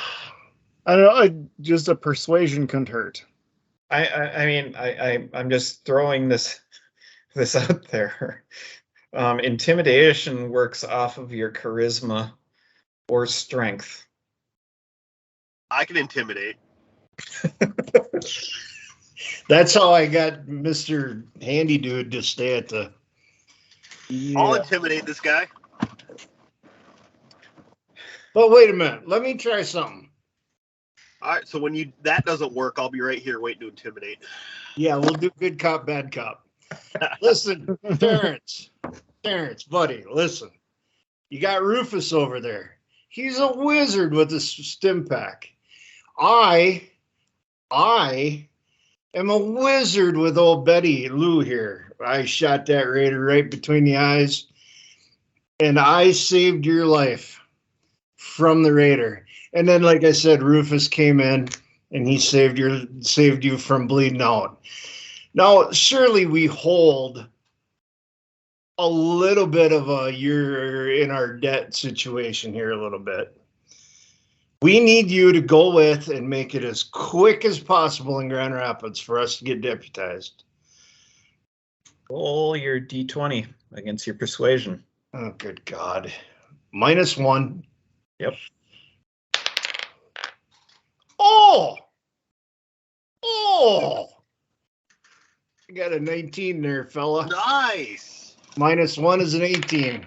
[SPEAKER 4] don't know. Just a persuasion couldn't hurt.
[SPEAKER 1] I'm just throwing this out there. Intimidation works off of your charisma or strength.
[SPEAKER 3] I can intimidate.
[SPEAKER 2] That's how I got Mr. Handy Dude to stay at the.
[SPEAKER 3] I'll intimidate this guy.
[SPEAKER 2] But wait a minute. Let me try something.
[SPEAKER 3] All right, so when that doesn't work, I'll be right here waiting to intimidate.
[SPEAKER 2] Yeah, we'll do good cop, bad cop. Listen, Terrence, buddy, listen. You got Rufus over there. He's a wizard with a stim pack. I am a wizard with old Betty Lou here. I shot that raider right between the eyes, and I saved your life from the raider. And then, like I said, Rufus came in and he saved you from bleeding out. Now, surely we hold a little bit of a you're in our debt situation here a little bit. We need you to go with and make it as quick as possible in Grand Rapids for us to get deputized.
[SPEAKER 1] Roll your D20 against your persuasion.
[SPEAKER 2] Oh, good God. -1.
[SPEAKER 1] Yep.
[SPEAKER 2] Oh! I got a 19 there, fella.
[SPEAKER 3] Nice.
[SPEAKER 2] -1 is an 18.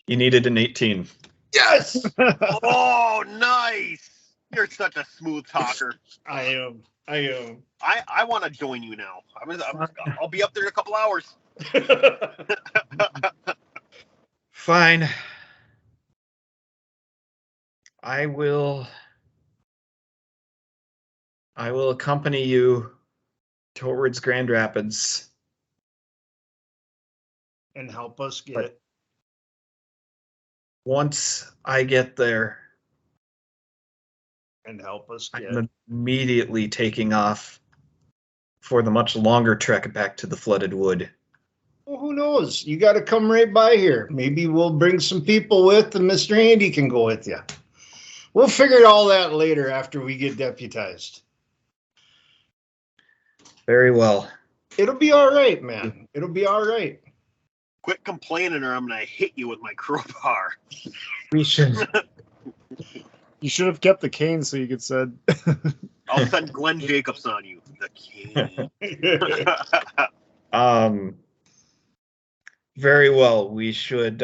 [SPEAKER 1] You needed an 18.
[SPEAKER 2] Yes!
[SPEAKER 3] Oh, nice. You're such a smooth talker.
[SPEAKER 2] I am.
[SPEAKER 3] I want to join you now. I'll be up there in a couple hours.
[SPEAKER 1] Fine. I will accompany you towards Grand Rapids.
[SPEAKER 2] And help us get
[SPEAKER 1] But-
[SPEAKER 2] it.
[SPEAKER 1] Once I get there,
[SPEAKER 2] And help us get
[SPEAKER 1] I'm
[SPEAKER 2] it.
[SPEAKER 1] immediately taking off for the much longer trek back to the flooded wood.
[SPEAKER 2] Well, who knows? You got to come right by here. Maybe we'll bring some people with, and Mr. Andy can go with you. We'll figure all that later after we get deputized.
[SPEAKER 1] Very well.
[SPEAKER 2] It'll be all right, man. It'll be all right.
[SPEAKER 3] Quit complaining or I'm going to hit you with my crowbar.
[SPEAKER 1] We should.
[SPEAKER 4] You should have kept the cane so you could said.
[SPEAKER 3] I'll send Glenn Jacobs on you. The cane.
[SPEAKER 1] Very well. We should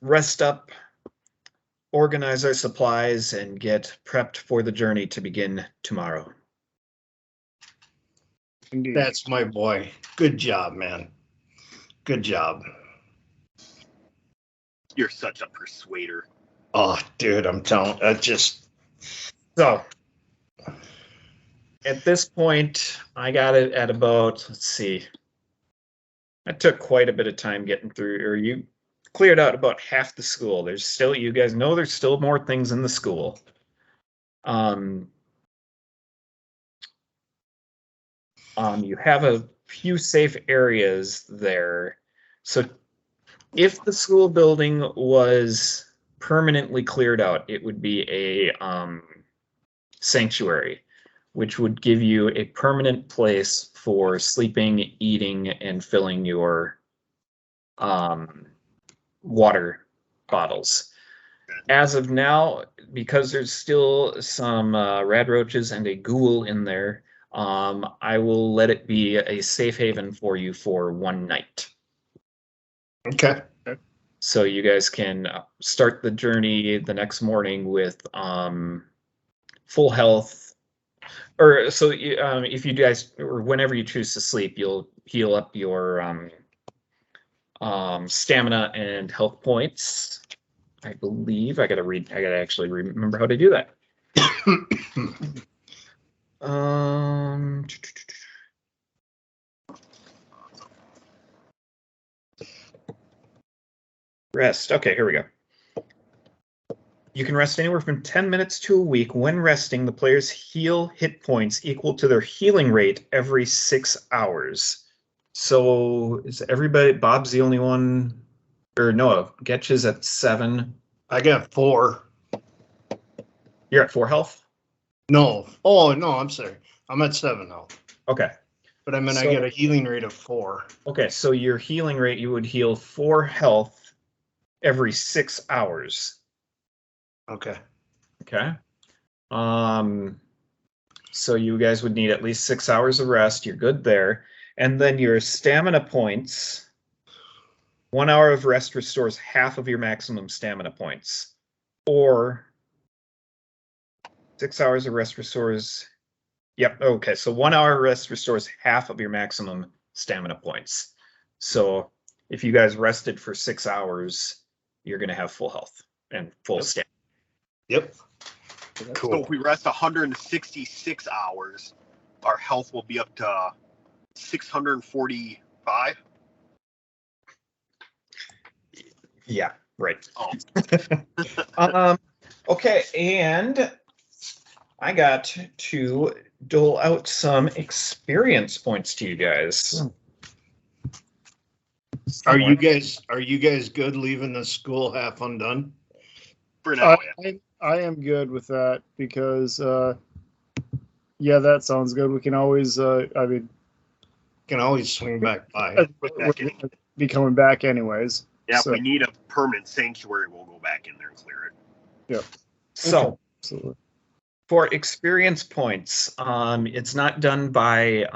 [SPEAKER 1] rest up, organize our supplies, and get prepped for the journey to begin tomorrow.
[SPEAKER 4] Indeed.
[SPEAKER 2] That's my boy. Good job, man. Good job.
[SPEAKER 3] You're such a persuader.
[SPEAKER 2] Oh, dude, I'm telling.
[SPEAKER 1] So, at this point, I got it at about, let's see, I took quite a bit of time getting through, or you cleared out about half the school. There's still, you guys know there's still more things in the school. You have a few safe areas there. So if the school building was permanently cleared out, it would be a sanctuary, which would give you a permanent place for sleeping, eating, and filling your water bottles. As of now, because there's still some rad roaches and a ghoul in there, I will let it be a safe haven for you for one night.
[SPEAKER 2] Okay.
[SPEAKER 1] So you guys can start the journey the next morning with full health. Or so if you guys, or whenever you choose to sleep, you'll heal up your stamina and health points. I believe I gotta actually remember how to do that. Rest. Okay, here we go. You can rest anywhere from 10 minutes to a week. When resting, the players heal hit points equal to their healing rate every 6 hours. So is everybody, Bob's the only one, or no, Getcha's at 7.
[SPEAKER 2] I got 4.
[SPEAKER 1] You're at 4 health?
[SPEAKER 2] No. Oh, no, I'm sorry. I'm at 7 now.
[SPEAKER 1] Okay.
[SPEAKER 2] But I mean, I get a healing rate of 4.
[SPEAKER 1] Okay, so your healing rate, you would heal 4 health every 6 hours.
[SPEAKER 2] Okay.
[SPEAKER 1] Okay. So you guys would need at least 6 hours of rest. You're good there. And then your stamina points, 1 hour of rest restores half of your maximum stamina points. Or 6 hours of rest restores. Yep. Okay. So 1 hour of rest restores half of your maximum stamina points. So if you guys rested for 6 hours, you're going to have full health and full stamina.
[SPEAKER 2] Yep.
[SPEAKER 3] Cool. So if we rest 166 hours, our health will be up to 645.
[SPEAKER 1] Yeah, right.
[SPEAKER 3] Oh.
[SPEAKER 1] Okay, and I got to dole out some experience points to you guys.
[SPEAKER 2] Are you guys good leaving the school half undone?
[SPEAKER 3] For now,
[SPEAKER 4] I am good with that because, yeah, that sounds good. We can always,
[SPEAKER 2] Can always swing back by.
[SPEAKER 4] we're be coming back anyways.
[SPEAKER 3] yeah,
[SPEAKER 4] so,
[SPEAKER 3] if we need a permanent sanctuary, we'll go back in there and clear it.
[SPEAKER 4] Yeah.
[SPEAKER 1] So,
[SPEAKER 4] Absolutely.
[SPEAKER 1] for experience points, it's not done by,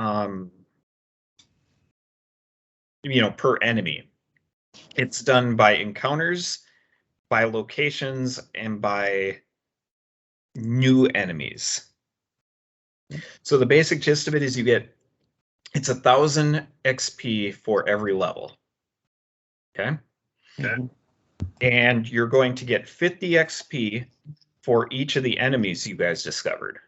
[SPEAKER 1] per enemy. It's done by encounters, by locations, and by new enemies. So the basic gist of it is it's 1,000 XP for every level. Okay?
[SPEAKER 3] Okay.
[SPEAKER 1] And you're going to get 50 XP for each of the enemies you guys discovered.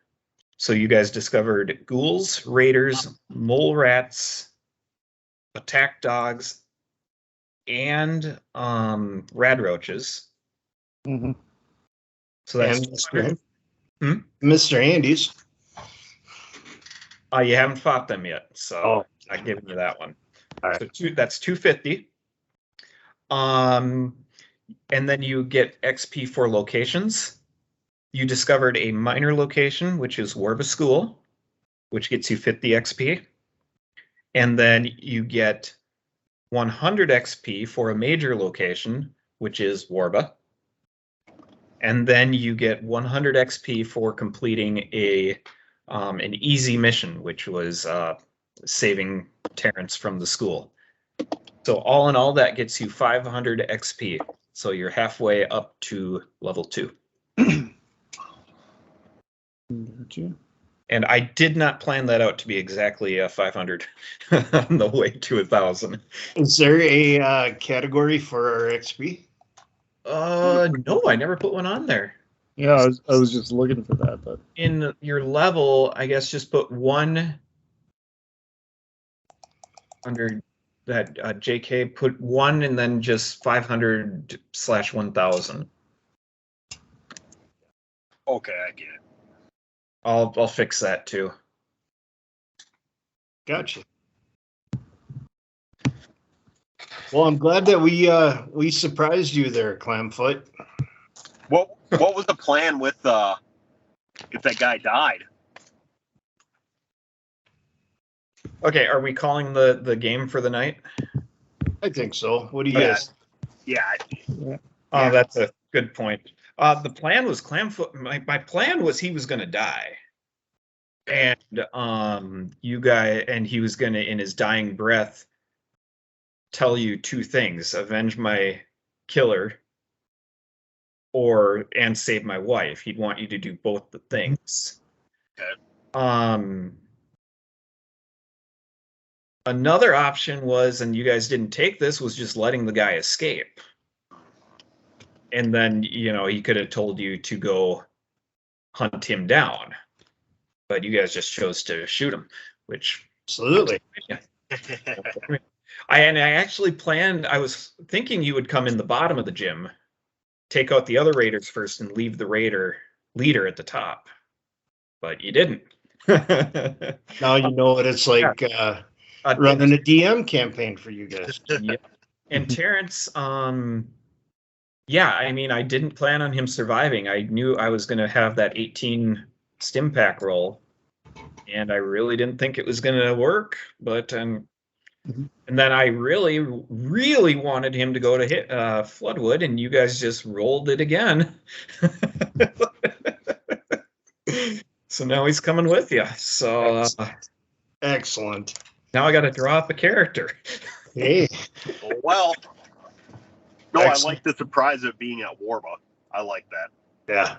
[SPEAKER 1] So you guys discovered ghouls, raiders, mole rats, attack dogs, and rad roaches.
[SPEAKER 4] Mm-hmm.
[SPEAKER 1] So that's
[SPEAKER 2] Mr. Andy's.
[SPEAKER 1] You haven't fought them yet, so I'm not giving you that one.
[SPEAKER 2] All right.
[SPEAKER 1] So that's 250. And then you get XP for locations. You discovered a minor location, which is Warba School, which gets you 50 XP. And then you get 100 XP for a major location, which is Warba. And then you get 100 XP for completing an easy mission, which was saving Terrence from the school. So all in all, that gets you 500 XP. So you're halfway up to level 2.
[SPEAKER 4] Gotcha.
[SPEAKER 1] And I did not plan that out to be exactly 500 on the way to 1,000.
[SPEAKER 2] Is there a category for our XP?
[SPEAKER 1] No, I never put one on there.
[SPEAKER 4] Yeah, I was just looking for that, but
[SPEAKER 1] In your level, I guess just put 1 under that JK, put 1 and then just 500/1000.
[SPEAKER 3] Okay, I get it.
[SPEAKER 1] I'll fix that too.
[SPEAKER 2] Gotcha. Well, I'm glad that we surprised you there, Clamfoot.
[SPEAKER 3] What was the plan with if that guy died?
[SPEAKER 1] Okay, are we calling the game for the night?
[SPEAKER 2] I think so. What do you
[SPEAKER 3] Yeah.
[SPEAKER 2] guys?
[SPEAKER 3] Yeah,
[SPEAKER 1] Oh, that's a good point. The plan was Clamfoot. My plan was he was going to die, and he was going to, in his dying breath, tell you 2 things: avenge my killer, and save my wife. He'd want you to do both the things.
[SPEAKER 3] Okay.
[SPEAKER 1] Another option was, and you guys didn't take this, was just letting the guy escape. And then, he could have told you to go hunt him down. But you guys just chose to shoot him, which...
[SPEAKER 2] Absolutely.
[SPEAKER 1] Yeah. I actually planned, I was thinking you would come in the bottom of the gym, take out the other raiders first, and leave the raider leader at the top. But you didn't.
[SPEAKER 2] Now you know what it's like running a DM campaign for you guys.
[SPEAKER 1] Yeah. And Terrence, yeah, I mean, I didn't plan on him surviving. I knew I was going to have that 18 stim pack roll, and I really didn't think it was going to work. But and then I really, really wanted him to go to hit Floodwood, and you guys just rolled it again. So now he's coming with you. So
[SPEAKER 2] Excellent.
[SPEAKER 1] now I got to draw up a character.
[SPEAKER 2] Hey.
[SPEAKER 3] Well, no,
[SPEAKER 2] Excellent.
[SPEAKER 3] I like the surprise of being at Warba. I like that.
[SPEAKER 2] Yeah.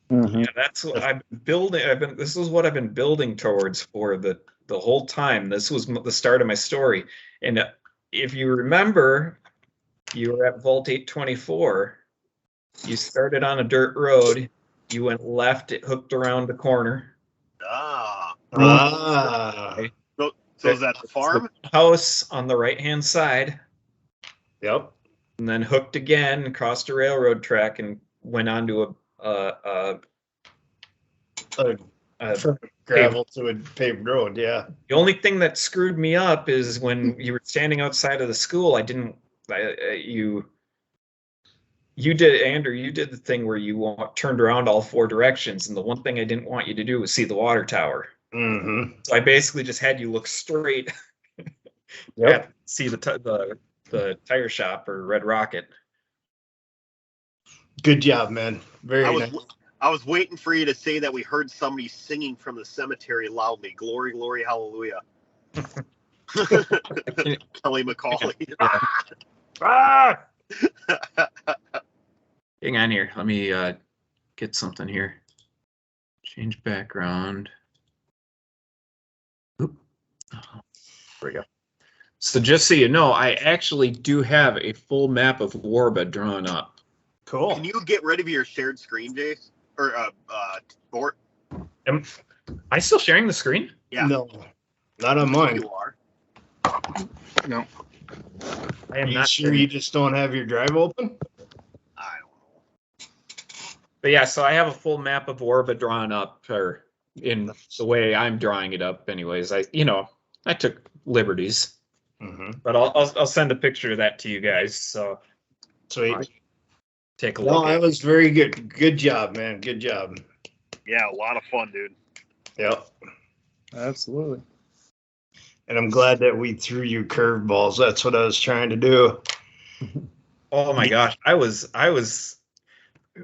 [SPEAKER 1] Yeah, that's what I've been building. This is what I've been building towards for the whole time. This was the start of my story. And if you remember, you were at Vault 824. You started on a dirt road. You went left. It hooked around the corner.
[SPEAKER 3] So is that the farm?
[SPEAKER 1] House on the right-hand side.
[SPEAKER 2] Yep.
[SPEAKER 1] And then hooked again, crossed a railroad track, and went onto
[SPEAKER 2] Gravel to a paved road. Yeah.
[SPEAKER 1] The only thing that screwed me up is when you were standing outside of the school. You did, Andrew. You did the thing where you turned around all 4 directions, and the one thing I didn't want you to do was see the water tower.
[SPEAKER 2] Mm-hmm.
[SPEAKER 1] So I basically just had you look straight.
[SPEAKER 2] Yep.
[SPEAKER 1] See the tire shop or Red Rocket.
[SPEAKER 2] Good job, man. Very nice.
[SPEAKER 3] I was waiting for you to say that we heard somebody singing from the cemetery loudly. Glory, glory, hallelujah. Kelly McCauley.
[SPEAKER 2] Ah!
[SPEAKER 1] Hang on here. Let me get something here. Change background. Oop. Oh, there we go. So just so you know, I actually do have a full map of Warba drawn up.
[SPEAKER 2] Cool.
[SPEAKER 3] Can you get rid of your shared screen, Jace? Or Bort?
[SPEAKER 1] Am I still sharing the screen?
[SPEAKER 3] Yeah.
[SPEAKER 2] No, not on mine.
[SPEAKER 3] You are.
[SPEAKER 1] No. I am
[SPEAKER 2] Are you
[SPEAKER 1] not
[SPEAKER 2] sure you just don't have your drive open?
[SPEAKER 3] I don't know.
[SPEAKER 1] But yeah, so I have a full map of Warba drawn up, or in the way I'm drawing it up anyways. I took liberties.
[SPEAKER 2] Mm-hmm.
[SPEAKER 1] But I'll send a picture of that to you guys. So
[SPEAKER 2] Sweet.
[SPEAKER 1] take a look.
[SPEAKER 2] No, that was very good. Good job, man. Good job.
[SPEAKER 3] Yeah, a lot of fun, dude.
[SPEAKER 2] Yep.
[SPEAKER 4] absolutely.
[SPEAKER 2] And I'm glad that we threw you curveballs. That's what I was trying to do.
[SPEAKER 1] Oh my gosh, I was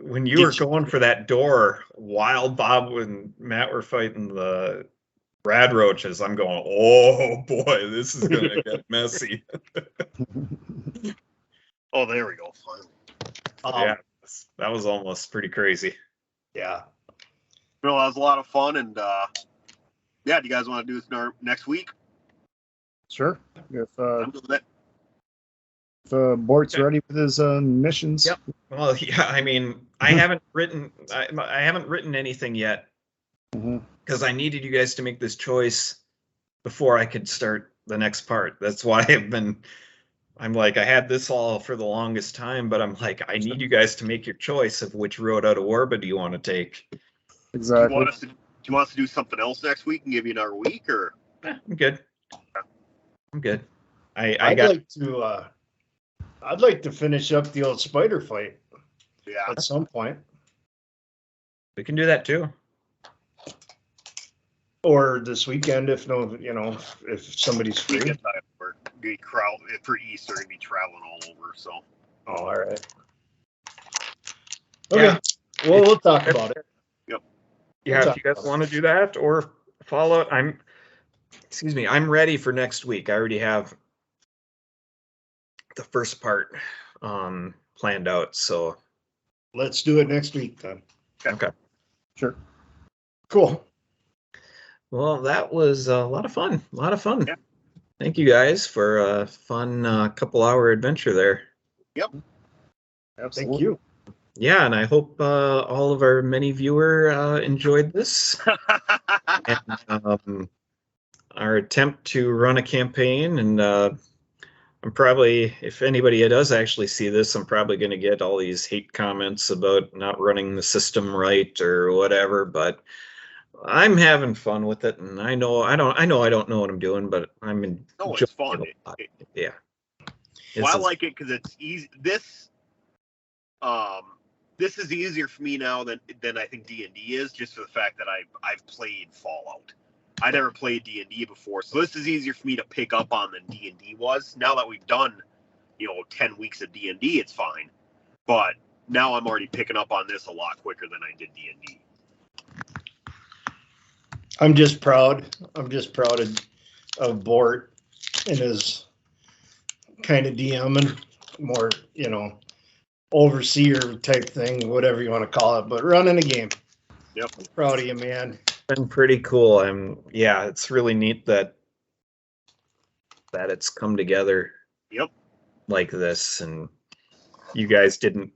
[SPEAKER 1] when you were going for that door while Bob and Matt were fighting the rad roaches. I'm going, oh boy, this is gonna get messy.
[SPEAKER 3] Oh, there we go. Finally.
[SPEAKER 1] Yeah, that was almost pretty crazy.
[SPEAKER 2] Yeah.
[SPEAKER 3] No, that was a lot of fun, and yeah, do you guys want to do this next week?
[SPEAKER 4] Sure. If
[SPEAKER 3] I'm good with it.
[SPEAKER 4] Bort's ready with his missions.
[SPEAKER 1] Yep. Well, yeah, I mean, I haven't written anything yet because I needed you guys to make this choice before I could start the next part. That's why I'm like, I had this all for the longest time, but I'm like, I need you guys to make your choice of which road out of Warba do you want to take.
[SPEAKER 4] Exactly.
[SPEAKER 3] Do you want us to do something else next week and give you another week, or?
[SPEAKER 1] I'm good. I'm good.
[SPEAKER 2] I'd like to finish up the old spider fight.
[SPEAKER 3] Yeah.
[SPEAKER 2] At some point.
[SPEAKER 1] We can do that too.
[SPEAKER 2] Or this weekend, if somebody's free.
[SPEAKER 3] For Easter, gonna be traveling all over. So.
[SPEAKER 2] Oh, all right. Okay. Yeah. Well, we'll talk about it.
[SPEAKER 3] Yep.
[SPEAKER 1] Yeah, if you guys want to do that or follow, I'm ready for next week. I already have the first part planned out, so
[SPEAKER 2] let's do it next week then.
[SPEAKER 1] Okay.
[SPEAKER 4] Sure.
[SPEAKER 2] Cool.
[SPEAKER 1] Well, that was a lot of fun.
[SPEAKER 3] Yeah.
[SPEAKER 1] Thank you guys for a fun couple-hour adventure there.
[SPEAKER 3] Yep.
[SPEAKER 2] Absolutely. Thank you.
[SPEAKER 1] Yeah, and I hope all of our many viewer enjoyed this. And, our attempt to run a campaign, and I'm probably, if anybody does actually see this, I'm probably going to get all these hate comments about not running the system right or whatever, but I'm having fun with it, and I know I don't know what I'm doing, but I'm enjoying
[SPEAKER 3] it's fun.
[SPEAKER 1] Yeah.
[SPEAKER 3] Well, I like it because it's easy. This is easier for me now than I think D&D is, just for the fact that I've played Fallout. I never played D&D before, so this is easier for me to pick up on than D&D was. Now that we've done, 10 weeks of D&D, it's fine. But now I'm already picking up on this a lot quicker than I did D&D.
[SPEAKER 2] I'm just proud of Bort and his kind of DM and more, overseer type thing, whatever you want to call it, but running a game.
[SPEAKER 3] Yep.
[SPEAKER 2] I'm proud of you, man.
[SPEAKER 1] Been pretty cool. It's really neat that it's come together.
[SPEAKER 3] Yep.
[SPEAKER 1] Like this, and you guys didn't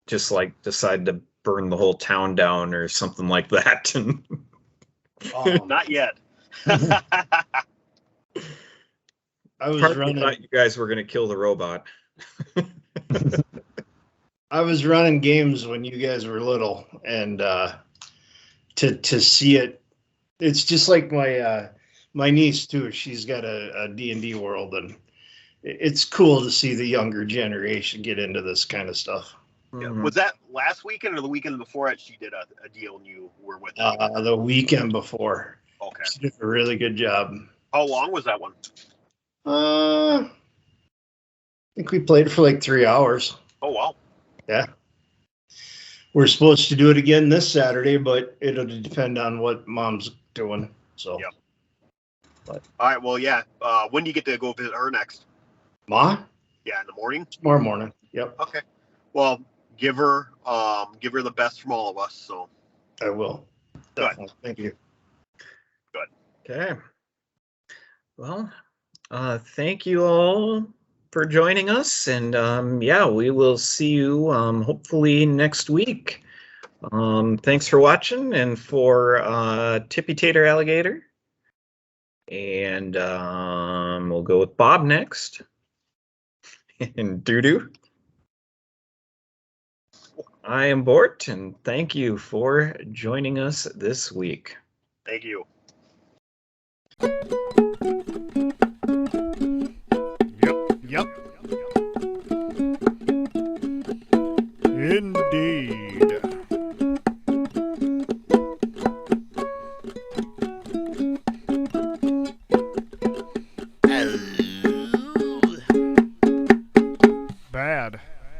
[SPEAKER 1] just decide to burn the whole town down or something like that. And
[SPEAKER 3] not yet.
[SPEAKER 2] I
[SPEAKER 1] thought you guys were going to kill the robot.
[SPEAKER 2] I was running games when you guys were little, and to see it's just like my niece too. She's got a D&D world, and it's cool to see the younger generation get into this kind of stuff.
[SPEAKER 3] Yeah. Was that last weekend or the weekend before that she did a deal and you were with her?
[SPEAKER 2] The weekend before.
[SPEAKER 3] Okay.
[SPEAKER 2] She did a really good job.
[SPEAKER 3] How long was that one?
[SPEAKER 2] I think we played for like 3 hours.
[SPEAKER 3] Oh, wow.
[SPEAKER 2] Yeah. We're supposed to do it again this Saturday, but it'll depend on what Mom's doing. So.
[SPEAKER 3] Yep. But. All right. Well, yeah. When do you get to go visit her next?
[SPEAKER 2] Ma?
[SPEAKER 3] Yeah, in the morning.
[SPEAKER 2] Tomorrow morning. Yep.
[SPEAKER 3] Okay. Well, give her the best from all of us. So.
[SPEAKER 2] I will. Definitely.
[SPEAKER 3] Good.
[SPEAKER 2] Thank you.
[SPEAKER 3] Good.
[SPEAKER 1] Okay. Well, thank you all for joining us, and we will see you hopefully next week. Thanks for watching, and for Tippy Tater Alligator, and we'll go with Bob next, and Doo-Doo. I am Bort, and thank you for joining us this week.
[SPEAKER 3] Thank you.